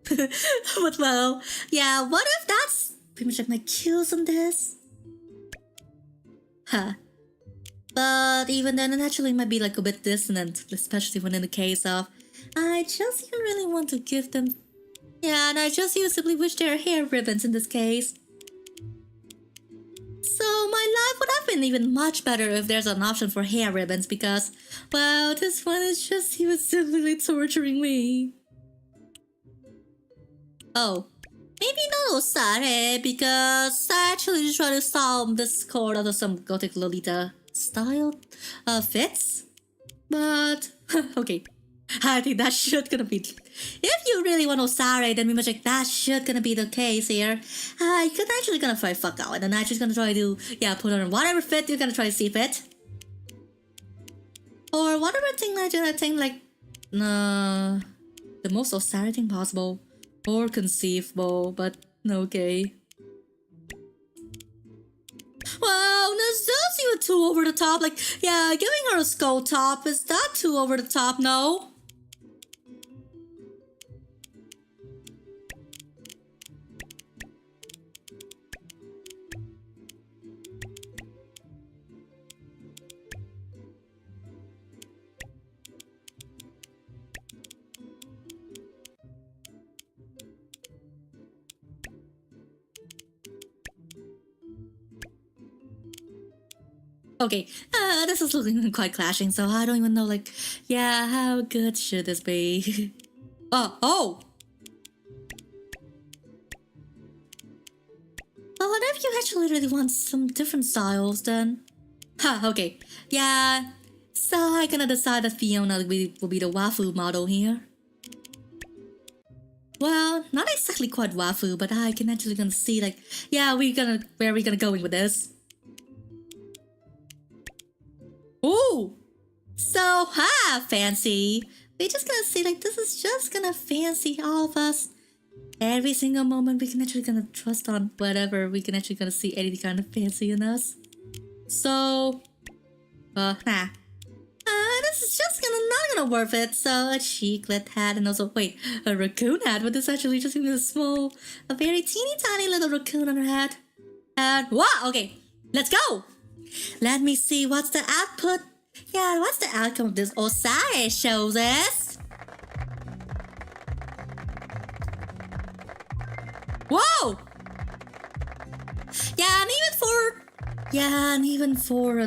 But well, yeah, what if that's pretty much like my cues on this? But even then, it actually might be like a bit dissonant, especially when in the case of, I just even really want to give them, yeah, and I just even simply wish there are hair ribbons in this case. So my life would have been even much better if there's an option for hair ribbons because, well, this one is just even simply torturing me. Oh, maybe not Osare because I actually just try to solve this chord out of some gothic Lolita style fits, but okay, I think that should gonna be. If you really want Osare, then we must like that should gonna be the case here. I could actually gonna try fuck out, and I'm just gonna try to put on whatever fit you're gonna try to see fit, or whatever thing I think like the most Osare thing possible or conceivable, but okay. Wow, that's even too over the top. Like, yeah, giving her a skull top, is that too over the top? No? Okay, this is looking quite clashing, so I don't even know, like, yeah, how good should this be? Oh! Well, what if you actually really want some different styles, then? Okay. Yeah, so I'm gonna decide that Fiona will be the Wafu model here. Well, not exactly quite Wafu, but I can actually gonna see, like, yeah, where are we gonna go with this? Ooh! So, fancy! We're just gonna see, like, this is just gonna fancy all of us. Every single moment we can actually gonna trust on whatever we can actually gonna see any kind of fancy in us. So, this this is just not gonna worth it. So a cheeklet hat and also wait, a raccoon hat, but this actually just a small, a very teeny tiny little raccoon on her head. And wow, okay, let's go. Let me see what's the output. Yeah, what's the outcome of this Osai shows us? Whoa! Yeah, and even for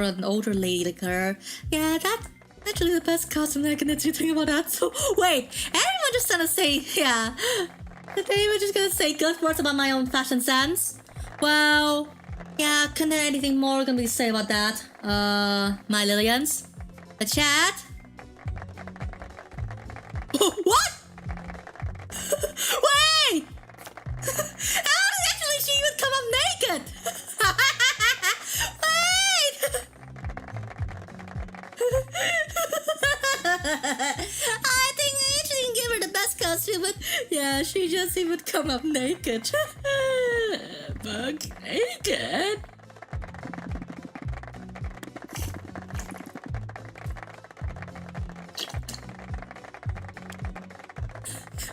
an older lady like her, yeah, that's actually the best costume that I can actually think about that. So wait, anyone just gonna say, yeah, did anyone just gonna say good words about my own fashion sense? Well, yeah, couldn't there anything more can we say about that? My Lillians, the chat. What? Wait! How did actually she even come up naked? Wait! I think I actually give her the best costume, but yeah, she just even come up naked. Bug naked.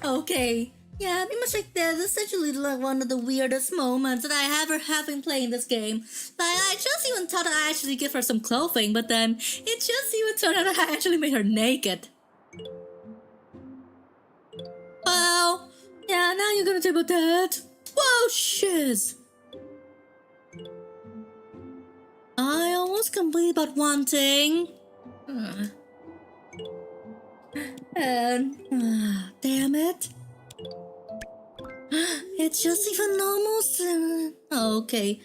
Okay. Yeah, pretty much like that. This is actually like one of the weirdest moments that I ever have been playing this game. Like, I just even thought I actually give her some clothing, but then it just even turned out I actually made her naked. Well, yeah, now you're gonna talk about that. Whoa, shiz. I almost complete about one thing. And, damn it. It's just even almost... okay,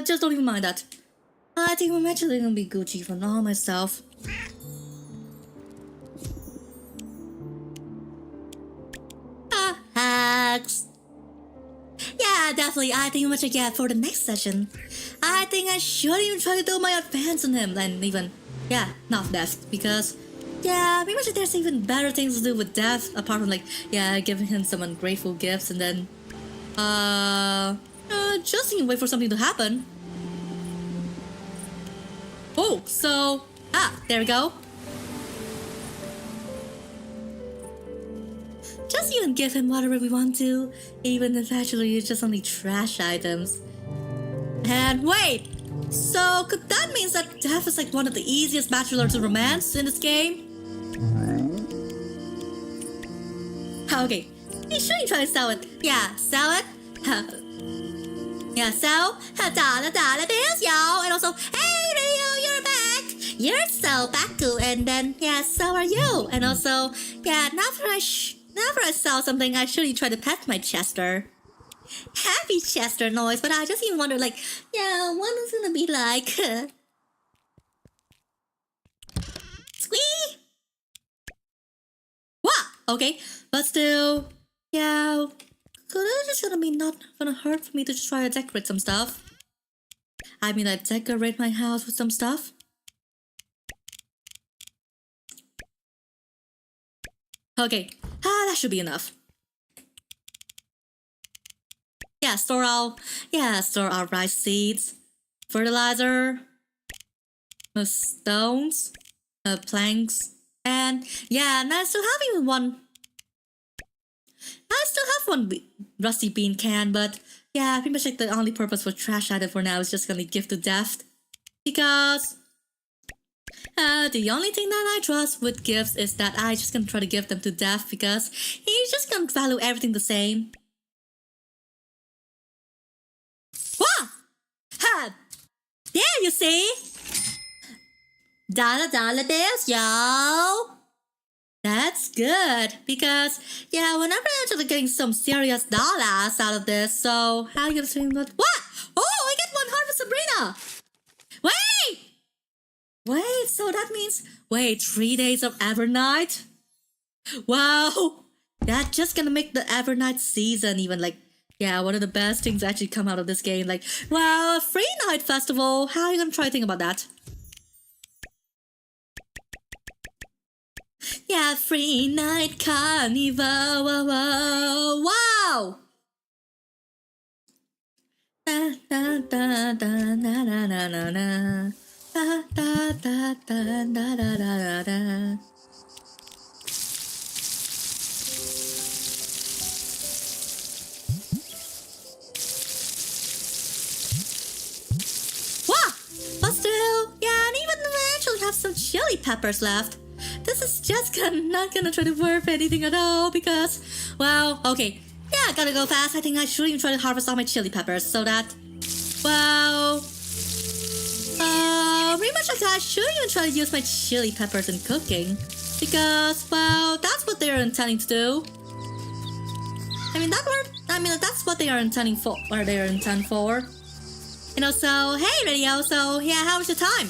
just don't even mind that. I think I'm actually gonna be Gucci for all myself. Hacks. Yeah, definitely, I think I'm gonna get for the next session. I think I should even try to do my advance on him and even... yeah, not death, because... yeah, pretty much there's even better things to do with death, apart from like, yeah, giving him some ungrateful gifts and then, just wait for something to happen. Oh, so, there we go. Just even give him whatever we want to, even if actually it's just only trash items. And wait, so could that mean that death is like one of the easiest bachelors to romance in this game? Okay, you shouldn't try to sell it. Yeah, sell it. Yeah, sell. Dollar bills, y'all. And also, hey, Rio, you're back. You're so back good. And then, yeah, so are you. And also, yeah, now after I sell something, I should try to pet my Chester. Happy Chester noise, but I just even wonder, like, yeah, what is it gonna be like? Squee! What? Okay, but still, yeah, could it just gonna be not gonna hurt for me to just try to decorate some stuff? I mean, I decorate my house with some stuff. Okay, that should be enough. Yeah, store our rice seeds, fertilizer, stones, planks, and yeah, and I still have one rusty bean can, but yeah, pretty much like the only purpose for trash item for now is just gonna give to Death, because the only thing that I trust with gifts is that I just gonna try to give them to Death because he's just gonna value everything the same. Wow! Ha! There you see! Dollar bills, yo! That's good, because, yeah, whenever I'm actually getting some serious dollars out of this, so how are you gonna say that? What? Oh, I get 100 Sabrina! Wait, so that means, 3 days of Evernight? Wow! That's just gonna make the Evernight season even, like, yeah, one of the best things actually come out of this game. Like, well, a free night festival, how are you gonna try to think about that? Yeah, free night carnival, wow! Da, da, da, da, na, na, na, na, na. Da da da da da da da da. Wow! But still, yeah, and even we actually have some chili peppers left. This is just not gonna try to worth anything at all because, well, okay. Yeah, I gotta go fast. I think I should even try to harvest all my chili peppers so that, well, pretty much like I should even try to use my chili peppers in cooking because, well, that's what they're intending to do. That's what they are intending for, or they are intended for. You know, so, hey, radio, so, yeah, how was your time?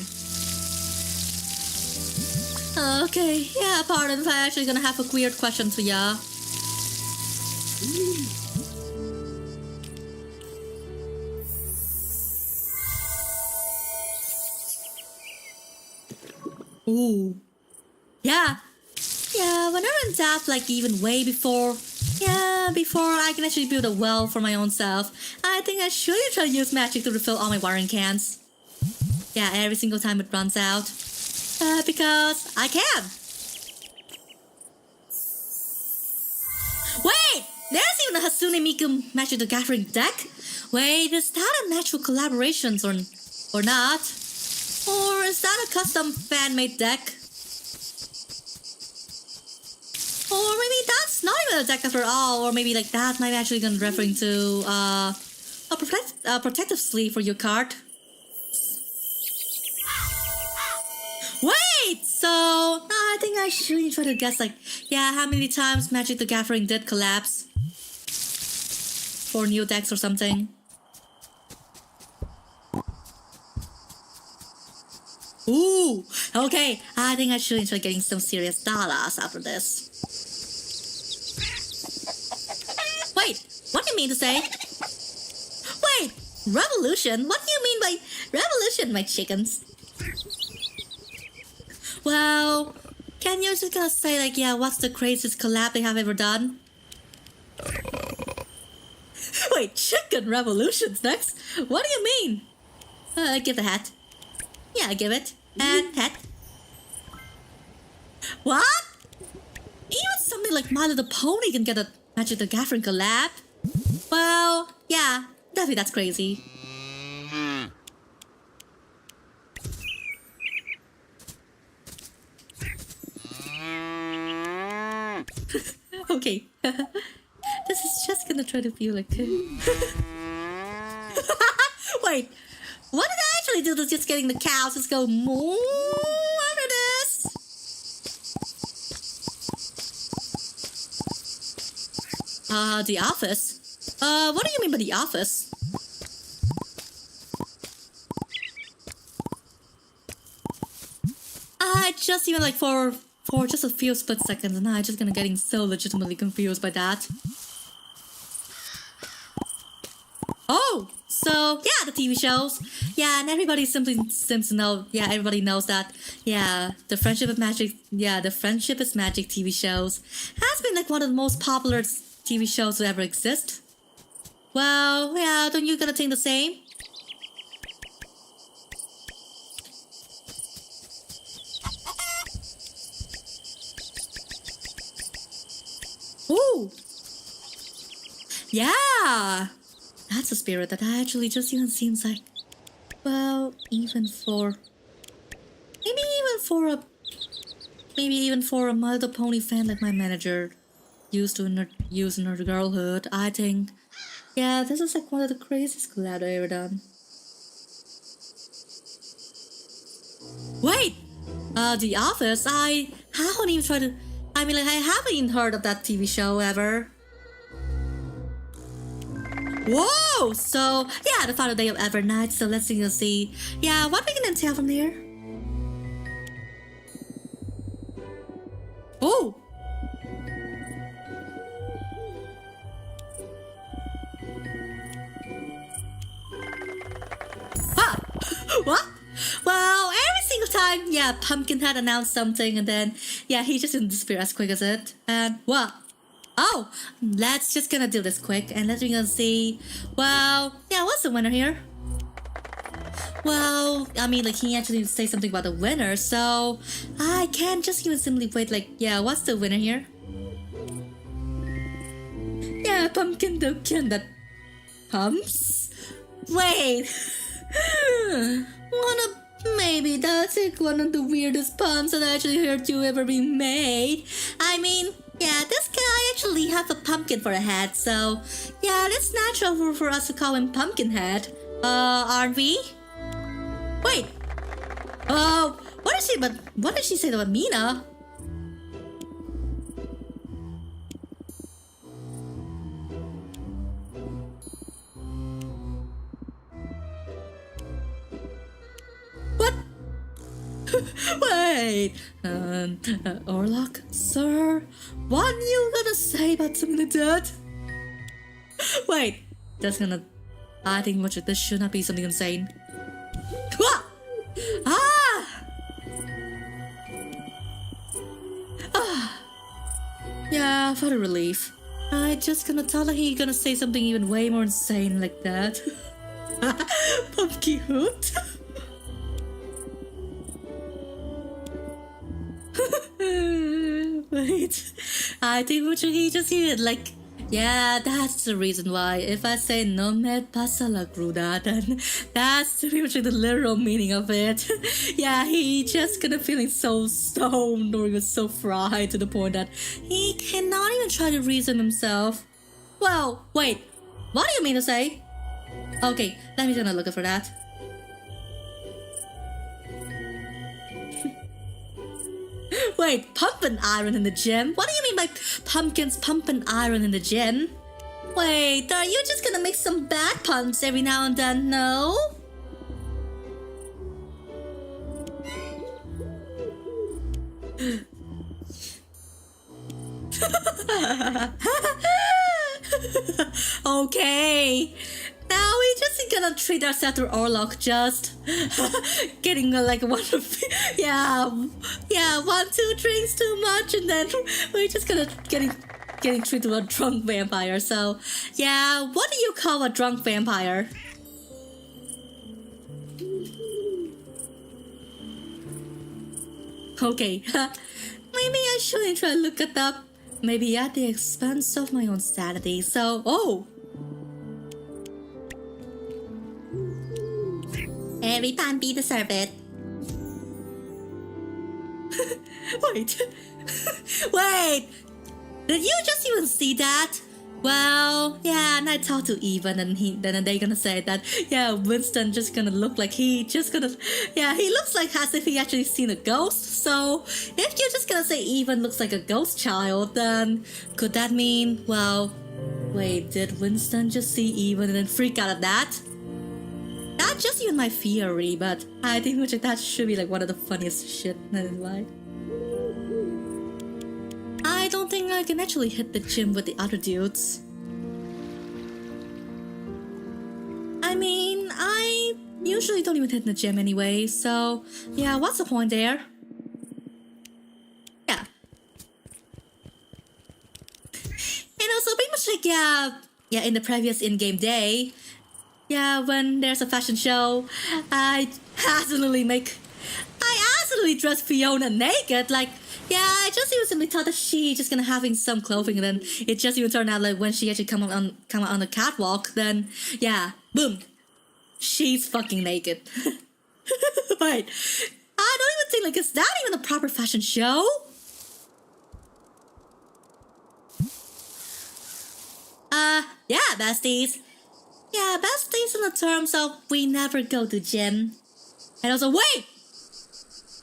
Okay, yeah, pardon if I'm actually gonna have a weird question for ya. Ooh. Yeah. Yeah, whenever in doubt, like even way before I can actually build a well for my own self, I think I should try to use magic to refill all my watering cans. Yeah, every single time it runs out. Because I can. Wait! There's even a Hatsune Miku Magic the Gathering deck? Wait, is that a natural collaboration or not? Or is that a custom fan-made deck? Or maybe that's not even a deck after all, or maybe like that might actually be referring to a protective sleeve for your card. Wait! So, I think I should try to guess like, yeah, how many times Magic the Gathering did collapse? For new decks or something. Ooh! Okay, I think I should try getting some serious dollars after this. Wait, what do you mean to say? Wait, revolution? What do you mean by revolution, my chickens? Well, can you just gonna say like, yeah, what's the craziest collab they have ever done? Wait, chicken revolutions next? What do you mean? Give the hat. Yeah, I give it. And hat. What? Even something like My Little Pony can get a Magic the Gathering collab? Well, yeah, definitely that's crazy. Okay. This is just gonna try to feel like... Wait, what did I actually do to just getting the cows to go moo after this? The office? What do you mean by the office? I just even like for just a few split seconds and I just gonna getting so legitimately confused by that. Oh, so yeah, the TV shows. Yeah, and everybody simply seems to know. Yeah, everybody knows that. Yeah, the Friendship is Magic TV shows has been like one of the most popular TV shows to ever exist. Well, yeah, don't you gonna think the same? Ooh. Yeah. That's a spirit that actually just even seems like, well, maybe even for a My Little Pony fan like my manager used to use in her girlhood, I think, yeah, this is like one of the craziest collabs I've ever done. Wait, The Office, I haven't even heard of that TV show ever. Whoa! So, yeah, the final day of Evernight, so let's see. Yeah, what we can tell from there? Oh! Huh! What? Well, every single time, yeah, Pumpkinhead announced something and then, yeah, he just didn't disappear as quick as it. And, what? Oh, let's just gonna do this quick and let's gonna see. Well, yeah, what's the winner here? Well, I mean, like, he actually say something about the winner, so I can't just even simply wait, like, yeah, what's the winner here? Yeah, pumpkin token that pumps? Wait! Maybe that's like one of the weirdest pumps that I actually heard you ever be made. I mean, yeah, this guy actually have a pumpkin for a head, so yeah, it's natural for us to call him Pumpkinhead. Aren't we? Wait. Oh, what did she say about Mina? What? Wait. Orlok, sir, what you gonna say about something like that? Wait, I think this should not be something insane. Ah! Yeah, for the relief. I just gonna tell her he gonna say something even way more insane like that. Pumpkin hoot. Wait, I think he just hear it like, yeah, that's the reason why. If I say no me pasa la cruda, then that's pretty much the literal meaning of it. Yeah, he just gonna feeling so stoned or even so fried to the point that he cannot even try to reason himself. Well, wait, what do you mean to say? Okay, let me gonna look for that. Wait, pumping iron in the gym? What do you mean by pumpkins pumping iron in the gym? Wait, are you just gonna make some bad puns every now and then? No? Okay. Now we just gonna treat ourselves to Orlok just getting like one of yeah 1-2 drinks too much, and then we're just gonna getting treated to a drunk vampire. So yeah, what do you call a drunk vampire? Okay, maybe I shouldn't try to look it up. Maybe at the expense of my own sanity. So every PANPI deserve it. Wait. Wait! Did you just even see that? Well, yeah, and I talked to Evan, and then they gonna say that, yeah, Winston just gonna look like he looks like as if he actually seen a ghost. So if you're just gonna say Evan looks like a ghost child, then could that mean, well, wait, did Winston just see Evan and then freak out at that? That's just even my theory, but I think that should be like one of the funniest shit in life. I don't think I can actually hit the gym with the other dudes. I mean, I usually don't even hit the gym anyway, so yeah, what's the point there? Yeah. And also pretty much like, yeah, in the previous in-game day, yeah, when there's a fashion show, I accidentally dress Fiona naked, like, yeah, I just even simply thought that she just gonna having some clothing, and then it just even turned out like when she actually come out on the catwalk, then yeah, boom, she's fucking naked. Wait, I don't even think like, is that even a proper fashion show? Yeah, besties. Yeah, besties in the terms of we never go to gym. And also, wait!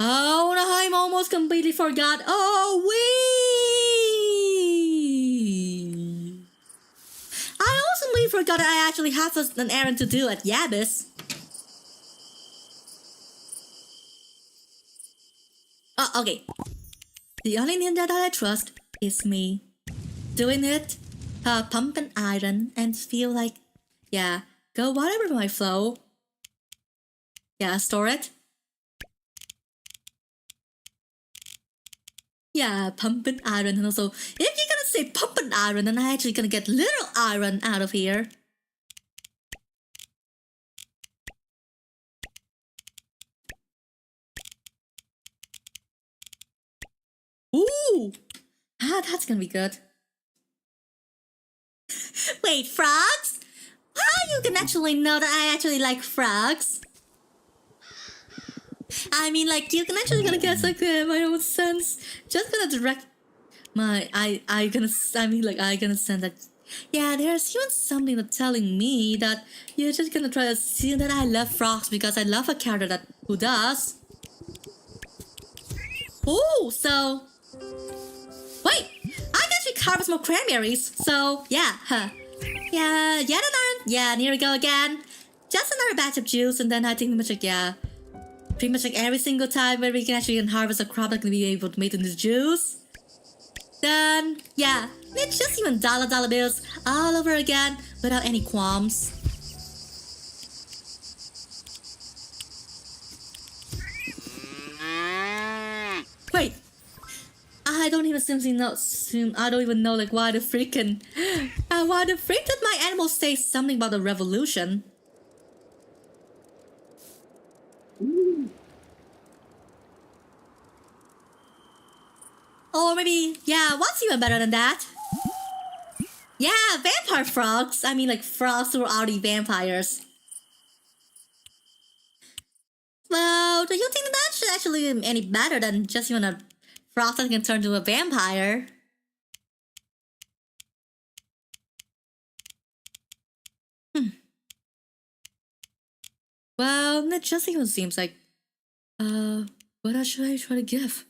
Oh, no, I'm almost completely forgot. Oh, I also completely forgot that I actually have an errand to do at Yabis. Oh, okay. The only ninja that I trust is me. Doing it, pump and iron, and feel like, yeah, go whatever my flow. Yeah, store it. Yeah, pump and iron, and also, if you're gonna say pump and iron, then I'm actually gonna get little iron out of here. Ooh! That's gonna be good. Wait, frogs? How you can actually know that I actually like frogs? I mean, like, you can actually gonna guess, like, my own sense. Just gonna direct my, I gonna sense that, yeah, there's even something that's telling me that you're just gonna try to see that I love frogs because I love a character that, who does. Oh, so, wait, I can actually harvest more cranberries, so, yeah, yeah, yet another, yeah, and here we go again. Just another batch of juice, and then I think pretty much like every single time where we can actually harvest a crop that can be able to make into juice. Then, yeah, it's just even dollar bills all over again without any qualms. Wait, I don't even I don't even know like why the freak did my animals say something about the revolution? Or maybe, yeah, what's even better than that? Yeah, vampire frogs. I mean, like, frogs who are already vampires. Well, do you think that should actually be any better than just even a frog that can turn to a vampire? Well, it just even seems like, what else should I try to give?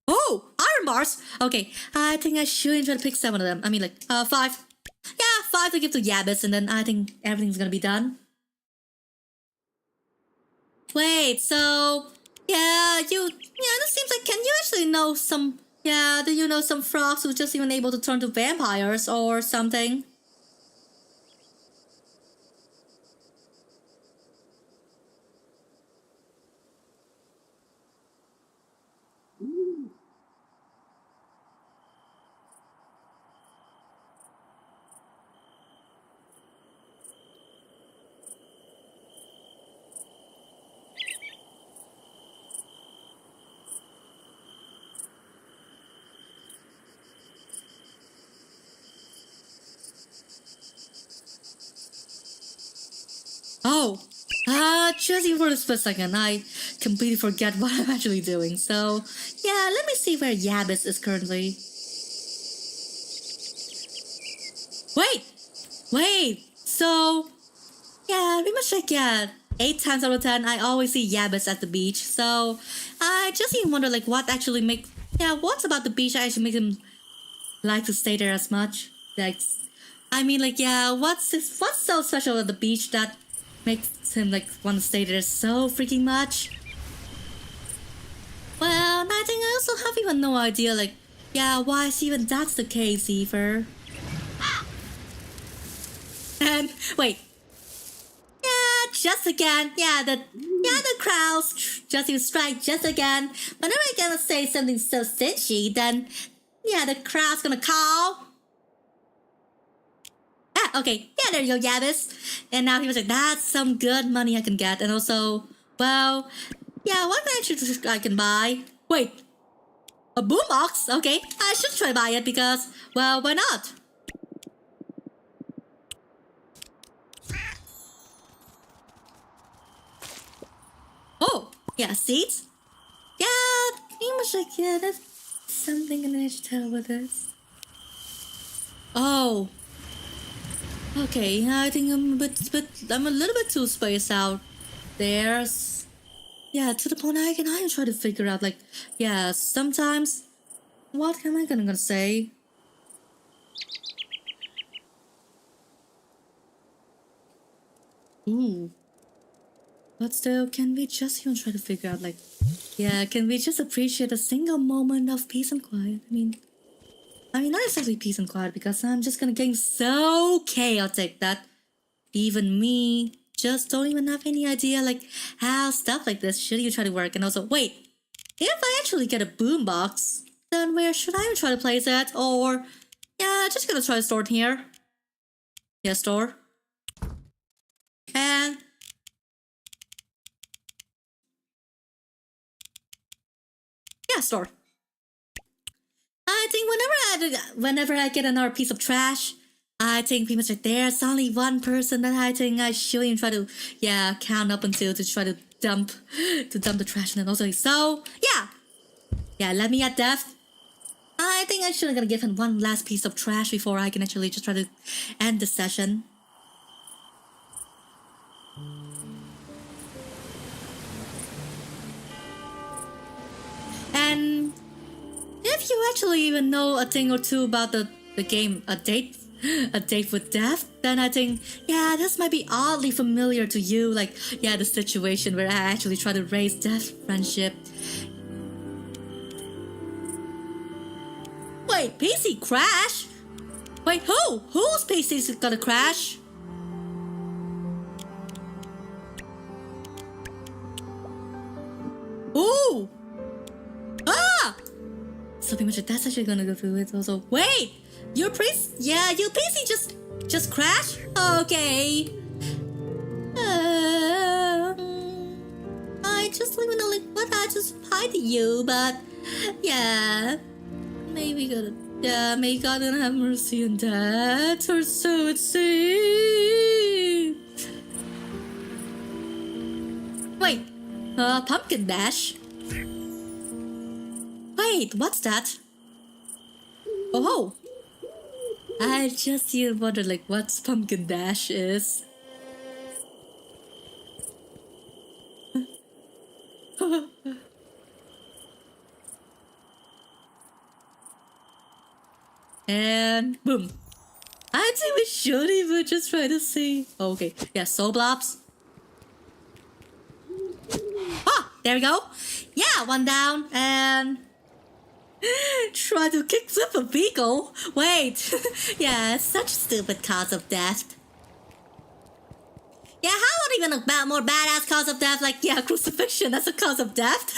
Oh, iron bars! Okay, I think I should try to pick 7 of them. I mean, like, 5. Yeah, 5 to give to Yabbis, and then I think everything's gonna be done. Wait, so... Yeah, this seems like, can you actually know some... Yeah, do you know some frogs who's just even able to turn to vampires or something? Oh, just even for a split second, I completely forget what I'm actually doing. So, yeah, let me see where Yabbis is currently. Wait, so, yeah, pretty much like, yeah, 8 times out of 10, I always see Yabbis at the beach. So, I just even wonder, like, what's about the beach that actually makes him like to stay there as much? Like, I mean, like, yeah, what's so special about the beach that makes him, like, want to stay there so freaking much? Well, I think I also have even no idea, like, yeah, why is even that's the case, either. And, wait. Yeah, just again. The crowds just even strike just again. Whenever I gonna say something so stingy, then, yeah, the crowd's gonna call. Ah, okay. Yeah, there you go, Yabbis. And now he was like, that's some good money I can get. And also, well, yeah, what can I can buy? Wait, a boombox? Okay, I should try buy it because, well, why not? Oh, yeah, seats? Yeah, pretty much like, yeah, there's something in the tell with this. Oh. Okay, I think I'm a little bit too spaced out. There's, yeah, to the point I'm trying to figure out, like, yeah, sometimes, what am I gonna say? Ooh. But still, can we just even try to figure out, like, yeah, can we just appreciate a single moment of peace and quiet? I mean, not exactly peace and quiet because I'm just gonna get so chaotic that even me just don't even have any idea, like, how stuff like this should you try to work. And also, wait, if I actually get a boombox, then where should I try to place it? Or, yeah, just gonna try to store it here. Yeah, store. And, yeah, store. whenever I get another piece of trash, I think pretty much like there's only one person that I think I should even try to count up until to try to dump the trash and also so let me at death. I think I should gonna give him one last piece of trash before I can actually just try to end the session. And if you actually even know a thing or two about the game, a date with death, then I think this might be oddly familiar to you, like the situation where I actually try to raise death friendship. Wait, PC crash? Wait, whose PC is gonna crash? Ooh! Ah! So pretty much that's actually gonna go through it also. Wait! Your PC just crashed? Okay. I just don't even know like what I just replied to you, but maybe God gonna have mercy on that, or so it seems. Wait, pumpkin dash? Wait, what's that? Oh, I just wondered like what pumpkin dash is. And boom. I think we should even just try to see. Okay, soul blobs. There we go. One down and try to kick Super Beagle. Wait, such stupid cause of death. How about even a more badass cause of death, like crucifixion as a cause of death?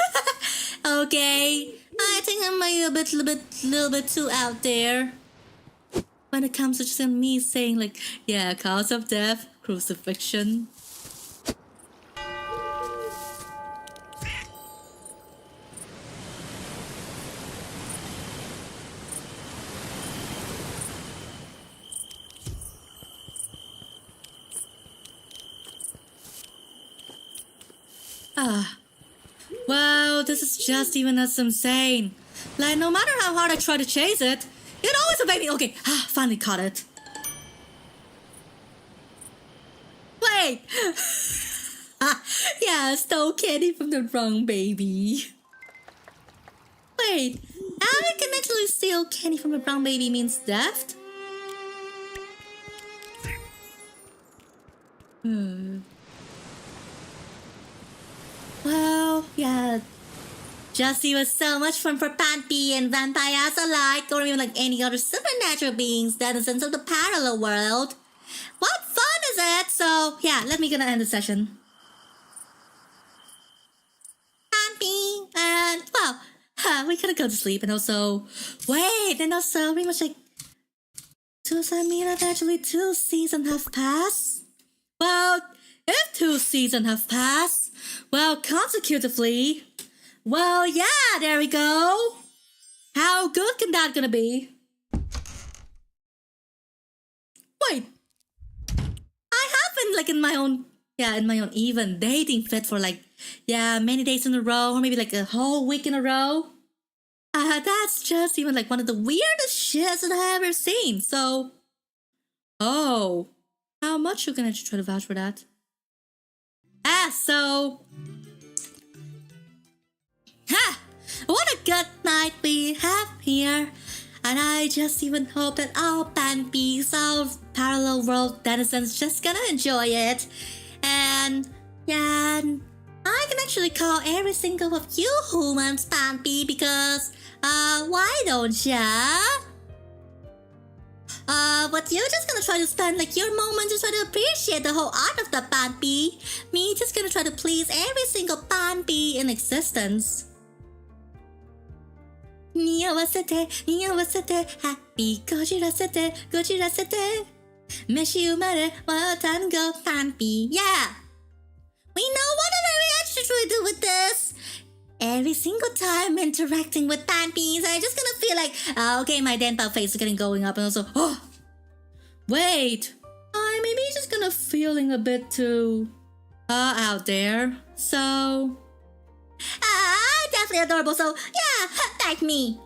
Okay, I think I might be a little bit too out there when it comes to just me saying like cause of death, crucifixion. Wow, this is just even as insane. Like, no matter how hard I try to chase it, it always evades me. Okay, finally caught it. Wait! Stole candy from the wrong baby. Wait, how I can actually steal candy from the wrong baby means death? Well, Justy was so much fun for PANPI and vampires alike, or even like any other supernatural beings that is into the parallel world. What fun is it? So, let me gonna end the session. PANPI, and, well, we gotta go to sleep, and also, wait, and also, pretty much like, does that mean that actually 2 seasons have passed? Well, if 2 seasons have passed, well, consecutively, well, there we go. How good can that gonna be? Wait, I have been like in my own even dating fit for like, many days in a row, or maybe like a whole week in a row. That's just even like one of the weirdest shits that I ever seen. So, how much you gonna try to vouch for that? So, what a good night we have here. And I just even hope that all PANPIs, all parallel world denizens just gonna enjoy it. And, I can actually call every single of you humans PANPI because, why don't ya? But you're just gonna try to spend like your moment to try to appreciate the whole art of the PANPI. Me just gonna try to please every single PANPI in existence. 匂わせてハッピーこじらせて飯生まれは単語PANPI. We know whatever we actually do with this. every single time interacting with PANPIs, I'm just gonna feel like, okay, my dental face is getting going up, and also, oh, wait, I maybe just gonna feeling a bit too out there. So, definitely adorable. So yeah, bite me.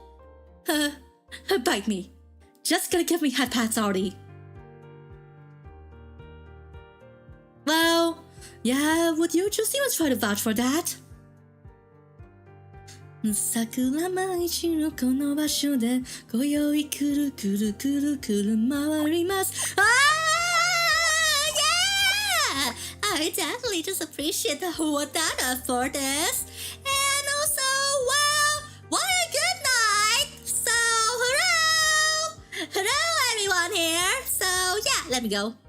Bite me. Just gonna give me head pats already. Well, yeah, would you just even try to vouch for that? 桜舞いのこの場所で今宵くるくるくるくる回ります yeah! I definitely just appreciate the whole data for this. And also, well, what a good night! So, hello! Hello everyone here! So, yeah, let me go.